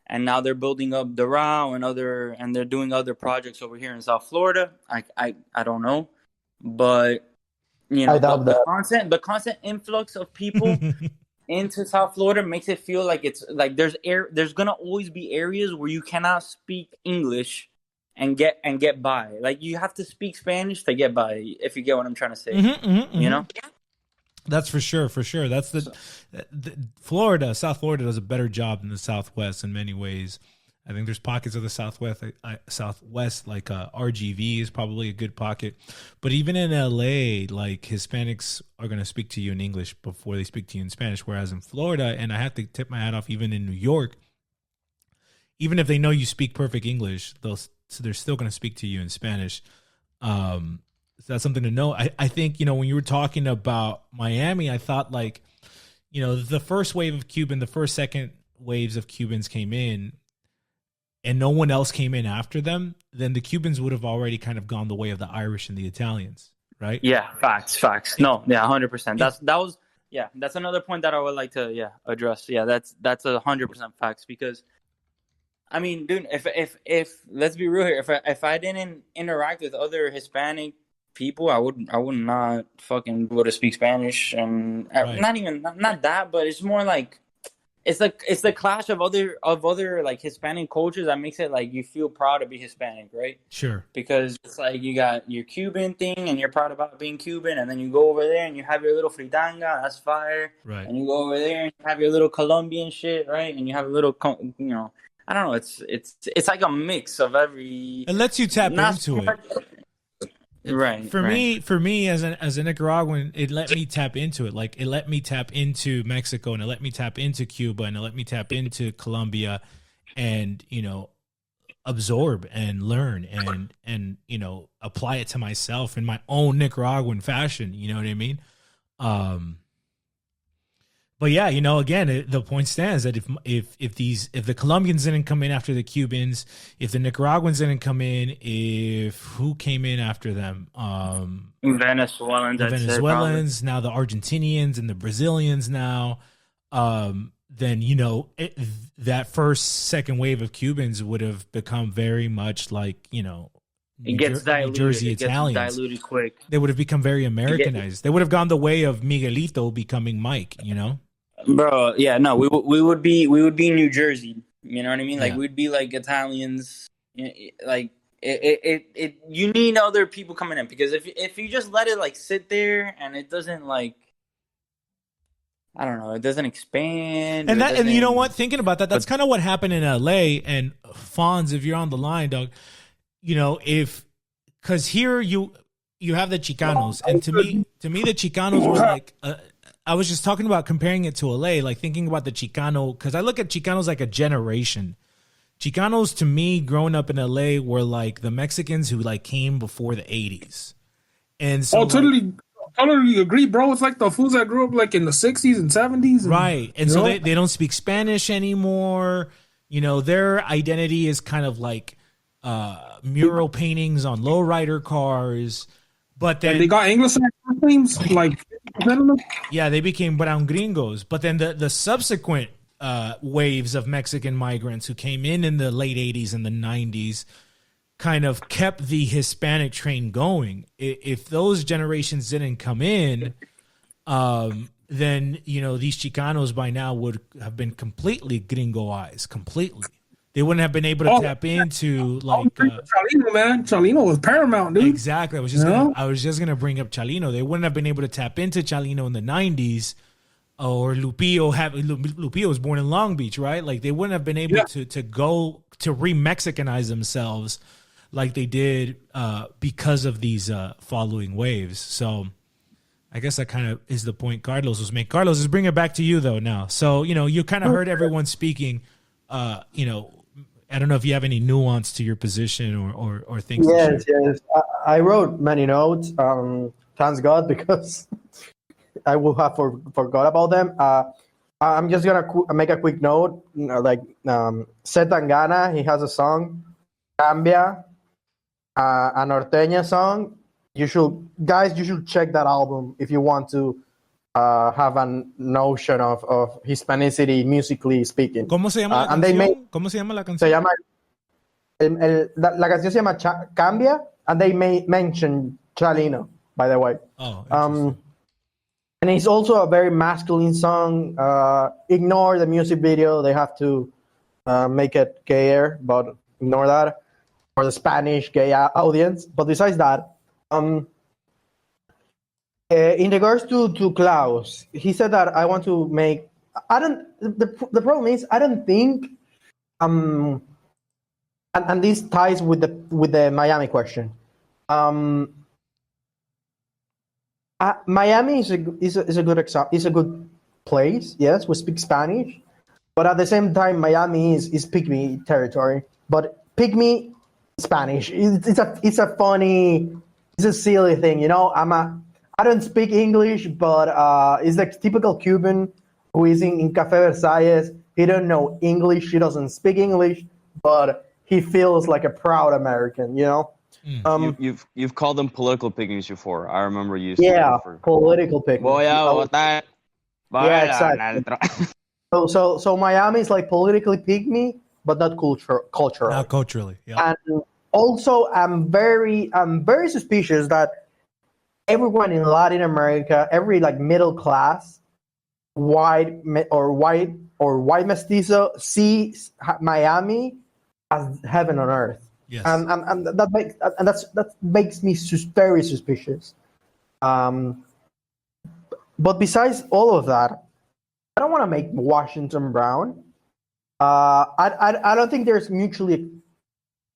And now they're building up Doral and they're doing other projects over here in South Florida. I don't know, but the constant influx of people into South Florida makes it feel like it's like there's gonna always be areas where you cannot speak English get by. Like you have to speak Spanish to get by, if you get what I'm trying to say. You know? That's for sure. That's the Florida, South Florida does a better job than the Southwest in many ways. I think there's pockets of the Southwest, like RGV is probably a good pocket. But even in LA, like Hispanics are going to speak to you in English before they speak to you in Spanish. Whereas in Florida, and I have to tip my hat off, even in New York, even if they know you speak perfect English, they're still going to speak to you in Spanish. So that's something to know. I think, when you were talking about Miami, I thought like, the first wave of Cuban, the first, second waves of Cubans came in, and no one else came in after them, then the Cubans would have already kind of gone the way of the Irish and the Italians, right? Yeah, facts. No, yeah, 100%. That's another point that I would like to address. Yeah, that's 100% facts, because I mean, dude, if let's be real here, if I didn't interact with other Hispanic people, I would not fucking be able to speak Spanish, and not that, but it's more like it's the clash of other like Hispanic cultures that makes it like you feel proud to be Hispanic, right? Sure. Because it's like you got your Cuban thing and you're proud about being Cuban, and then you go over there and you have your little fritanga, that's fire, right? And you go over there and you have your little Colombian shit, right? And you have a little, I don't know, it's like a mix of every. It lets you tap into it. Right. For me as a Nicaraguan, it let me tap into it. Like it let me tap into Mexico, and it let me tap into Cuba, and it let me tap into Colombia, and absorb and learn and apply it to myself in my own Nicaraguan fashion. You know what I mean? But yeah, again, the point stands that if the Colombians didn't come in after the Cubans, if the Nicaraguans didn't come in, who came in after them? Venezuelans. The Venezuelans, now the Argentinians and the Brazilians now. Then that first, second wave of Cubans would have become very much like it gets diluted. New Jersey Italians. Gets diluted quick. They would have become very Americanized. They would have gone the way of Miguelito becoming Mike. Bro, yeah, no, we would be New Jersey. You know what I mean? Like we'd be like Italians. Like it you need other people coming in, because if you just let it like sit there and it doesn't like, I don't know, it doesn't expand. And you know what? Thinking about that, that's kind of what happened in LA. And Fonz, if you're on the line, dog, because here you have the Chicanos, and to me the Chicanos were like. I was just talking about comparing it to LA, like thinking about the Chicano, because I look at Chicanos like a generation. Chicanos, to me, growing up in LA, were like the Mexicans who like came before the 80s. And so, totally agree, bro. It's like the fools that grew up like in the 60s and 70s. Right. And so they don't speak Spanish anymore. Their identity is kind of like mural paintings on lowrider cars. But then and they got English names, like they became brown gringos. But then the subsequent waves of Mexican migrants who came in the late 80s and the 90s kind of kept the Hispanic train going. If those generations didn't come in, then these Chicanos by now would have been completely gringoized, completely. They wouldn't have been able to tap into like Chalino, man. Chalino was paramount, dude. Exactly. I was just gonna bring up Chalino. They wouldn't have been able to tap into Chalino in the 90s, or Lupillo was born in Long Beach, right? Like they wouldn't have been able to go to re-Mexicanize themselves like they did because of these following waves. So I guess that kind of is the point Carlos was making. Carlos, let's bring it back to you though now. So you kind of heard everyone speaking. I don't know if you have any nuance to your position or things. Yes. I wrote many notes. Thanks God, because I will have forgot about them. I'm just gonna make a quick note. Seth Tangana, he has a song, Cambia, a norteña song. You should check that album if you want to have a notion of Hispanicity musically speaking. ¿Cómo se llama la canción? ¿Cómo se llama la canción? Se llama la canción se llama Cambia, and they mention Chalino, by the way. And it's also a very masculine song. Ignore the music video; they have to make it gayer, but ignore that. for the Spanish gay audience. But besides that, in regards to Klaus, he said that I want to make. I don't. The problem is I don't think. And this ties with the Miami question. Miami is a good example. Is a good place. Yes, we speak Spanish, but at the same time, Miami is pygmy territory. But pygmy Spanish. It's a funny. It's a silly thing, you know. I don't speak English, but it's the typical Cuban who is in Café Versalles. He don't know English. He doesn't speak English, but he feels like a proud American, you know. You've called them political pygmies before. I remember you. Yeah, political pygmies. Yeah, exactly. So Miami is like politically pygmy, but not cultural. Not culturally. Yeah. And also, I'm very suspicious that everyone in Latin America, every like middle class, white mestizo, sees Miami as heaven on earth. Yes. And that makes me very suspicious. But besides all of that, I don't want to make Washington brown. I don't think there's mutually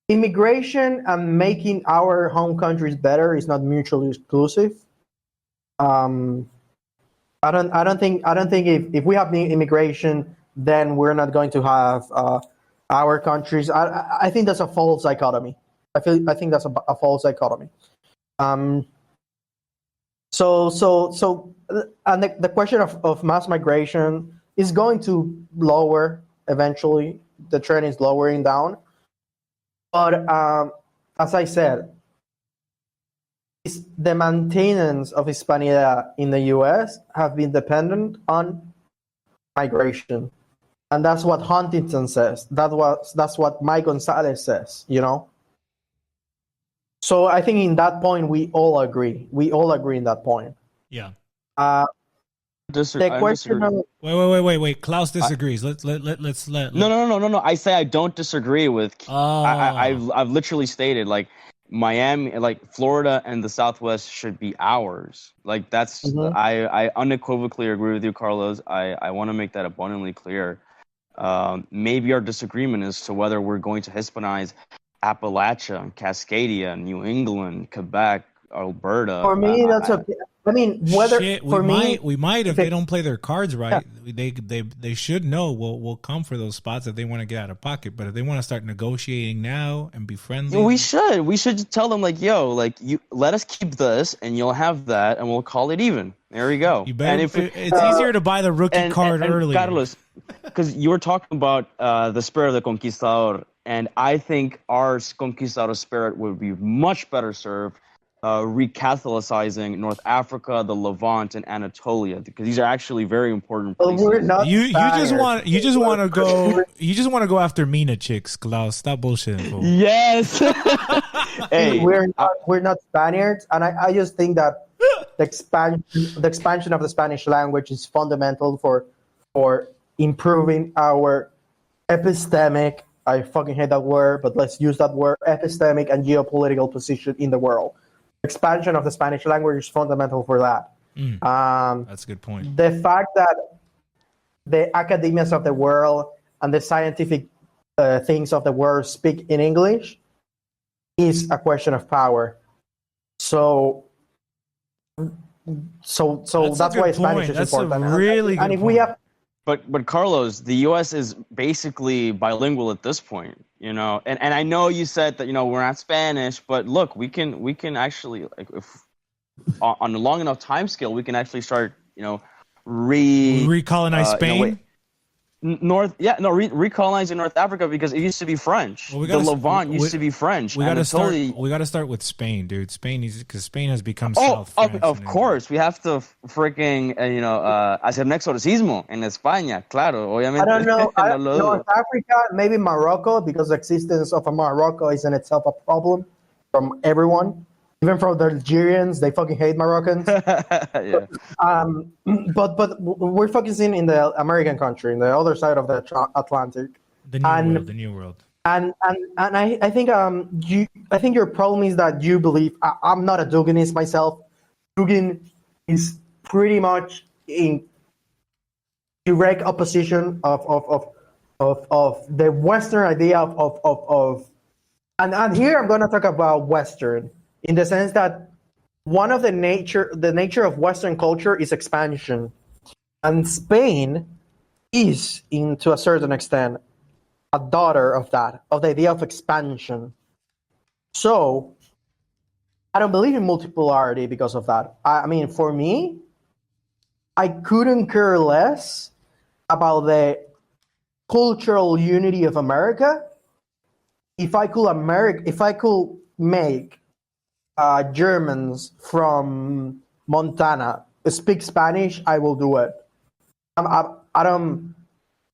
immigration and making our home countries better is not mutually exclusive. I don't think if we have immigration, then we're not going to have our countries. I think that's a false dichotomy. I think that's a false dichotomy. So and the question of mass migration is going to lower eventually. The trend is lowering down. But as I said, the maintenance of Hispanidad in the U.S. have been dependent on migration. And that's what Huntington says. That's what Mike Gonzalez says, you know? So I think in that point, we all agree. We all agree in that point. Yeah. The question of... Wait. Klaus disagrees. Let's let. No. I say I don't disagree with. I've literally stated like Miami, like Florida and the Southwest should be ours. Like that's I unequivocally agree with you, Carlos. I want to make that abundantly clear. Maybe our disagreement is to whether we're going to Hispanize Appalachia, Cascadia, New England, Quebec, Alberta. For me, that's okay. I mean, whether we might if they don't play their cards right. Yeah. They should know we'll come for those spots if they want to get out of pocket. But if they want to start negotiating now and be friendly, we should tell them like, yo, like you let us keep this and you'll have that and we'll call it even. There we go. You better, and it's easier to buy the rookie card early. Carlos, because you were talking about the spirit of the conquistador, and I think our conquistador spirit would be much better served recatholicizing North Africa, the Levant, and Anatolia, because these are actually very important places. We're not you just want to go after MENA chicks, Klaus. Stop bullshitting. Fool. Yes. Hey, we're not Spaniards, and I just think that the expansion of the Spanish language is fundamental for improving our epistemic. I fucking hate that word, but let's use that word: epistemic and geopolitical position in the world. Expansion of the Spanish language is fundamental for that. That's a good point. The fact that the academias of the world and the scientific things of the world speak in English is a question of power. So that's why Spanish is that's important. A really good and if point. we have, but Carlos, the U.S. is basically bilingual at this point, you know. And I know you said that, you know, we're not Spanish, but look, we can actually, like, if on a long enough time scale, we can actually start, you know, recolonize Spain. Recolonizing North Africa, because it used to be French. Well, the Levant used to be French. We got to start with Spain, dude. because Spain has become South France. Of course, we have to freaking hacer un exorcismo en España, claro. Obviamente. I don't know. North Africa, maybe Morocco, because the existence of a Morocco is in itself a problem from everyone. Even from the Algerians, they fucking hate Moroccans. Yeah. But we're focusing in the American country, in the other side of the Atlantic. The New World. I think I think your problem is that you believe I'm not a Duganist myself. Dugan is pretty much in direct opposition of the Western idea of and here I'm going to talk about Western in the sense that one of the nature of Western culture is expansion, and Spain is, to a certain extent, a daughter of that, of the idea of expansion. So I don't believe in multipolarity because of that. I mean, for me, I couldn't care less about the cultural unity of America if I could make Germans from Montana speak Spanish. I will do it. I'm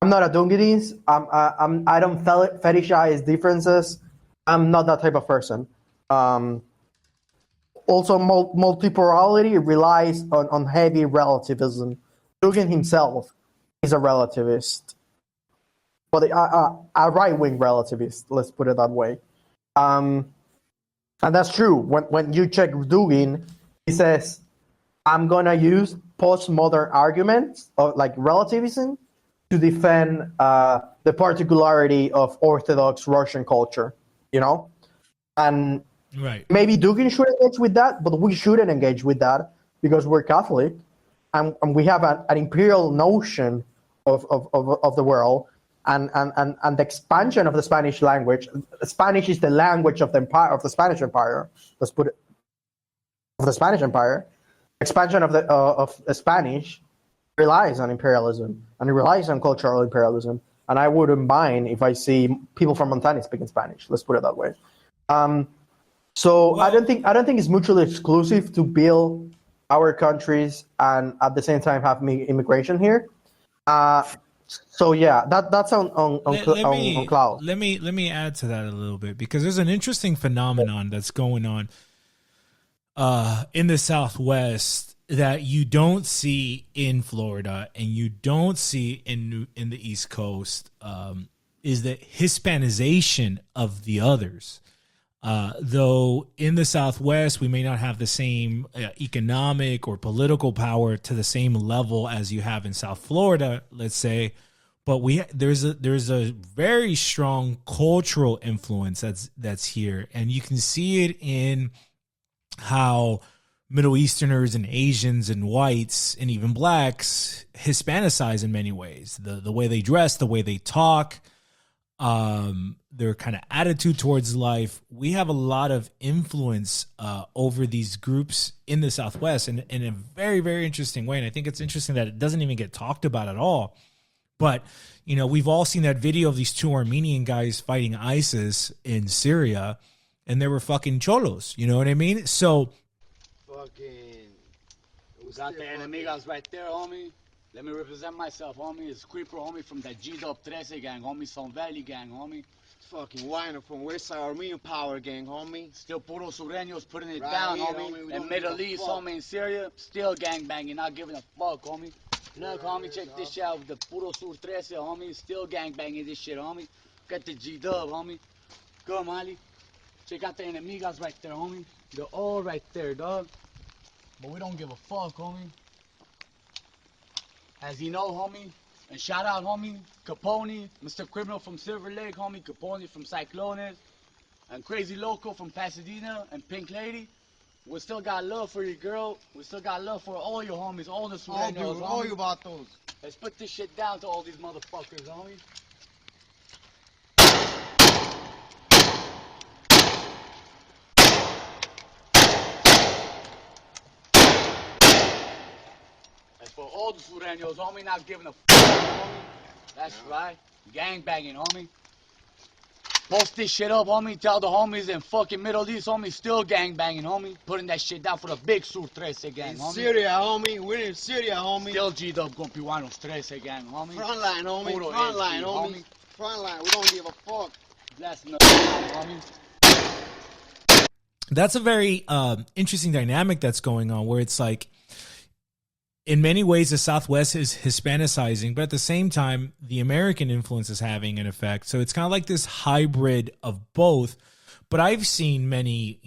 not a Dungadese. I don't fetishize differences. I'm not that type of person. Also, multipolarity relies on heavy relativism. Dugan himself is a relativist, but a right-wing relativist. Let's put it that way. And that's true. When you check Dugan, he says, "I'm gonna use postmodern arguments of like relativism to defend the particularity of Orthodox Russian culture," you know? And Right. maybe Dugan should engage with that, but we shouldn't engage with that because we're Catholic and we have an imperial notion of the world and the expansion of the Spanish language. Spanish is the language of the empire, of the Spanish Empire. Let's put it, of the Spanish Empire. Expansion of the Spanish relies on imperialism and it relies on cultural imperialism. And I wouldn't mind if I see people from Montana speaking Spanish. Let's put it that way. So well, I don't think it's mutually exclusive to build our countries and at the same time have immigration here. So yeah, that's on Klaus. Let me add to that a little bit because there's an interesting phenomenon that's going on in the Southwest that you don't see in Florida and you don't see in the East Coast is the Hispanization of the others. Though in the Southwest, we may not have the same economic or political power to the same level as you have in South Florida, let's say, but there's a very strong cultural influence that's here, and you can see it in how Middle Easterners and Asians and whites and even blacks Hispanicize in many ways. The way they dress, the way they talk, their kind of attitude towards life. We have a lot of influence over these groups in the Southwest in a very, very interesting way. And I think it's interesting that it doesn't even get talked about at all. But, you know, we've all seen that video of these two Armenian guys fighting ISIS in Syria, and they were fucking cholos. You know what I mean? So, fucking, we got the enemigos right there, homie. Let me represent myself, homie. It's Creeper, homie, from the G-Dub 13 gang, homie. Son Valley gang, homie. It's fucking Weiner from Westside Armenian Power gang, homie. Still puro sureños putting it Right down, here, homie. homie. And Middle East, homie, in Syria, still gang banging, not giving a fuck, homie. Look, homie, check this shit out. The puro sur 13, homie. Still gang banging this shit, homie. Got the G-Dub, homie. Go, Mali. Check out the enemigas right there, homie. They're all right there, dog. But we don't give a fuck, homie. As you know, homie, and shout out, homie, Capone, Mr. Criminal from Silver Lake, homie, Capone from Cyclones, and Crazy Loco from Pasadena, and Pink Lady. We still got love for you, girl. We still got love for all your homies, all the sureños, All you vatos. Let's put this shit down to all these motherfuckers, homie. As for all the sureños, homie, not giving a fuck, homie. That's right. Gang banging, homie. Post this shit up, homie. Tell the homies in fucking Middle East, homie, still gang banging, homie. Putting that shit down for the big Sur 13 gang, homie. In Syria, homie. We're in Syria, homie. Still G-Dub Gompiwanos 13 gang, homie. Frontline, homie. Puro Frontline, SD, homie. Frontline. We don't give a fuck. Blasting the homie. that's a very interesting dynamic that's going on where it's like in many ways, the Southwest is Hispanicizing, but at the same time, the American influence is having an effect. So it's kind of like this hybrid of both. But I've seen many,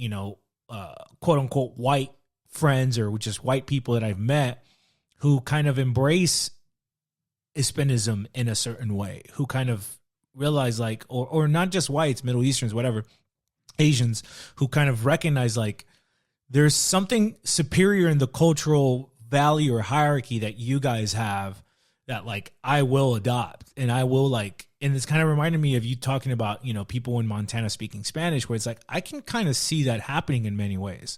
quote unquote, white friends or just white people that I've met who kind of embrace Hispanism in a certain way, who kind of realize like, or not just whites, Middle Easterns, whatever, Asians, who kind of recognize like there's something superior in the cultural value or hierarchy that you guys have that like I will adopt and I will like, and it's kind of reminded me of you talking about, people in Montana speaking Spanish, where it's like, I can kind of see that happening in many ways.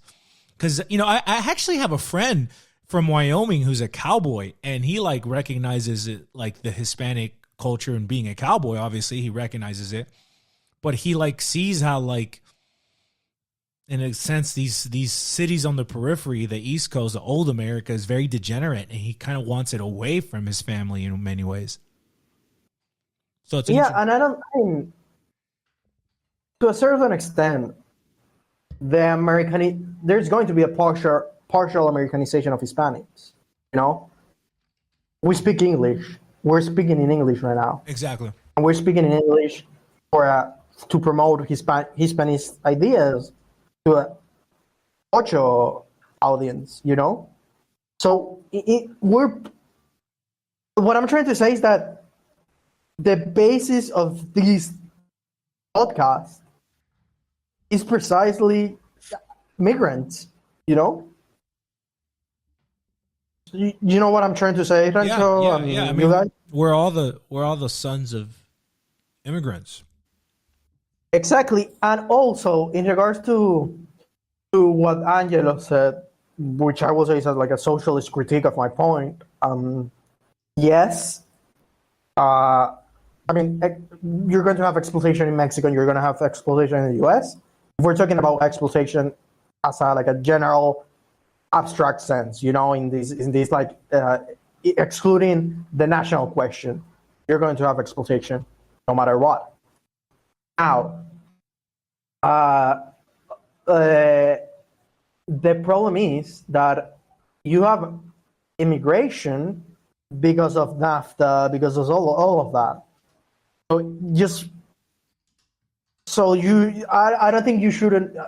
Cause I actually have a friend from Wyoming who's a cowboy, and he like recognizes it, like the Hispanic culture, and being a cowboy, obviously he recognizes it, but he like sees how like, in a sense, these cities on the periphery, the East Coast, the old America, is very degenerate, and he kind of wants it away from his family in many ways. So it's and I mean, to a certain extent, there's going to be a partial Americanization of Hispanics. We speak English. We're speaking in English right now. Exactly. And we're speaking in English to promote Hispanic ideas to a Ocho audience, So what I'm trying to say is that the basis of this podcast is precisely migrants, You know what I'm trying to say, Rancho? I mean, you guys? we're all the sons of immigrants. Exactly. And also, in regards to what Angelo said, which I will say is like a socialist critique of my point, yes, I mean, you're going to have exploitation in Mexico, and you're going to have exploitation in the US. If we're talking about exploitation as a general abstract sense, in this like excluding the national question, you're going to have exploitation no matter what. Now, the problem is that you have immigration because of NAFTA, because of all of that. I don't think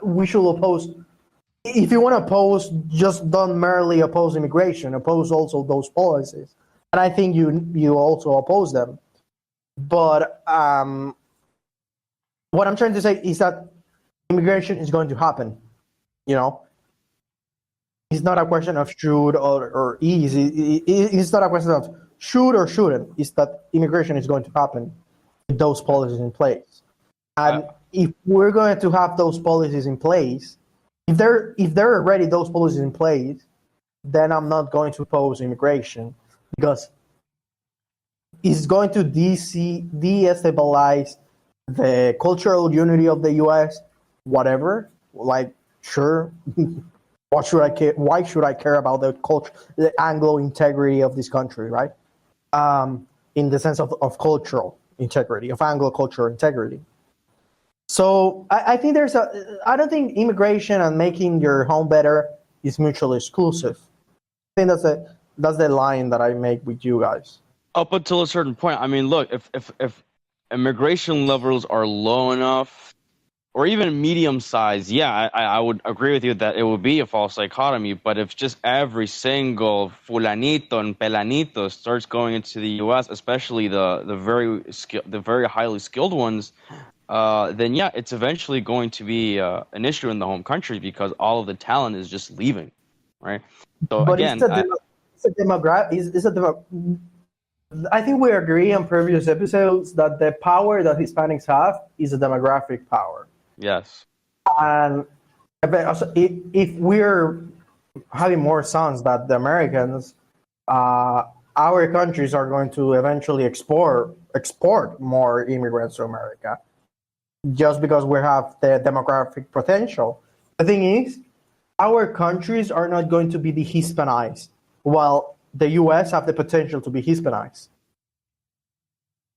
we should oppose. If you want to oppose, just don't merely oppose immigration, oppose also those policies. And I think you also oppose them. But what I'm trying to say is that immigration is going to happen. It's not a question of should or is. It's not a question of should or shouldn't. It's that immigration is going to happen with those policies in place. And if we're going to have those policies in place, if there are already those policies in place, then I'm not going to oppose immigration, because it's going to destabilize the cultural unity of the U.S. Whatever, like, sure, what should I care? Why should I care about the culture, the Anglo integrity of this country, right? In the sense of cultural integrity, of Anglo cultural integrity. So I think I don't think immigration and making your home better is mutually exclusive. I think that's the line that I make with you guys. Up until a certain point. I mean, look, if immigration levels are low enough, or even medium size, yeah, I would agree with you that it would be a false dichotomy. But if just every single fulanito and pelanito starts going into the U.S., especially the very highly skilled ones, then yeah, it's eventually going to be an issue in the home country, because all of the talent is just leaving, right? So but again, I think we agree on previous episodes that the power that Hispanics have is a demographic power. Yes. And if we're having more sons than the Americans, our countries are going to eventually export more immigrants to America, just because we have the demographic potential. The thing is, our countries are not going to be de-Hispanized, while the U.S. have the potential to be Hispanized.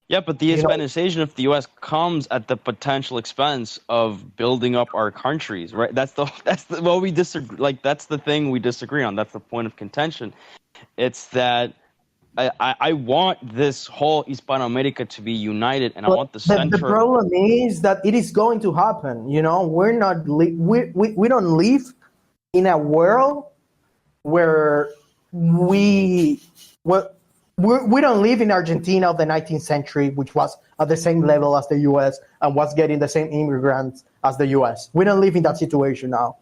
Yeah, but the Hispanization of the U.S. comes at the potential expense of building up our countries, right? That's the what we disagree. Like, that's the thing we disagree on. That's the point of contention. It's that I want this whole Hispanoamerica to be united, and I want the The center. problem is that it is going to happen. You know, we're not we don't live in a world where we don't live in Argentina of the 19th century, which was at the same level as the U.S. and was getting the same immigrants as the U.S. We don't live in that situation now,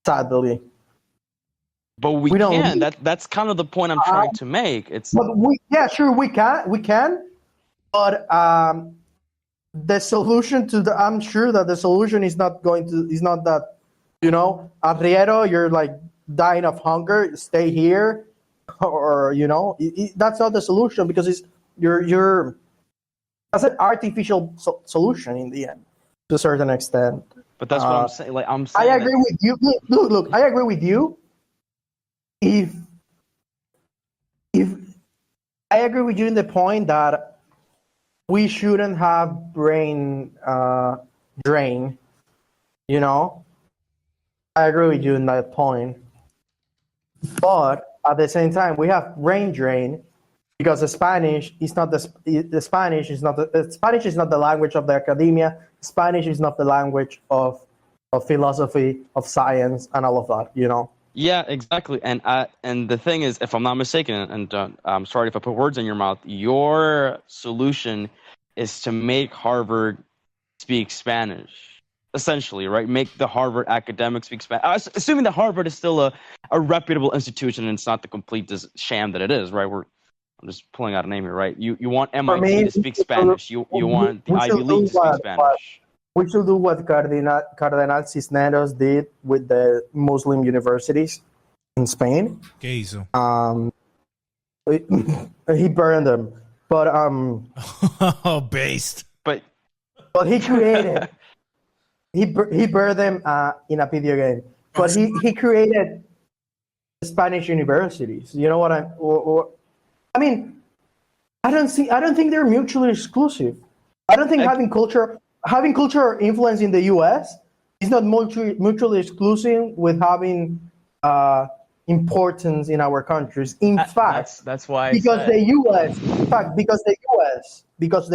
sadly. But we can. That's kind of the point I'm trying to make. It's but sure we can, but the solution to I'm sure that the solution is not that, you know, Arriero, you're like dying of hunger, stay here, or you know, that's not the solution, because it's you're that's an artificial solution in the end to a certain extent. But that's what I'm saying. Like I'm saying, I agree with you. Look, I agree with you. If I agree with you in the point that we shouldn't have brain drain, you know, I agree with you in that point. But at the same time, we have brain drain because the Spanish is not the Spanish is not the language of the academia. Spanish is not the language of philosophy, of science, and all of that, you know. Yeah, exactly. And the thing is, if I'm not mistaken, and I'm sorry if I put words in your mouth, your solution is to make Harvard speak Spanish, essentially, right? Make the Harvard academics speak Spanish. Assuming that Harvard is still a reputable institution and it's not the complete sham that it is, right? I'm just pulling out a name here, right? You want MIT to speak Spanish. You want the Ivy League to speak Spanish. We should do what Cardenal Cisneros did with the Muslim universities in Spain. Okay, so. He burned them, but based. But he created. he burned them in a video game, but he created Spanish universities. You know what I mean? I don't think they're mutually exclusive. I don't think having cultural influence in the U.S. is not mutually exclusive with having importance in our countries. In fact, that's why because the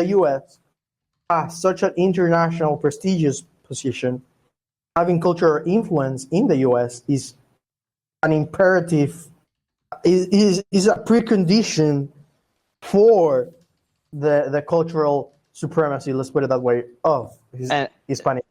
U.S. has such an international prestigious position, having cultural influence in the U.S. is an imperative, is a precondition for the cultural supremacy, let's put it that way, of Hispanic.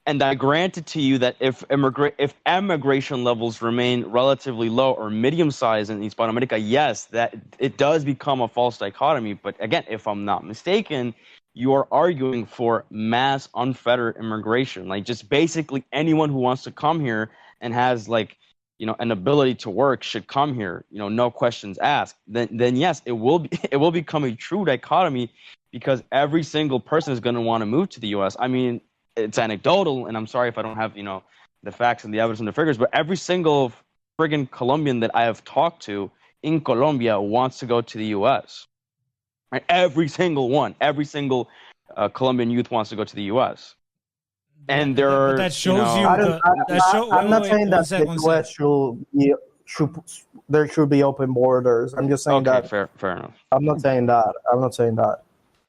And I grant it to you that if immigration levels remain relatively low or medium-sized in Hispanoamerica, yes, that it does become a false dichotomy. But again, if I'm not mistaken, you are arguing for mass unfettered immigration, like just basically anyone who wants to come here and has like, you know, an ability to work should come here, you know, no questions asked. Then yes, it will become a true dichotomy, because every single person is going to want to move to the U.S. I mean, it's anecdotal, and I'm sorry if I don't have, you know, the facts and the evidence and the figures, but every single friggin' Colombian that I have talked to in Colombia wants to go to the U.S. Right? Every single one, every single Colombian youth wants to go to the U.S. And that shows you. I'm not saying that the U.S. there should be open borders. I'm just saying that. Fair enough. I'm not saying that.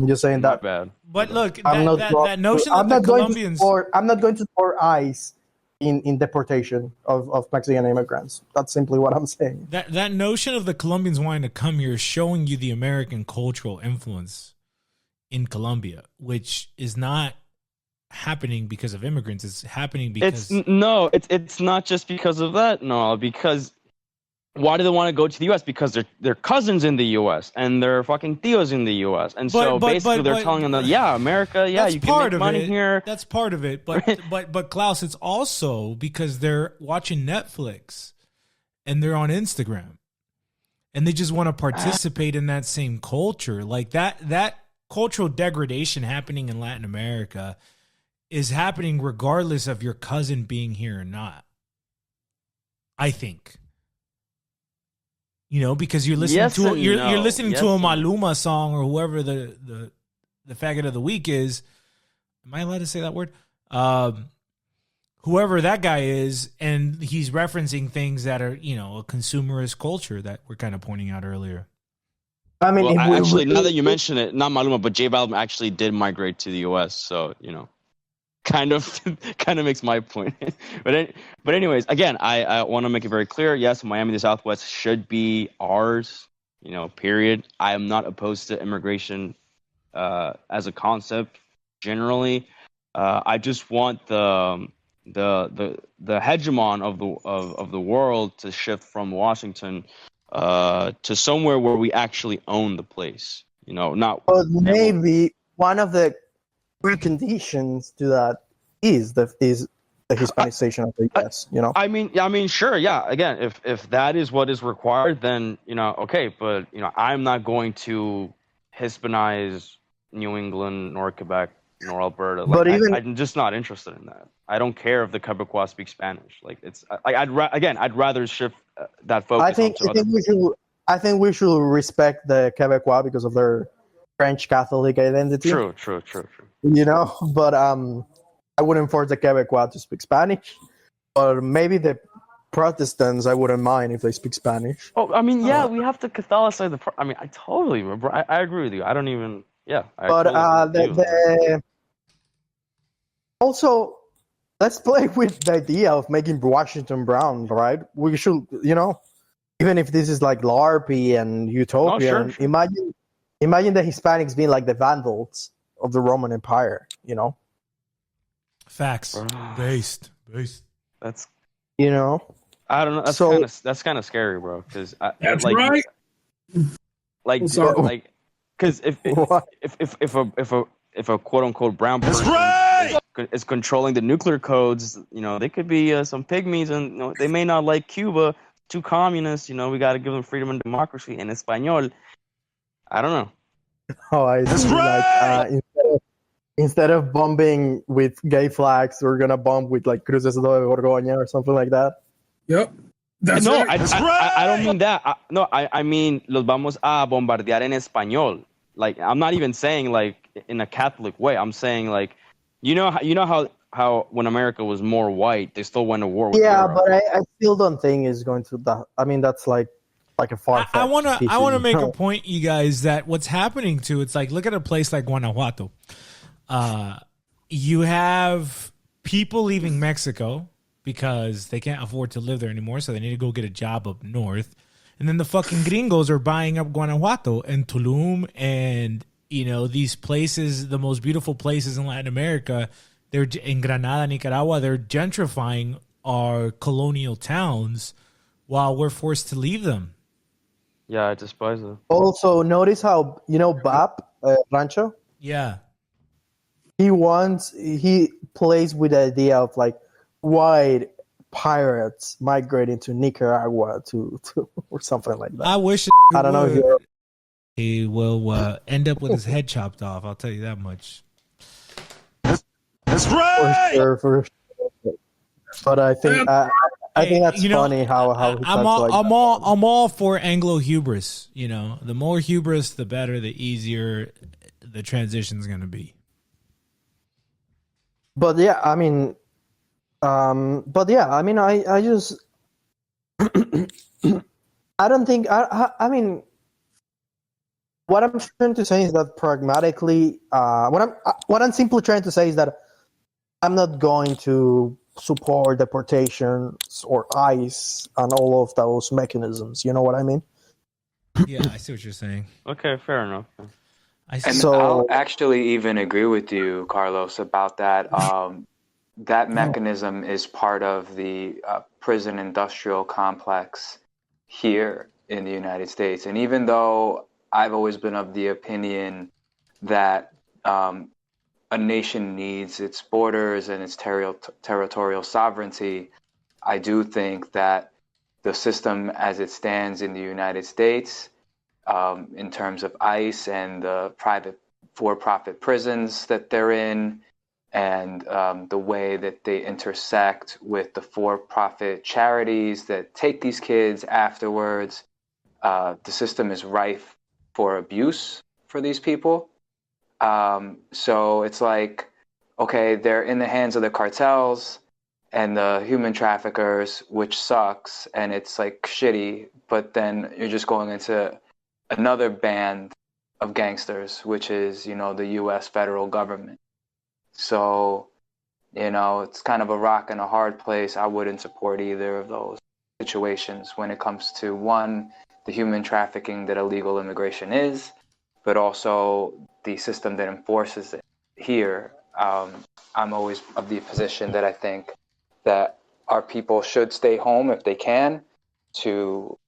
I'm just saying that. Bad. But look, that notion that the Colombians... I'm not going to pour ice in deportation of Mexican immigrants. That's simply what I'm saying. That notion of the Colombians wanting to come here is showing you the American cultural influence in Colombia, which is not happening because of immigrants. It's happening because... It's not just because of that, no, because... Why do they want to go to the U.S.? Because they're cousins in the U.S. and they're fucking tios in the U.S. And so basically they're telling them that, yeah, America, yeah, you can make money here. That's part of it. But Klaus, it's also because they're watching Netflix and they're on Instagram and they just want to participate in that same culture. Like that cultural degradation happening in Latin America is happening regardless of your cousin being here or not, I think. You know, because you're listening you're listening to a Maluma song or whoever the faggot of the week is. Am I allowed to say that word? whoever that guy is, and he's referencing things that are, you know, a consumerist culture that we're kind of pointing out earlier. I mean, Well, if we actually, now really, that you mention it, not Maluma, but J Balvin actually did migrate to the U.S. So you know, kind of makes my point. but anyways, again, I want to make it very clear. Yes, Miami, the Southwest should be ours. You know, period. I am not opposed to immigration as a concept generally. I just want the hegemon of the world to shift from Washington to somewhere where we actually own the place. You know, not. but maybe one of the preconditions to that is the Hispanization of the U.S. You know, I mean, sure, yeah. Again, if that is what is required, then you know, okay. But you know, I'm not going to Hispanize New England, nor Quebec, nor Alberta. Like, but even I'm just not interested in that. I don't care if the Quebecois speak Spanish. Like, it's like I'd rather shift that focus. I think we should respect the Quebecois because of their French Catholic identity. True. You know, but I wouldn't force the Quebecois to speak Spanish, or maybe the Protestants, I wouldn't mind if they speak Spanish. Oh, I mean, yeah, we have to Catholicize the. I mean, I totally, bro. I agree with you. I don't even. Yeah, But totally agree with you. Also, let's play with the idea of making Washington brown, right? We should, you know, even if this is like LARPy and Utopia, sure. imagine the Hispanics being like the Vandals of the Roman Empire, you know? Facts. Based. That's, you know, I don't know. That's kind of scary, bro. Because that's like, right. Like, because if a quote unquote brown person is controlling the nuclear codes, you know, they could be some pygmies, and you know, they may not like Cuba, too communist. You know, we got to give them freedom and democracy in Espanol. I don't know. Oh, I see. Like, instead of bombing with gay flags, we're gonna bomb with like Cruces de Borgoña or something like that. Yep. That's no, right. I don't mean that. I mean los vamos a bombardear en español. Like, I'm not even saying like in a Catholic way. I'm saying like, you know how when America was more white, they still went to war with Europe. But I still don't think it's going to that. I mean, that's like a far. I wanna make a point, you guys, that what's happening to it's like, look at a place like Guanajuato. You have people leaving Mexico because they can't afford to live there anymore, so they need to go get a job up north. And then the fucking gringos are buying up Guanajuato and Tulum and, you know, these places, the most beautiful places in Latin America. They're in Granada, Nicaragua. They're gentrifying our colonial towns while we're forced to leave them. Yeah, I despise it. Also, notice how, you know, Bap Rancho? Yeah. He plays with the idea of like white pirates migrating to Nicaragua to or something like that. I wish I don't know if he will end up with his head chopped off. I'll tell you that much. That's right. For sure. But I think that's funny how I'm all for Anglo hubris. You know, the more hubris, the better, the easier the transition's going to be. But yeah, I mean, I just, I don't think, I mean, what I'm trying to say is that pragmatically, what I'm simply trying to say is that I'm not going to support deportations or ICE and all of those mechanisms. You know what I mean? Yeah, I see what you're saying. Okay, fair enough. I'll actually even agree with you, Carlos, about that. That mechanism is part of the prison industrial complex here in the United States. And even though I've always been of the opinion that a nation needs its borders and its territorial sovereignty, I do think that the system as it stands in the United States, in terms of ICE and the private for-profit prisons that they're in, and the way that they intersect with the for-profit charities that take these kids afterwards, the system is rife for abuse for these people. So it's like, okay, they're in the hands of the cartels, and the human traffickers, which sucks and it's like shitty, but then you're just going into another band of gangsters, which is, you know, the US federal government. So, you know, it's kind of a rock and a hard place. I wouldn't support either of those situations when it comes to, one, the human trafficking that illegal immigration is, but also the system that enforces it here. I'm always of the position that I think that our people should stay home if they can to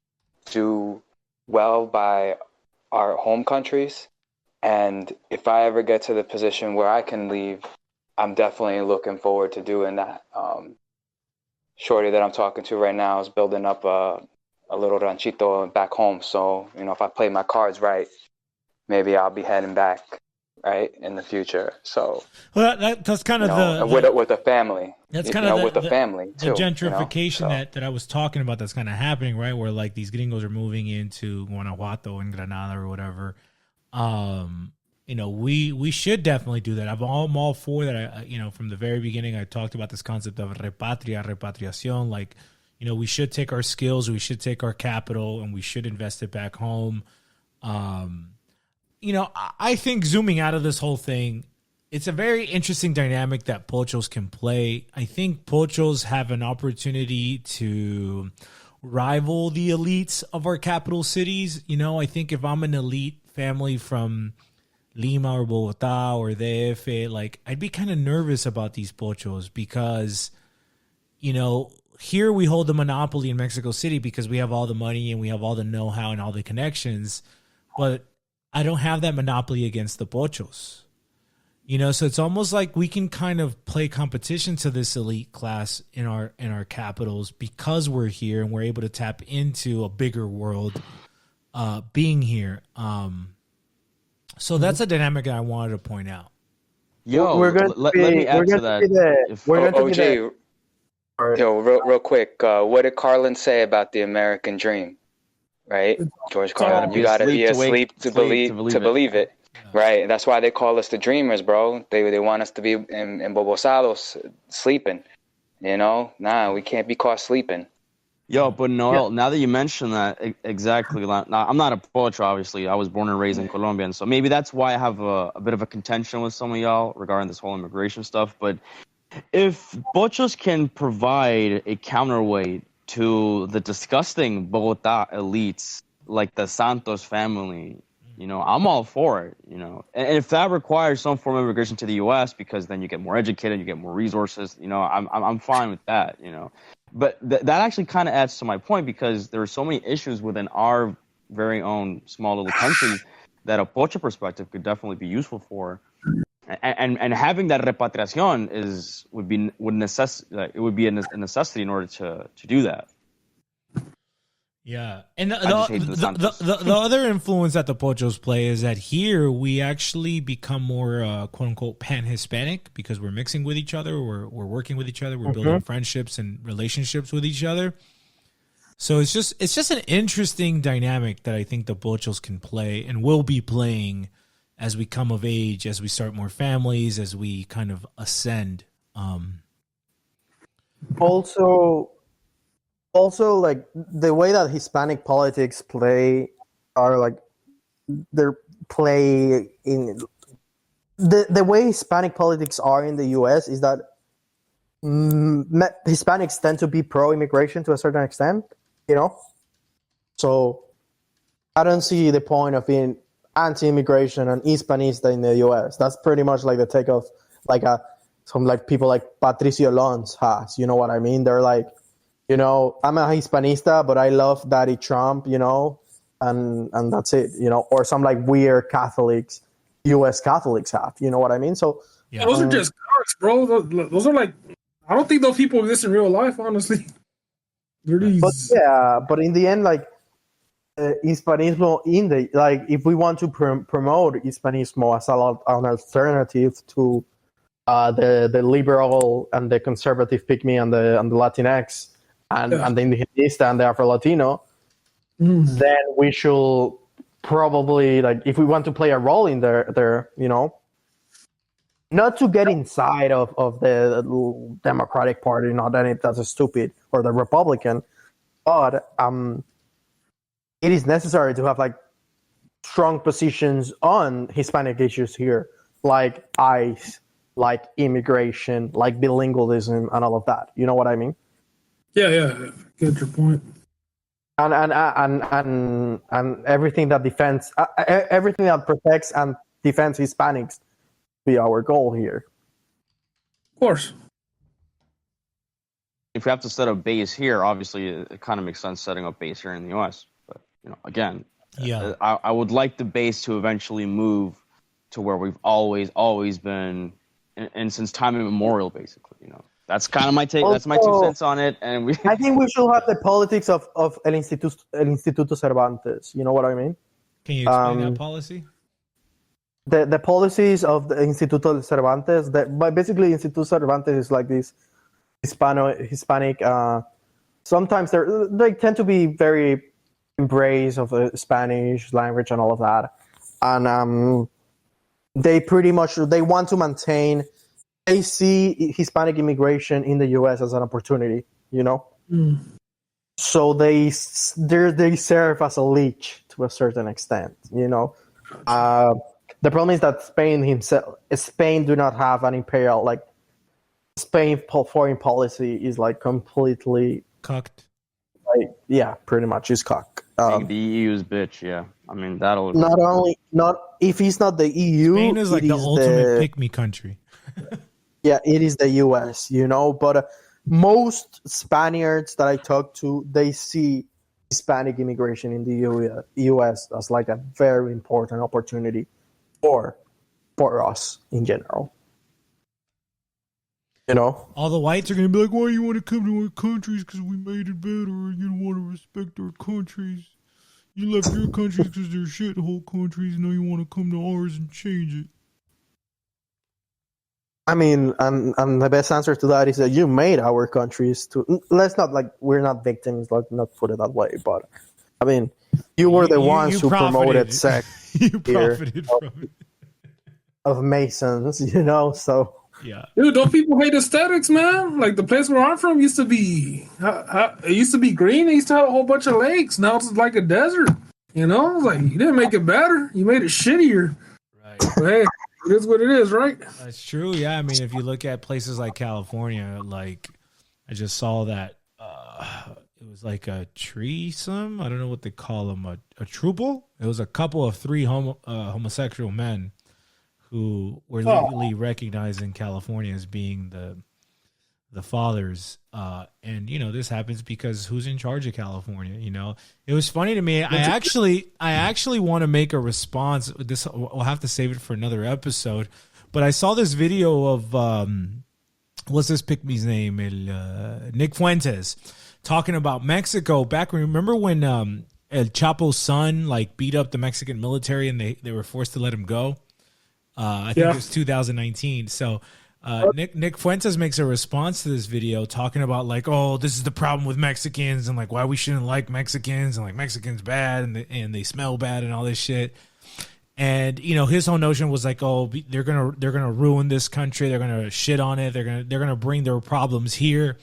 do well by our home countries. And if I ever get to the position where I can leave, I'm definitely looking forward to doing that. Shorty that I'm talking to right now is building up a little ranchito back home. So, you know, if I play my cards right, maybe I'll be heading back, right, in the future. So, well, that's kind of with a family. That's kind of with a family too. The gentrification that I was talking about that's kind of happening, right? Where like these gringos are moving into Guanajuato and Granada or whatever. You know, we should definitely do that. I'm all for that. You know, from the very beginning, I talked about this concept of repatriación. Like, you know, we should take our skills, we should take our capital, and we should invest it back home. You know, I think zooming out of this whole thing, it's a very interesting dynamic that pochos can play. I think pochos have an opportunity to rival the elites of our capital cities. You know, I think if I'm an elite family from Lima or Bogota or DF, like, I'd be kind of nervous about these pochos because, you know, here we hold the monopoly in Mexico City because we have all the money and we have all the know-how and all the connections, but I don't have that monopoly against the pochos. You know, so it's almost like we can kind of play competition to this elite class in our capitals because we're here and we're able to tap into a bigger world being here. So that's a dynamic that I wanted to point out. Yo, let me add to that. Real quick, what did Carlin say about the American dream? Right, George Carlin, you gotta be asleep to believe it. Right, and that's why they call us the dreamers, bro. They want us to be in bobosados, sleeping. You know, we can't be caught sleeping. Yo, but Noel, now that you mention that, exactly. Now, I'm not a pocho, obviously. I was born and raised in Colombia, and so maybe that's why I have a bit of a contention with some of y'all regarding this whole immigration stuff. But if pochos can provide a counterweight to the disgusting Bogota elites like the Santos family, you know, I'm all for it, you know. And if that requires some form of immigration to the U.S. because then you get more educated, you get more resources, you know, I'm fine with that, you know. But that actually kind of adds to my point because there are so many issues within our very own small little country that a pocho perspective could definitely be useful for. And having that repatriación would be a necessity in order to do that. Yeah, and the other influence that the pochos play is that here we actually become more quote unquote pan-Hispanic because we're mixing with each other, we're working with each other, we're building friendships and relationships with each other. So it's just an interesting dynamic that I think the pochos can play and will be playing as we come of age, as we start more families, as we kind of ascend. Also, like the way that Hispanic politics play are like they're play in the way Hispanic politics are in the U.S. is that Hispanics tend to be pro-immigration to a certain extent, you know. So I don't see the point of being anti-immigration and Hispanista in the U.S. That's pretty much like the take of like some like people like Patricio Lons has. You know what I mean? They're like, you know, I'm a Hispanista, but I love Daddy Trump, you know, and that's it, you know, or some like weird Catholics, U.S. Catholics have, you know what I mean? So those are just cards, bro. Those are like, I don't think those people exist in real life, honestly. But in the end, like Hispanismo if we want to promote Hispanismo as an alternative to the liberal and the conservative pygmy and the Latinx and the Indigenista and the Afro-Latino, then we should probably, like, if we want to play a role in there, you know, not to get inside of the Democratic Party, not that that's stupid, or the Republican, but it is necessary to have like strong positions on Hispanic issues here, like ICE, like immigration, like bilingualism, and all of that. You know what I mean? Yeah. Get your point. And everything that defends, everything that protects and defends Hispanics be our goal here. Of course. If we have to set up base here, obviously it kind of makes sense setting up base here in the U.S. But again, I would like the base to eventually move to where we've always been, and since time immemorial, basically. That's kind of my take. Also, that's my 2 cents on it. And I think we should have the politics of El Instituto Cervantes. You know what I mean? Can you explain that policy? The policies of the Instituto Cervantes. But basically, Instituto Cervantes is like this Hispanic. Sometimes they tend to be very embrace of the Spanish language and all of that, and they want to maintain. They see Hispanic immigration in the U.S. as an opportunity, So they serve as a leech to a certain extent, The problem is that Spain do not have an imperial, like Spain foreign policy is like completely cucked. Like, yeah, pretty much is cock. The EU's bitch, yeah. I mean that'll not if he's not the EU. Spain is like the ultimate pick me country. Yeah, it is the US, but most Spaniards that I talk to, they see Hispanic immigration in the US as like a very important opportunity for us in general. All the whites are going to be like, why you want to come to our countries because we made it better, you don't want to respect our countries. You left your countries because they're shithole countries, and now you want to come to ours and change it. I mean, and the best answer to that is that you made our countries to. Let's not we're not victims, not put it that way. But I mean, you were the ones who promoted sex. You profited from it. Of Masons, So yeah, dude, don't people hate aesthetics, man? Like the place where I'm from used to be, it used to be green. It used to have a whole bunch of lakes. Now it's like a desert. Like you didn't make it better. You made it shittier. Right. But hey, it is what it is, right? That's true. Yeah, I mean, if you look at places like California, like I just saw that it was like a threesome. I don't know what they call them, a trouble. It was a couple of 3 homosexual men who were legally recognized in California as being the fathers. And this happens because who's in charge of California? It was funny to me. I actually want to make a response. This we'll have to save it for another episode. But I saw this video of what's this pick-me's name? Nick Fuentes talking about Mexico back. Remember when El Chapo's son beat up the Mexican military and they were forced to let him go? I think it was 2019. So Nick Fuentes makes a response to this video talking about this is the problem with Mexicans and why we shouldn't like Mexicans and Mexicans bad and they smell bad and all this shit. And his whole notion was they're gonna ruin this country, they're gonna shit on it, they're gonna bring their problems here.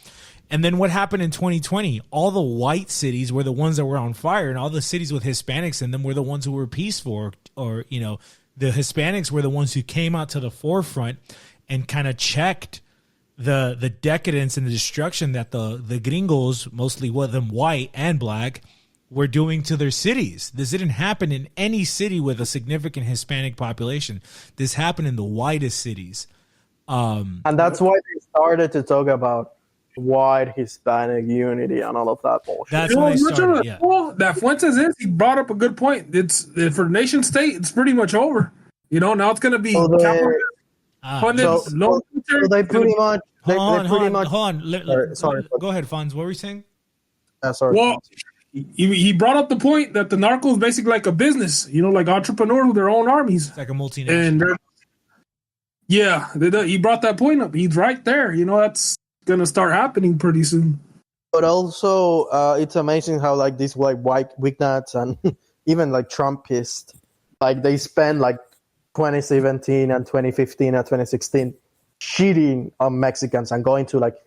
And then what happened in 2020? All the white cities were the ones that were on fire, and all the cities with Hispanics in them were the ones who were peaceful, or the Hispanics were the ones who came out to the forefront and kind of checked the decadence and the destruction that the gringos, mostly with them white and black, were doing to their cities. This didn't happen in any city with a significant Hispanic population. This happened in the whitest cities. And that's why they started to talk about white Hispanic unity and all of that bullshit. That's when they started, that Fuentes he brought up a good point. It's for nation state, it's pretty much over. Now it's going to be so they pretty much. Hold on. Sorry. Go ahead, Fonz. What were you saying? Sorry. Well, he brought up the point that the narco is basically like a business. Like entrepreneurs with their own armies. It's like a multinational. And he brought that point up. He's right there. That's going to start happening pretty soon. But also, it's amazing how these white Wignuts and even Trumpists, they spend 2017 and 2015 and 2016 shitting on Mexicans and going to like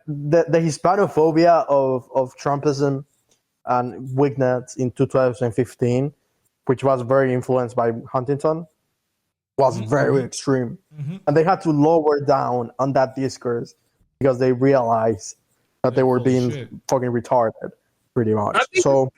the Hispanophobia of Trumpism and Wignett in 2015, which was very influenced by Huntington, was very extreme. And they had to lower down on that discourse because they realized that they were being fucking retarded, pretty much. So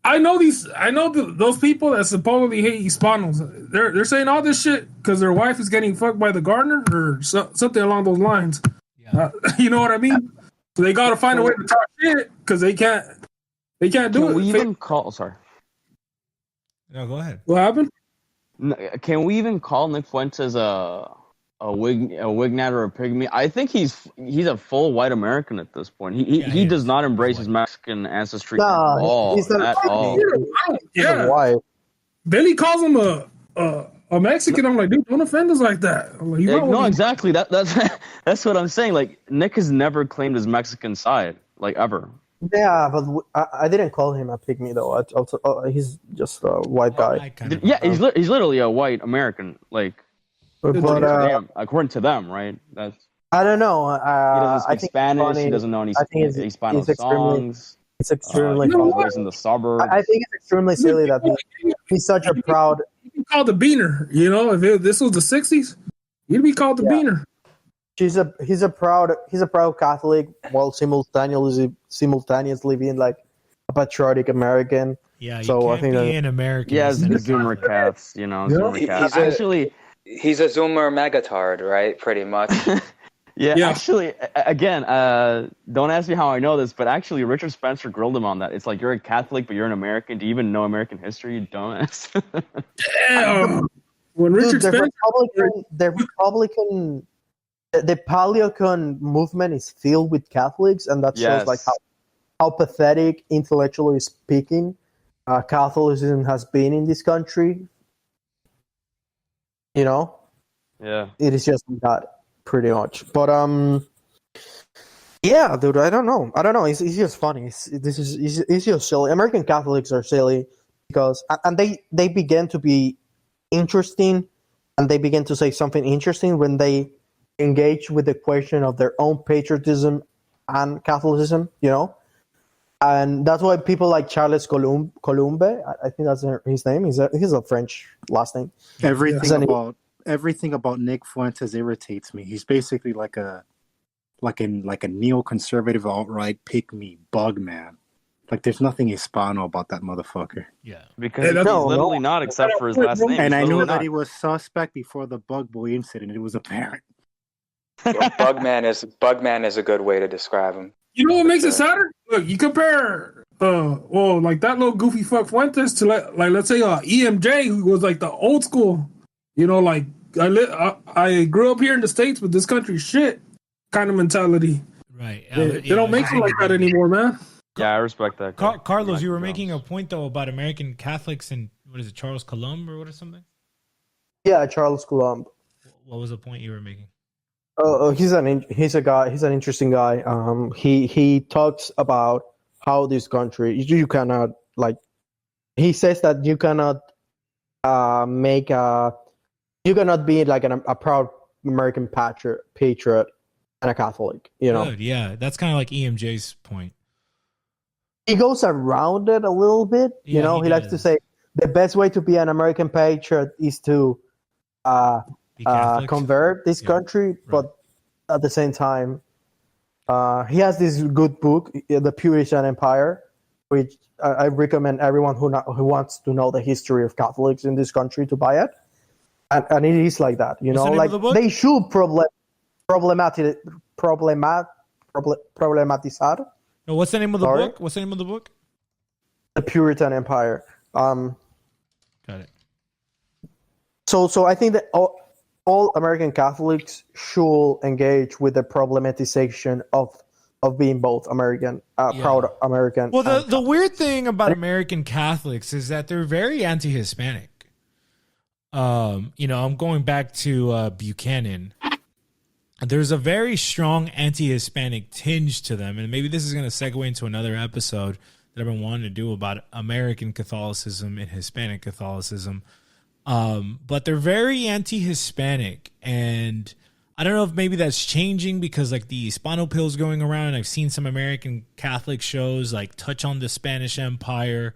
I know those people that supposedly hate Hispanos. They're saying all this shit because their wife is getting fucked by the gardener or something along those lines. Yeah. You know what I mean? So they got to find a way to talk shit because they can't do it. Can we even call? Sorry. No, go ahead. What happened? Can we even call Nick Fuentes a Wignat or a pygmy? I think he's a full white American at this point. He does not embrace his Mexican ancestry at all. He's not at all. Yeah. Why? Billy calls him a Mexican. I'm like, dude, don't offend us like that. I'm like, No, exactly. That's what I'm saying. Like, Nick has never claimed his Mexican side, like, ever. Yeah, but I didn't call him a pygmy though. He's just a white guy. Yeah, he's literally a white American. Like, according to them, right? That's. I don't know. He doesn't speak Spanish. He doesn't know any Hispano songs. It's extremely. He was raised in the suburbs. I think it's extremely silly that he's such a proud. He'd be called the Beaner. You know, if this was the '60s, he'd be called the Beaner. He's a proud Catholic while simultaneously being like a patriotic American. Yeah, you so can't I think be an American. Yeah, Zoomer cats, you know. Zoomer cats. He's a Zoomer megatard, right? Pretty much. Yeah, actually, again, don't ask me how I know this, but actually, Richard Spencer grilled him on that. It's like, you're a Catholic, but you're an American. Do you even know American history, you dumbass? When Richard Spencer, the Paleocon movement is filled with Catholics, and that shows like how pathetic, intellectually speaking, Catholicism has been in this country. You know, it is just that pretty much. But yeah, dude, I don't know. It's just funny. It's just silly. American Catholics are silly because, and they begin to be interesting, and they begin to say something interesting when they engage with the question of their own patriotism and Catholicism, you know? And that's why people like Charles Colombe, I think that's his name. He's a French last name. Everything about Nick Fuentes irritates me. He's basically like a neoconservative alt-right pick-me bug man. Like, there's nothing Hispano about that motherfucker. Yeah, because he's literally not, except for his last name. And I knew that he was suspect before the Bug Boy incident. It was apparent. Well, Bugman is a good way to describe him. You know what makes it sadder? Look, you compare, like that little goofy fuck Fuentes to like let's say EMJ, who was like the old school. You know, like I grew up here in the States, but this country's shit kind of mentality. Right. They don't make it like that anymore, man. Yeah, I respect that. Carlos, you were making a point though about American Catholics and what is it, Charles Colombe or what or something? Yeah, Charles Colombe. What was the point you were making? He's an interesting guy. He talks about how this country you cannot like. He says that you cannot you cannot be like a proud American patriot and a Catholic. You know. Good, yeah, that's kind of like EMJ's point. He goes around it a little bit. Yeah, you know, he likes to say the best way to be an American patriot is to convert this country, but at the same time, he has this good book, The Puritan Empire, which I recommend everyone who wants to know the history of Catholics in this country to buy it. And it is like that, you know, like they should problematizar. No, what's the name of the book? What's the name of the book? The Puritan Empire. Got it. So I think that all American Catholics should engage with the problematization of being both American, proud American. Well, the weird thing about American Catholics is that they're very anti-Hispanic. You know, I'm going back to Buchanan. There's a very strong anti-Hispanic tinge to them, and maybe this is going to segue into another episode that I've been wanting to do about American Catholicism and Hispanic Catholicism. But they're very anti-Hispanic, and I don't know if maybe that's changing because like the Hispano pills going around. I've seen some American Catholic shows like touch on the Spanish Empire.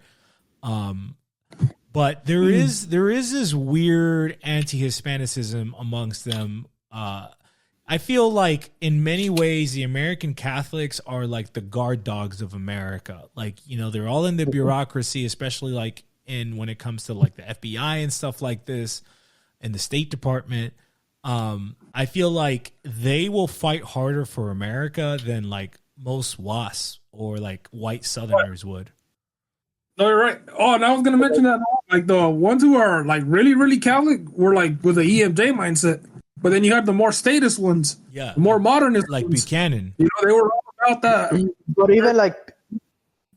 But there is this weird anti-Hispanicism amongst them. I feel like in many ways the American Catholics are like the guard dogs of America. Like, you know, they're all in the bureaucracy, especially like when it comes to like the FBI and stuff like this and the State Department. I feel like they will fight harder for America than like most WASPs or like white Southerners would. No, you're right. Oh, and I was gonna mention that like the ones who are like really, really Catholic were like with the EMJ mindset. But then you have the more statist ones, yeah, the more modernist like ones. Buchanan. You know, they were all about that. But even like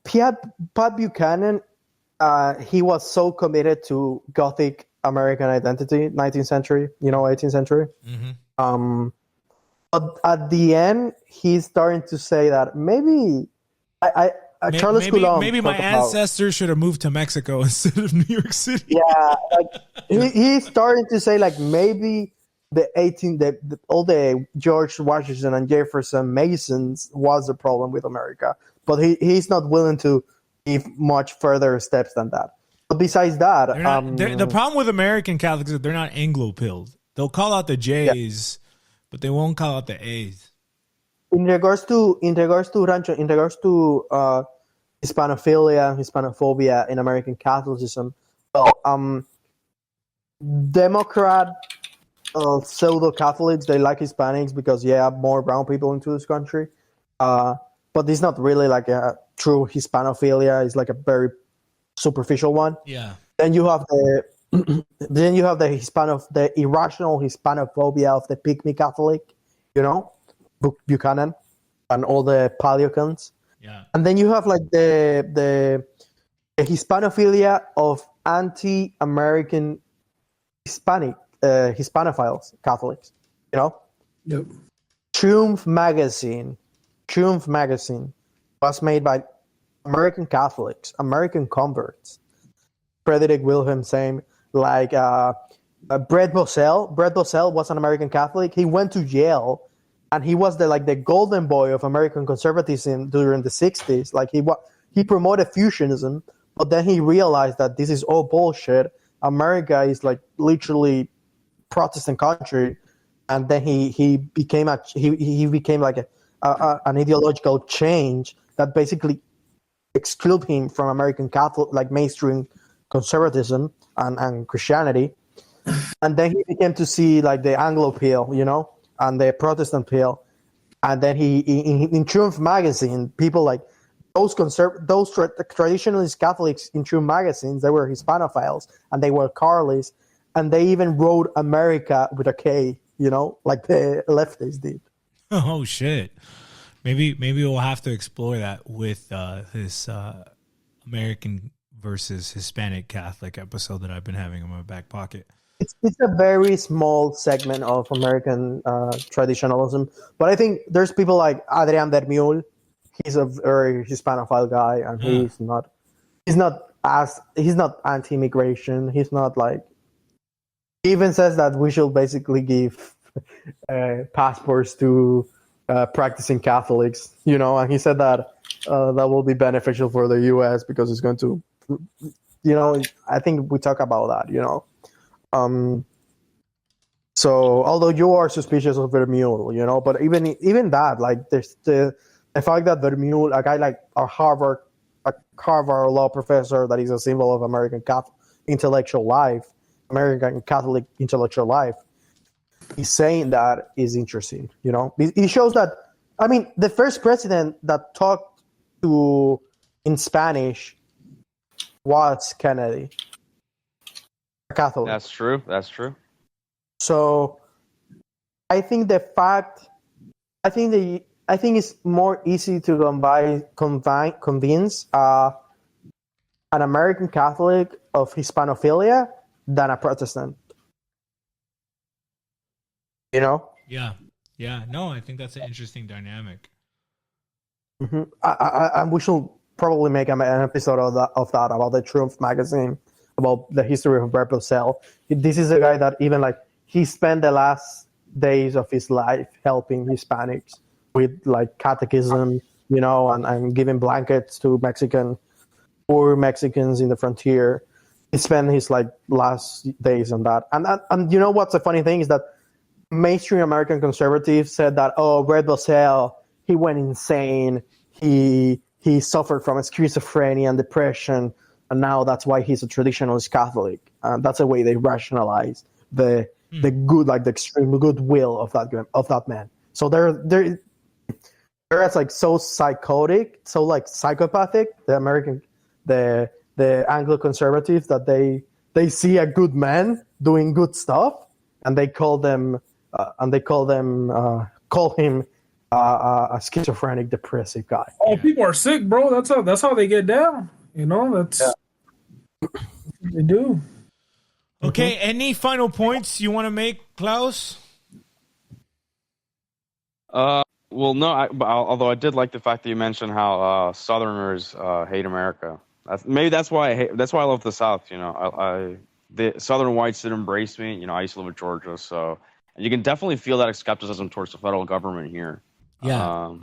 Pat Buchanan, he was so committed to Gothic American identity, 19th century, 18th century. Mm-hmm. But at the end, he's starting to say that maybe Charles Coulomb maybe my ancestors should have moved to Mexico instead of New York City. Yeah, like he's starting to say like maybe all the George Washington and Jefferson Masons was the problem with America, but he's not willing to give much further steps than that. But besides that, the problem with American Catholics is that they're not Anglo-pilled. They'll call out the J's, but they won't call out the A's. In regards to Hispanophilia, Hispanophobia in American Catholicism, well, Democrat pseudo Catholics, they like Hispanics because more brown people into this country, but it's not really like a true Hispanophilia. It's like a very superficial one. Yeah. Then you have the the irrational Hispanophobia of the pygmy Catholic, Buchanan and all the Paleocans. Yeah. And then you have like the Hispanophilia of anti-American Hispanic Hispanophiles, Catholics, Yep. Triumph magazine was made by American Catholics, American converts. Frederick Wilhelm same, like Brett Bosell. Brett Bosell was an American Catholic. He went to Yale, and he was the golden boy of American conservatism during the 60s. Like he promoted fusionism, but then he realized that this is all bullshit. America is like literally Protestant country, and then he became like an ideological change that basically excluded him from American Catholic, like mainstream conservatism and Christianity, and then he began to see like the Anglo peel, and the Protestant peel, and then he in Triumph magazine, people like those traditionalist Catholics in Triumph magazines, they were Hispanophiles and they were Carlists, and they even wrote America with a K, like the leftists did. Oh shit! Maybe we'll have to explore that with this American versus Hispanic Catholic episode that I've been having in my back pocket. It's a very small segment of American traditionalism, but I think there's people like Adrian Vermeul. He's a very Hispanophile guy, and he's not anti-immigration. He's not like, he even says that we should basically give passports to practicing Catholics, and he said that that will be beneficial for the U.S. because it's going to, I think we talk about that, So although you are suspicious of Vermeul, but even that, like there's the fact that Vermeul, a guy like a Harvard law professor that is a symbol of American Catholic intellectual life, American Catholic intellectual life, is saying that is interesting. It shows that, the first president that talked in Spanish was Kennedy, a Catholic. That's true. So I think it's more easy to convince an American Catholic of Hispanophilia than a Protestant. Yeah. No, I think that's an interesting dynamic. Mm-hmm. And we should probably make an episode of that about the Triumph magazine. about the history of Red Blood Cell. This is a guy that even like he spent the last days of his life helping Hispanics with like catechism, you know, and giving blankets to poor Mexicans in the frontier. He spent his like last days on that. And you know what's the funny thing is that mainstream American conservatives said that, oh, Red Blood Cell, he went insane. He suffered from schizophrenia and depression, and now that's why he's a traditionalist Catholic. That's the way they rationalize the good, like the extreme goodwill of that man. So they're like so psychotic, so like psychopathic. The Anglo conservatives that they see a good man doing good stuff, and they call him a schizophrenic, depressive guy. Oh, people are sick, bro. That's how they get down. You know, that's what they do. Okay, any final points you want to make, Klaus? Well, no. Although I did like the fact that you mentioned how Southerners hate America. That's why I love the South. You know, the Southern whites did embrace me. You know, I used to live in Georgia, so and you can definitely feel that skepticism towards the federal government here. Yeah,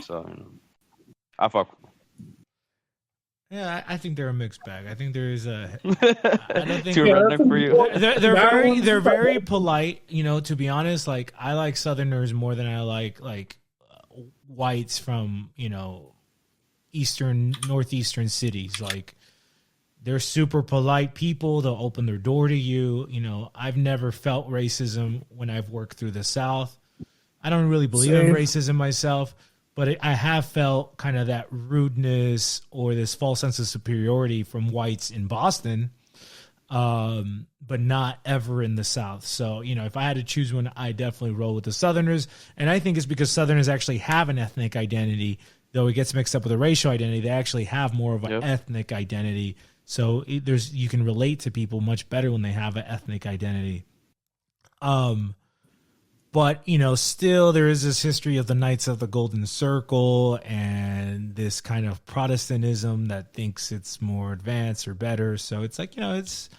So, you know, I fuck. Yeah, I think they're a mixed bag. I think there is a. I don't think Too redneck for you. They're very polite. You know, to be honest, like I like Southerners more than I like whites from, you know, northeastern cities. Like they're super polite people. They'll open their door to you. You know, I've never felt racism when I've worked through the South. I don't really believe in racism myself, but I have felt kind of that rudeness or this false sense of superiority from whites in Boston, but not ever in the South. So, you know, if I had to choose one, I definitely roll with the Southerners. And I think it's because Southerners actually have an ethnic identity. Though it gets mixed up with a racial identity, they actually have more of an ethnic identity. So you can relate to people much better when they have an ethnic identity. But, you know, still there is this history of the Knights of the Golden Circle and this kind of Protestantism that thinks it's more advanced or better. So it's like, you know, it's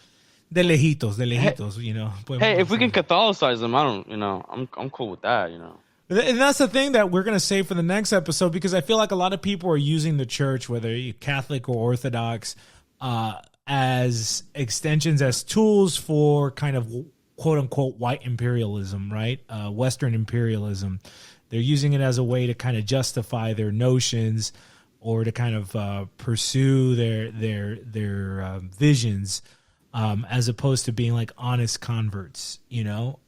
de lejitos, you know. Hey, if we can Catholicize them, I'm cool with that, you know. And that's the thing that we're going to save for the next episode, because I feel like a lot of people are using the church, whether you're Catholic or Orthodox, as extensions, as tools for kind of quote unquote white imperialism, right? Western imperialism. They're using it as a way to kind of justify their notions or to kind of pursue their visions, as opposed to being like honest converts, you know?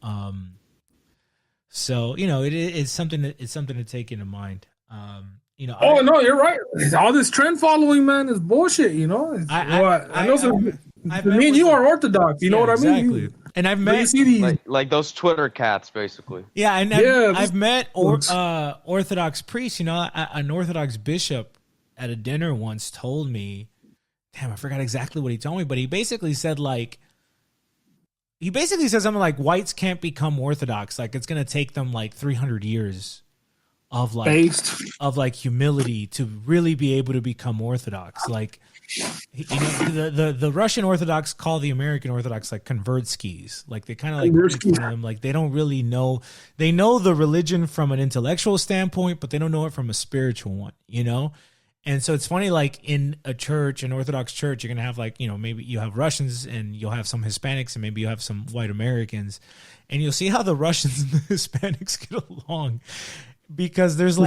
So, you know, it's something to take into mind. You know, no, you're right. All this trend following, man, is bullshit. You know, I know. Me and you are Orthodox. You know what I mean? Exactly. And I've met like those Twitter cats, basically. Yeah, and I've met Orthodox priests. You know, an Orthodox bishop at a dinner once told me, damn, I forgot exactly what he told me, but he basically said something like whites can't become Orthodox. Like it's going to take them like 300 years of humility to really be able to become Orthodox. Like, you know, the Russian Orthodox call the American Orthodox like convertskis. Like they kind of like them. Like they don't really know. They know the religion from an intellectual standpoint, but they don't know it from a spiritual one. You know. And so it's funny, like in a church, an Orthodox church, you're going to have like, you know, maybe you have Russians and you'll have some Hispanics and maybe you have some white Americans, and you'll see how the Russians and the Hispanics get along, because there's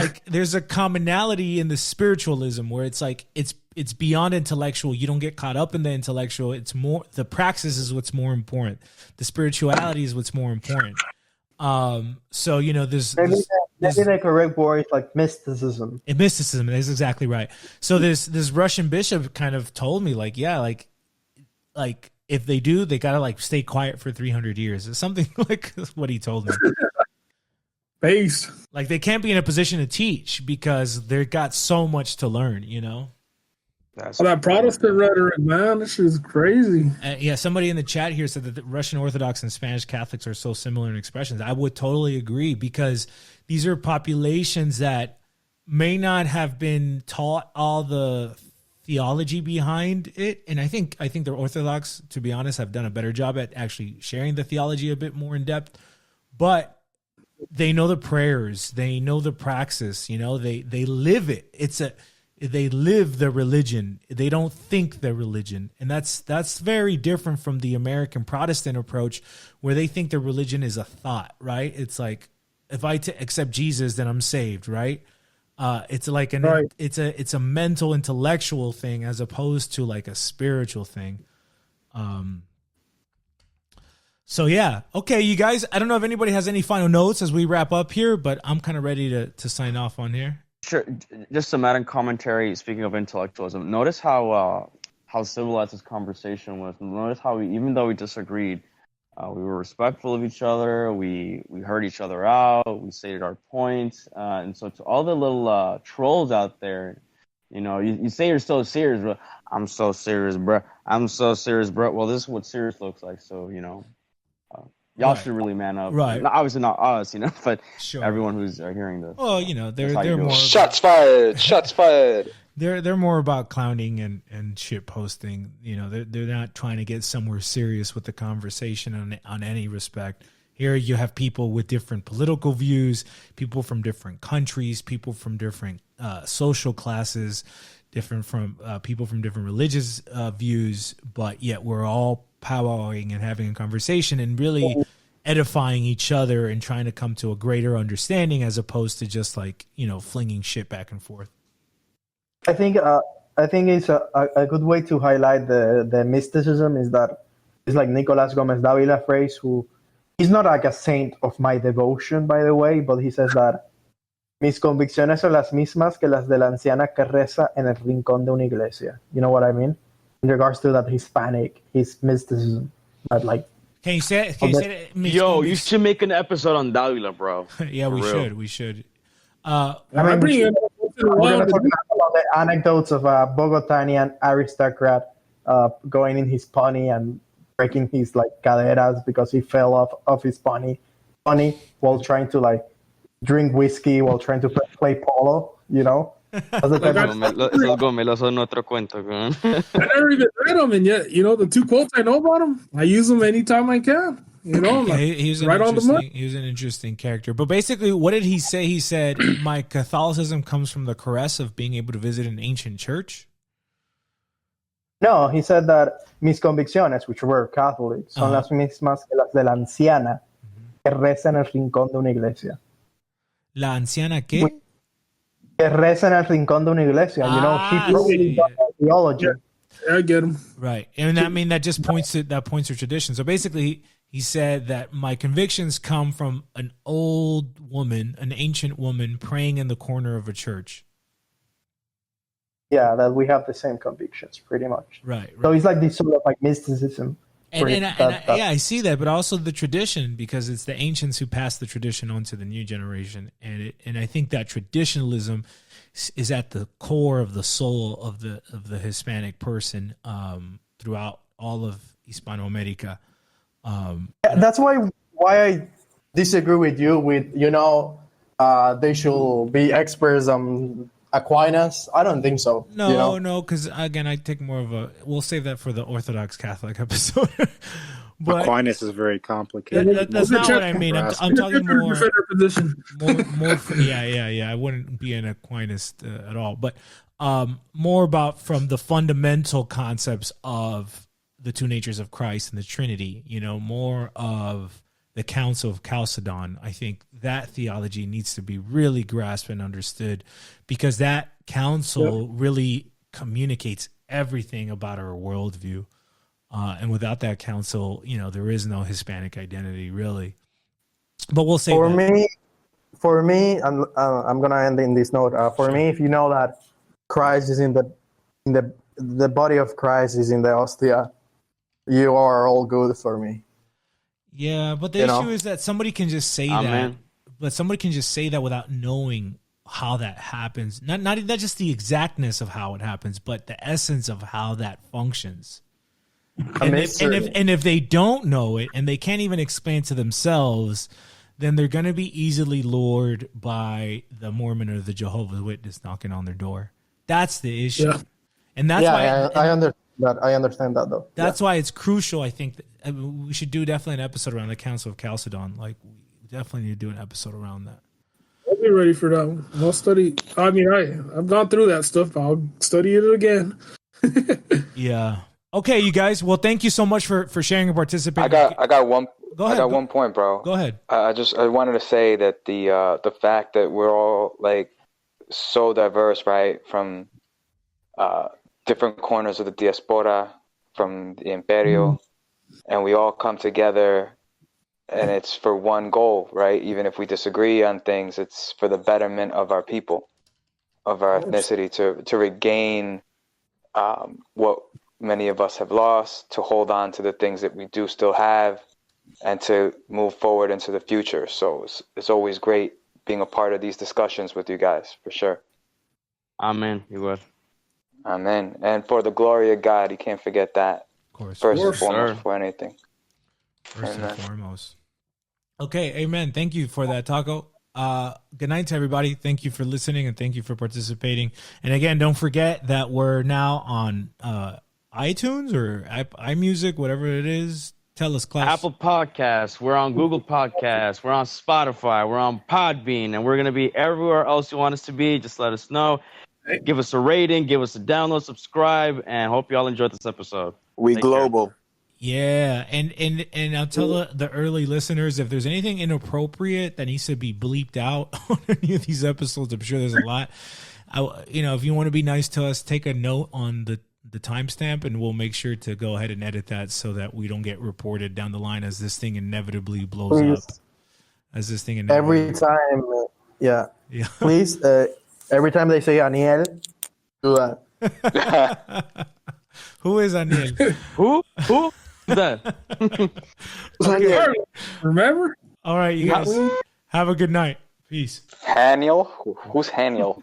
a commonality in the spiritualism where it's like, it's beyond intellectual. You don't get caught up in the intellectual. It's more, the praxis is what's more important. The spirituality is what's more important. So, you know, maybe the correct word is like mysticism. Mysticism is exactly right. So this Russian bishop kind of told me like, yeah, like if they do, they gotta like stay quiet for 300 years. It's something like what he told me. Based. Like they can't be in a position to teach because they've got so much to learn, you know? That Protestant rhetoric, man, this is crazy. Yeah, somebody in the chat here said that the Russian Orthodox and Spanish Catholics are so similar in expressions. I would totally agree, because these are populations that may not have been taught all the theology behind it, and I think the Orthodox, to be honest, have done a better job at actually sharing the theology a bit more in depth. But they know the prayers, they know the praxis, you know, they live it. They live the religion. They don't think the religion, and that's very different from the American Protestant approach, where they think the religion is a thought, right? It's like, if I accept Jesus, then I'm saved, right? It's like it's a mental, intellectual thing as opposed to like a spiritual thing. So yeah, okay, you guys. I don't know if anybody has any final notes as we wrap up here, but I'm kind of ready to sign off on here. Sure. Just some added commentary. Speaking of intellectualism, notice how civilized this conversation was. Notice how even though we disagreed, we were respectful of each other. We heard each other out. We stated our points. And so to all the little trolls out there, you know, you say you're so serious, bro. I'm so serious, bro. I'm so serious, bro. Well, this is what serious looks like. So, you know, y'all should really man up. Right. Obviously not us, you know, but sure. Everyone who's hearing this. Well, you know, they're more shots fired. Shots fired. They're more about clowning and shit posting. You know, they're not trying to get somewhere serious with the conversation on any respect. Here you have people with different political views, people from different countries, people from different social classes, different from people from different religious views, but yet we're all powwowing and having a conversation and really edifying each other and trying to come to a greater understanding, as opposed to just like, you know, flinging shit back and forth. I think it's a good way to highlight the mysticism is that it's like Nicolas Gomez Davila phrase, who he's not like a saint of my devotion, by the way, but he says that mis convicciones son las mismas que las de la anciana que reza en el rincón de una iglesia. You know what I mean? In regards to that Hispanic, his mysticism, but like. Can you say that? Yo, you should make an episode on Davila, bro. Yeah, we should. We're going to talk about the anecdotes of a Bogotanian aristocrat going in his pony and breaking his like caderas because he fell off his pony while trying to like drink whiskey while trying to play polo, you know? Esos gomelos son otro cuento. I never even read them, and yet, you know, the two quotes I know about him, I use them anytime I can. You know, yeah, he was right on the money. He was an interesting character. But basically, what did he say? He said, my Catholicism comes from the caress of being able to visit an ancient church. No, he said that mis convicciones, which were Catholic, son las mismas que las de la anciana que reza en el rincón de una iglesia. ¿La anciana qué? Que reza en el rincón de una iglesia. You know, he probably got theology. Yeah, I get him. Right. And I mean, that just points to tradition. So basically, he said that my convictions come from an old woman, an ancient woman praying in the corner of a church. Yeah, that we have the same convictions, pretty much. Right. So it's like this sort of like mysticism. I see that, but also the tradition, because it's the ancients who pass the tradition on to the new generation, and I think that traditionalism is at the core of the soul of the Hispanic person throughout all of Hispanoamerica. That's why I disagree with you. With they should be experts on Aquinas. I don't think so. No, because again, I take more of a. We'll save that for the Orthodox Catholic episode. But Aquinas is very complicated. That's not what I mean. I'm talking more. Yeah. I wouldn't be an Aquinas at all, but more about from the fundamental concepts of the two natures of Christ and the Trinity. More of the Council of Chalcedon. I think that theology needs to be really grasped and understood, because that council really communicates everything about our worldview. And without that council, there is no Hispanic identity, really. But we'll say for me, I'm gonna end in this note. For me, if you know that Christ is in the body of Christ is in the hostia, you are all good for me. Yeah, but the issue is that somebody can just say that. But somebody can just say that without knowing how that happens. Not just the exactness of how it happens, but the essence of how that functions. And if they don't know it and they can't even explain to themselves, then they're going to be easily lured by the Mormon or the Jehovah's Witness knocking on their door. That's the issue. And that's yeah, why I understand that though. That's why it's crucial. I think that, we should do definitely an episode around the Council of Chalcedon. Like, we definitely need to do an episode around that. I'll be ready for that one. I'll study. I mean, I've gone through that stuff. I'll study it again. Yeah. Okay, you guys. Well, thank you so much for sharing and participating. I got one. Go ahead. I got one point, bro. Go ahead. I wanted to say that the fact that we're all like so diverse, right, from different corners of the diaspora, from the imperio, and we all come together, and it's for one goal, right? Even if we disagree on things, it's for the betterment of our people, of our ethnicity, to regain what many of us have lost, to hold on to the things that we do still have, and to move forward into the future. So it's always great being a part of these discussions with you guys, for sure. Amen. You would. Amen. And for the glory of God, you can't forget that. Of course. First and foremost, before anything. First and foremost. Okay, amen. Thank you for that, Taco. Good night to everybody. Thank you for listening and thank you for participating. And again, don't forget that we're now on iTunes or iMusic, whatever it is. Tell us, Klaus. Apple Podcasts. We're on Google Podcasts. We're on Spotify. We're on Podbean. And we're going to be everywhere else you want us to be. Just let us know. Give us a rating. Give us a download. Subscribe. And hope you all enjoyed this episode. We Take global. care. Yeah, and I'll tell the early listeners, if there's anything inappropriate that needs to be bleeped out on any of these episodes, I'm sure there's a lot. If you want to be nice to us, take a note on the timestamp, and we'll make sure to go ahead and edit that so that we don't get reported down the line as this thing inevitably blows up. Every time, yeah. Please, every time they say Aniel, do that. Who is Aniel? Who? That? Okay. Remember? All right, you guys. Have a good night. Peace. Haniel? Who's Haniel?